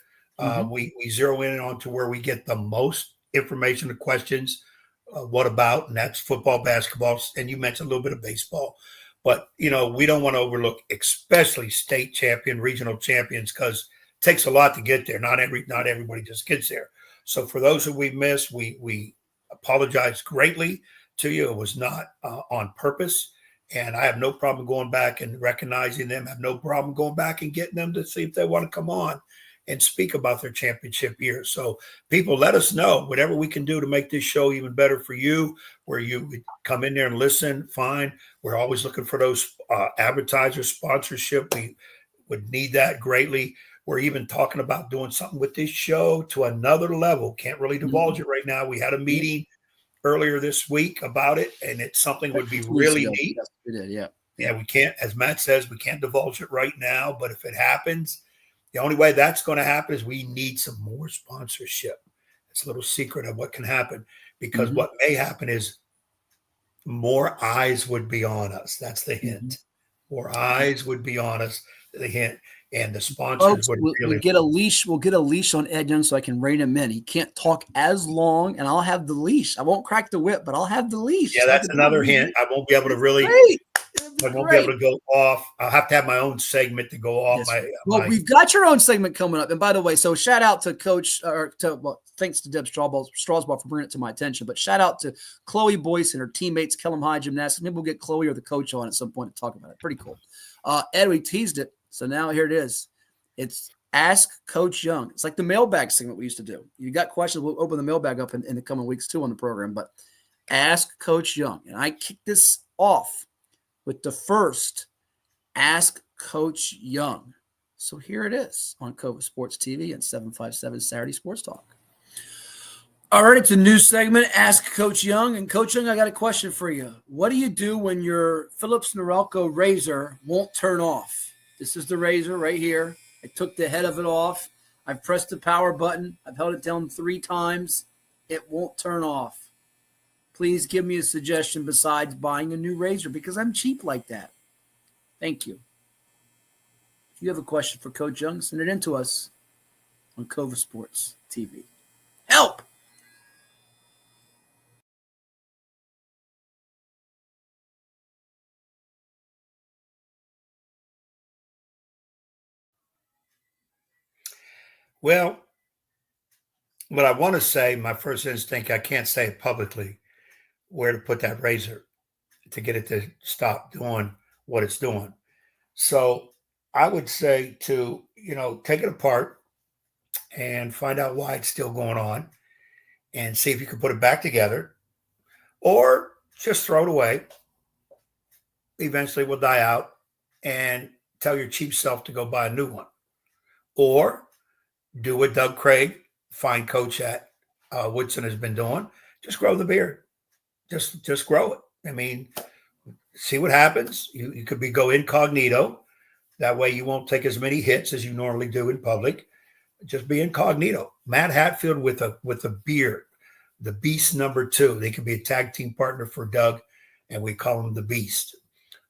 We zero in on to where we get the most information, the questions. What about? And that's football, basketball, and you mentioned a little bit of baseball. But, we don't want to overlook, especially state champion, regional champions, because it takes a lot to get there. Not everybody just gets there. So for those who we missed, we apologize greatly to you. It was not on purpose. And I have no problem going back and recognizing them. I have no problem going back and getting them to see if they want to come on and speak about their championship year. So people, let us know whatever we can do to make this show even better for you, where you would come in there and listen. Fine. We're always looking for those advertiser sponsorship. We would need that greatly. We're even talking about doing something with this show to another level. Can't really divulge it right now. We had a meeting earlier this week about it, and it's something would be really neat. Yes, we did, yeah. Yeah, we can't, as Matt says, we can't divulge it right now, but if it happens, the only way that's going to happen is we need some more sponsorship. It's a little secret of what can happen, because what may happen is more eyes would be on us. That's the hint. More eyes would be on us, the hint. And the sponsors Folks, would we'll really get a leash. We'll get a leash on Ed Young so I can rein him in. He can't talk as long, and I'll have the leash. I won't crack the whip, but I'll have the leash. Yeah, that's another hint. I won't be able to really. I won't be able to go off. I'll have to have my own segment to go off. Well, we've got your own segment coming up. And by the way, so shout out to Coach, thanks to Deb Strasbaugh for bringing it to my attention. But shout out to Chloe Boyce and her teammates, Kellum High Gymnastics. Maybe we'll get Chloe or the coach on at some point to talk about it. Pretty cool. Ed, we teased it. So now here it is. It's Ask Coach Young. It's like the mailbag segment we used to do. You got questions, we'll open the mailbag up in the coming weeks too on the program. But Ask Coach Young. And I kick this off with the first Ask Coach Young. So here it is on CoVA Sports TV and 757 Saturday Sports Talk. All right, it's a new segment, Ask Coach Young. And Coach Young, I got a question for you. What do you do when your Phillips Norelco razor won't turn off? This is the razor right here. I took the head of it off. I've pressed the power button. I've held it down 3 times. It won't turn off. Please give me a suggestion besides buying a new razor, because I'm cheap like that. Thank you. If you have a question for Coach Young, send it in to us on CoVA Sports TV. Help! Well, what I want to say, my first instinct, I can't say it publicly, where to put that razor to get it to stop doing what it's doing. So I would say to, take it apart and find out why it's still going on and see if you can put it back together, or just throw it away. Eventually it will die out, and tell your cheap self to go buy a new one. Or do what Doug Craig, fine coach at Woodson, has been doing. Just grow the beard. Just grow it. I mean, see what happens. You could go incognito. That way you won't take as many hits as you normally do in public. Just be incognito. Matt Hatfield with a beard, the Beast number 2. They could be a tag team partner for Doug, and we call him the Beast.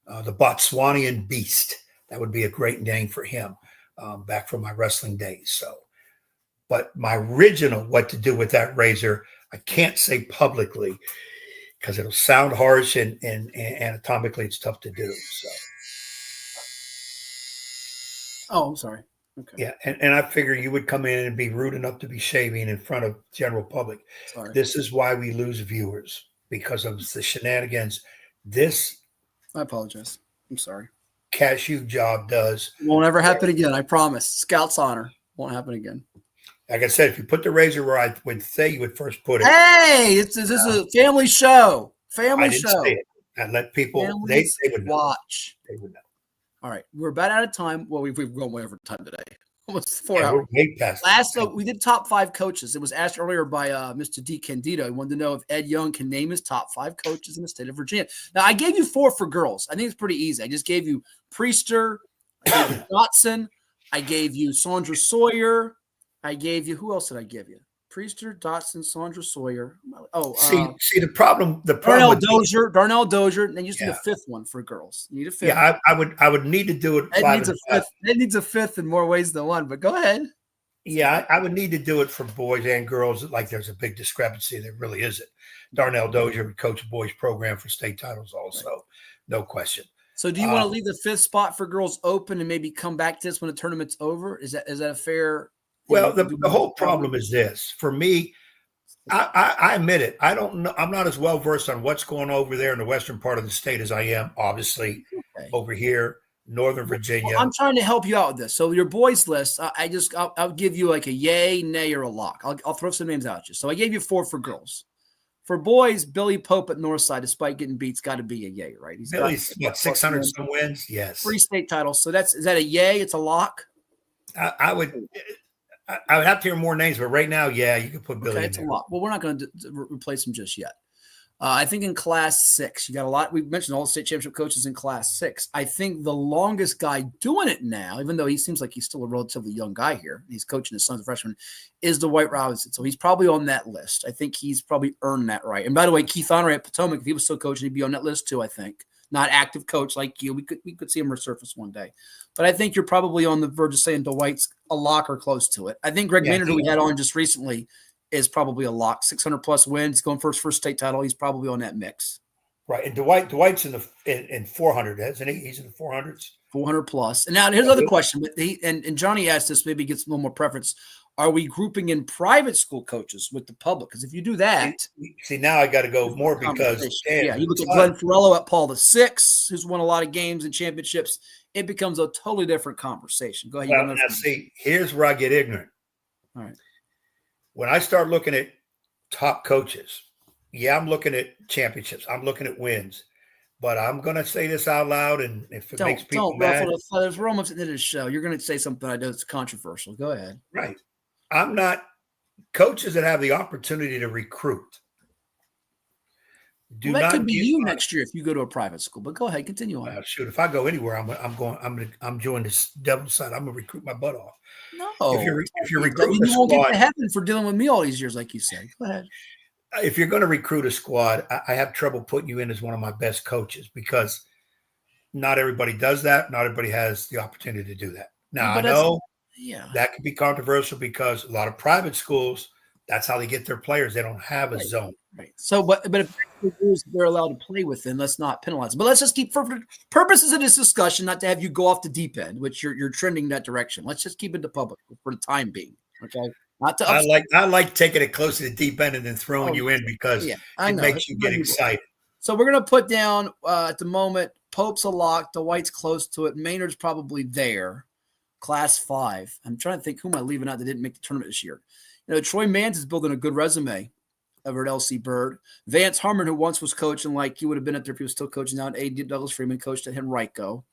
The Botswanian Beast. That would be a great name for him, back from my wrestling days. So, but my original what to do with that razor, I can't say publicly because it'll sound harsh and anatomically it's tough to do. So. Oh, I'm sorry. Okay. Yeah, and I figure you would come in and be rude enough to be shaving in front of general public. Sorry. This is why we lose viewers, because of the shenanigans. I apologize. I'm sorry. Cashew job does. Won't ever happen again. I promise. Scout's honor. Won't happen again. Like I said, if you put the razor where I would say you would first put it. Hey, this is a family show. Family I didn't show. say it. I let people, they would know. Watch. They would know. All right. We're about out of time. Well, we've gone way over time today. Almost 4 Yeah, hours. we're way past So we did top 5 coaches. It was asked earlier by Mr. D. Candido. He wanted to know if Ed Young can name his top 5 coaches in the state of Virginia. Now, I gave you 4 for girls. I think it's pretty easy. I just gave you Priester. I gave you Dotson. I gave you Sandra Sawyer. I gave you – who else did I give you? Priester, Dotson, Sandra Sawyer. Oh, see the problem. Darnell Dozier. And then you just need a 5th one for girls. You need a 5th. Yeah, I would need to do it. It needs a 5th in more ways than one. But go ahead. Yeah, I would need to do it for boys and girls. Like there's a big discrepancy. There really isn't. Darnell Dozier would coach a boys program for state titles also. Right. No question. So do you want to leave the 5th spot for girls open and maybe come back to this when the tournament's over? Is that a fair? Well, the whole problem is this. For me, I admit it. I don't know. I'm not as well versed on what's going over there in the western part of the state as I am, obviously, over here, Northern Virginia. Well, I'm trying to help you out with this. So your boys list, I'll give you like a yay, nay, or a lock. I'll throw some names out at you. So I gave you 4 for girls. For boys, Billy Pope at Northside, despite getting beat's got to be a yay, right? Billy's got 600 some wins. Yes. 3 state titles. So is that a yay? It's a lock? I would have to hear more names, but right now, yeah, you can put Billy in it's there. a lot. Well, we're not going to replace him just yet. I think in Class 6, you got a lot. We've mentioned all the state championship coaches in Class 6. I think the longest guy doing it now, even though he seems like he's still a relatively young guy here, he's coaching his son as a freshman, is Dwight Robinson. So he's probably on that list. I think he's probably earned that right. And by the way, Keith Honore at Potomac, if he was still coaching, he'd be on that list too, I think. Not active coach like you. We could see him resurface one day. But I think you're probably on the verge of saying Dwight's a lock or close to it. I think Greg Maynard, who we had on just recently, is probably a lock. 600+ wins, going for his first state title. He's probably on that mix. Right. And Dwight's in 400, isn't he? He's in the 400s. 400+. And now here's another question. But and Johnny asked this, maybe gets a little more preference. Are we grouping in private school coaches with the public? Because if you do that, see, now I got to go more because you look at Glenn Ferrello at Paul VI, who's won a lot of games and championships. It becomes a totally different conversation. Go ahead. Well, now see, here's where I get ignorant. All right. When I start looking at top coaches, I'm looking at championships. I'm looking at wins. But I'm going to say this out loud, and if it makes people mad. Don't ruffle the feathers. We're almost at the end of the show. You're going to say something I know it's controversial. Go ahead. Right. I'm not – coaches that have the opportunity to recruit. That could be you next year if you go to a private school. But go ahead, continue on. Shoot, if I go anywhere, I'm joining this devil's side. I'm going to recruit my butt off. No. If you're recruiting you won't get to heaven for dealing with me all these years, like you said. Go ahead. If you're going to recruit a squad, I have trouble putting you in as one of my best coaches because not everybody does that. Not everybody has the opportunity to do that. Now, I know that could be controversial because a lot of private schools, that's how they get their players. They don't have a zone. Right. So, but if they're allowed to play within, let's not penalize them. But let's just keep, for purposes of this discussion, not to have you go off the deep end, which you're trending that direction. Let's just keep it to public for the time being. Okay. Not to I like taking it close to the deep end and then throwing you in because it makes you get excited. So we're going to put down at the moment, Pope's a lock. Dwight's close to it. Maynard's probably there. Class 5. I'm trying to think who am I leaving out that didn't make the tournament this year. Troy Mans is building a good resume over at LC Bird. Vance Harmon, who once was coaching, like he would have been up there if he was still coaching now. A.D. Douglas Freeman coached at Henrico.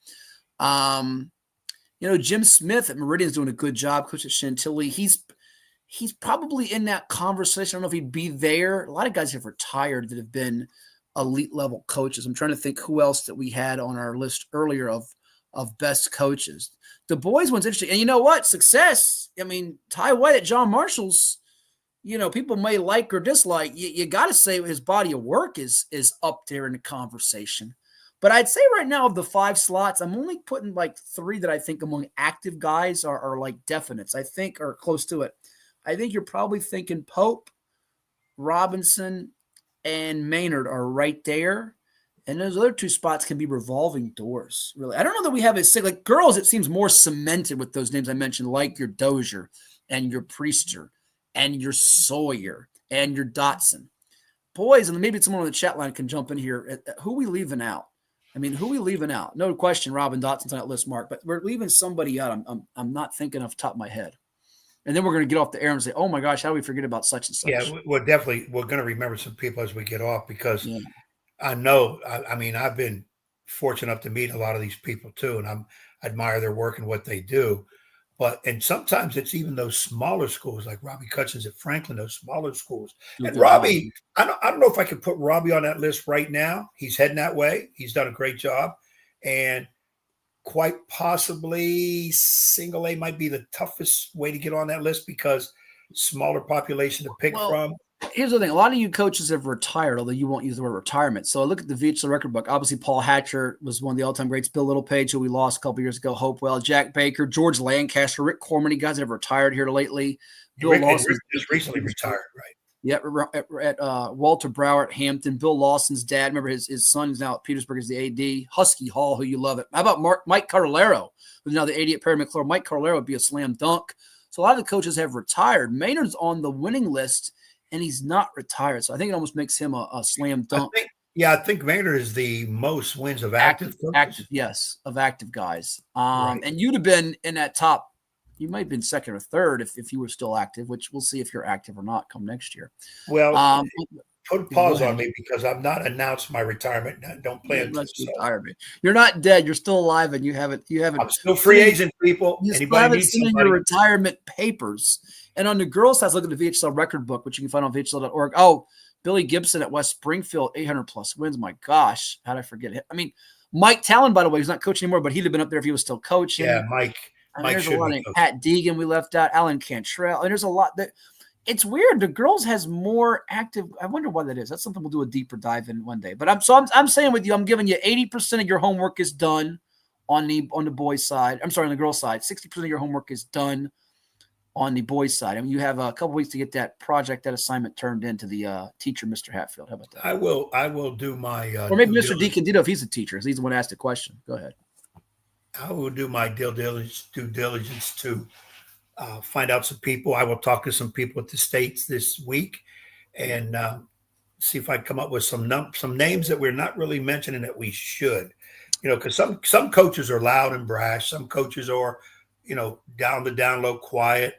Jim Smith at Meridian's doing a good job. Coach at Chantilly. He's probably in that conversation. I don't know if he'd be there. A lot of guys have retired that have been elite level coaches. I'm trying to think who else that we had on our list earlier of best coaches. The boys one's interesting. And you know what? Success. I mean, Ty White at John Marshall's, people may like or dislike. You got to say his body of work is up there in the conversation. But I'd say right now of the 5 slots, I'm only putting like 3 that I think among active guys are like definites. I think are close to it. I think you're probably thinking Pope, Robinson, and Maynard are right there. And those other 2 spots can be revolving doors, really. I don't know that we have like girls, it seems more cemented with those names I mentioned, like your Dozier and your Priester and your Sawyer and your Dotson. Boys, and maybe someone on the chat line can jump in here. Who are we leaving out? I mean, who are we leaving out? No question, Robin Dotson's on that list, Mark, but we're leaving somebody out. I'm not thinking off the top of my head. And then we're going to get off the air and say, oh, my gosh, how do we forget about such and such? Yeah, we're going to remember some people as we get off because I know, I mean, I've been fortunate enough to meet a lot of these people too, and I admire their work and what they do. And sometimes it's even those smaller schools like Robbie Cutchins at Franklin, those smaller schools. And Robbie, I don't know if I could put Robbie on that list right now. He's heading that way. He's done a great job. And quite possibly single A might be the toughest way to get on that list because smaller population to pick from. Here's the thing. A lot of you coaches have retired, although you won't use the word retirement. So I look at the VHSL record book. Obviously, Paul Hatcher was one of the all-time greats. Bill Littlepage, who we lost a couple years ago. Hopewell, Jack Baker, George Lancaster, Rick Cormany, guys that have retired here lately. Bill Lawson just recently retired, right? Yeah, at Walter Brower at Hampton. Bill Lawson's dad. Remember, his son is now at Petersburg as the AD. Husky Hall, who you love it. How about Mike Carolero, who's now the AD at Perry McClure? Mike Carolero would be a slam dunk. So a lot of the coaches have retired. Maynard's on the winning list, and he's not retired. So I think it almost makes him a slam dunk. I think Maynard is the most wins of active coaches. Of active guys. And you'd have been in that top. You might have been second or third if you were still active, which we'll see if you're active or not come next year. Well, put a pause on me because I've not announced my retirement. I don't plan to. You're not dead. You're still alive, and you haven't. I'm still free agent, people. You still haven't seen your retirement papers. And on the girls' side, look at the VHSL record book, which you can find on VHSL.org. Oh, Billy Gibson at West Springfield, 800-plus wins. My gosh, how did I forget him? I mean, Mike Talon, by the way, he's not coaching anymore, but he'd have been up there if he was still coaching. Yeah, Mike. There's a lot of Pat Deegan we left out, Alan Cantrell. And there's a lot that it's weird. The girls has more active. I wonder why that is. That's something we'll do a deeper dive in one day. But I'm saying with you, I'm giving you 80% of your homework is done on the boys' side. I'm sorry, on the girls' side. 60% of your homework is done on the boys' side. I mean, you have a couple weeks to get that assignment turned into the teacher, Mr. Hatfield. How about that? I will do my or maybe Mr. Deacon Dito if he's a teacher. He's the one who asked the question. Go ahead. I will do my due diligence to find out some people. I will talk to some people at the States this week and see if I can come up with some names that we're not really mentioning that we should. Because some coaches are loud and brash. Some coaches are, down low, quiet,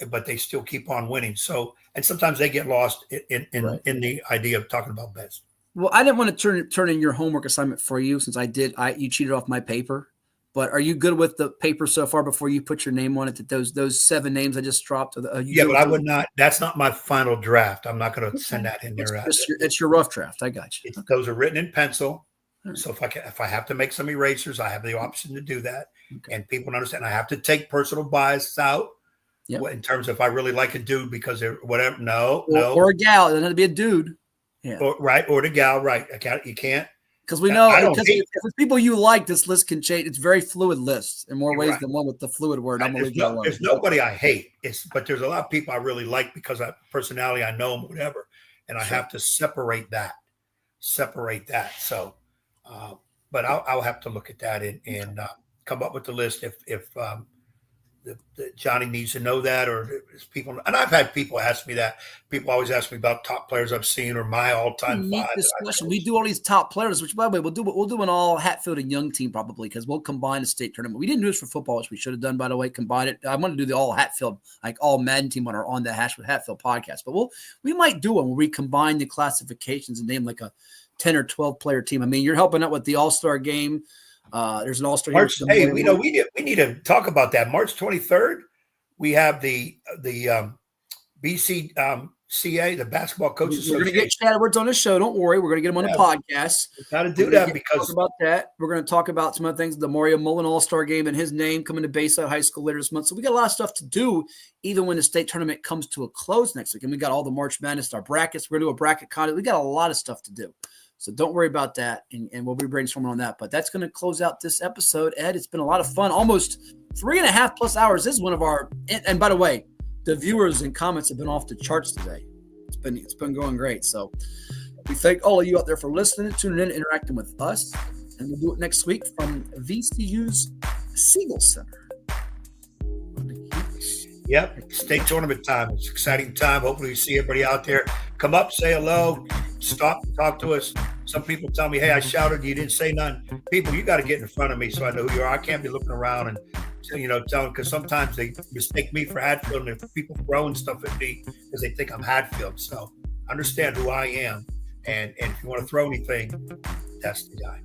but they still keep on winning. So, and sometimes they get lost in the idea of talking about best. Well, I didn't want to turn in your homework assignment for you since you cheated off my paper. But are you good with the paper so far before you put your name on it? That those 7 names I just dropped? But I would not. That's not my final draft. I'm not going to send that in there. It's your rough draft. I got you. Those are written in pencil. So if I have to make some erasers, I have the option to do that. Okay. And people understand I have to take personal biases out in terms of if I really like a dude because they're whatever. No. Or a gal. It doesn't have to be a dude. Yeah. Or the gal. Right. You can't. Because we know if it's people you like, this list can change. It's a very fluid list in more ways than one with the fluid word. There's nobody I hate. But there's a lot of people I really like because of personality. I know them, whatever. And I have to separate that. So, but I'll have to look at that and come up with the list if Johnny needs to know that, or people. And I've had people ask me that. People always ask me about top players I've seen or my all-time five. Discussion. We do all these top players, which by the way we'll do an all Hatfield and Young team probably because we'll combine the state tournament. We didn't do this for football, which we should have done by the way. Combine it. I want to do the all Hatfield, like all Madden team on the Hash with Hatfield podcast. But we might do one where we combine the classifications and name like a 10 or 12 player team. I mean, you're helping out with the All-Star game. There's an All-Star March. Hey, we need to talk about that. March 23rd, we have the BCCA, the Basketball Coaches Association. We're going to get Chad Edwards on the show. Don't worry. We're going to get him on the podcast. Got to do that because talk about that. We're going to talk about some other things. The Mario Mullen All-Star game and his name coming to Bayside High School later this month. So we got a lot of stuff to do even when the state tournament comes to a close next week. And we got all the March Madness, our brackets. We're going to do a bracket contest. We got a lot of stuff to do. So don't worry about that, and we'll be brainstorming on that. But that's going to close out this episode, Ed. It's been a lot of fun. Almost 3.5+ hours. This is one of our – and by the way, the viewers and comments have been off the charts today. It's been going great. So we thank all of you out there for listening, tuning in, interacting with us. And we'll do it next week from VCU's Siegel Center. Yep, state tournament time. It's an exciting time. Hopefully we see everybody out there. Come up, say hello, stop and talk to us. Some people tell me, hey, I shouted, you didn't say none. People, you got to get in front of me so I know who you are. I can't be looking around and, telling, because sometimes they mistake me for Hatfield, and people throwing stuff at me because they think I'm Hatfield. So understand who I am. And if you want to throw anything, that's the guy.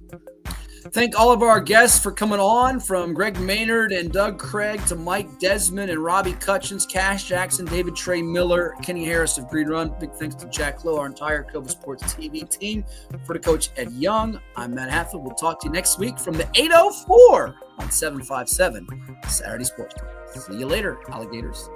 Thank all of our guests for coming on, from Greg Maynard and Doug Craig to Mike Desmond and Robbie Cutchins, Kass Jackson, David Trey Miller, Kenny Harris of Green Run. Big thanks to Jack Lowe, our entire CoVA Sports TV team. For the coach Ed Young, I'm Matt Hatfield. We'll talk to you next week from the 804 on 757 Saturday Sports Talk. See you later, alligators.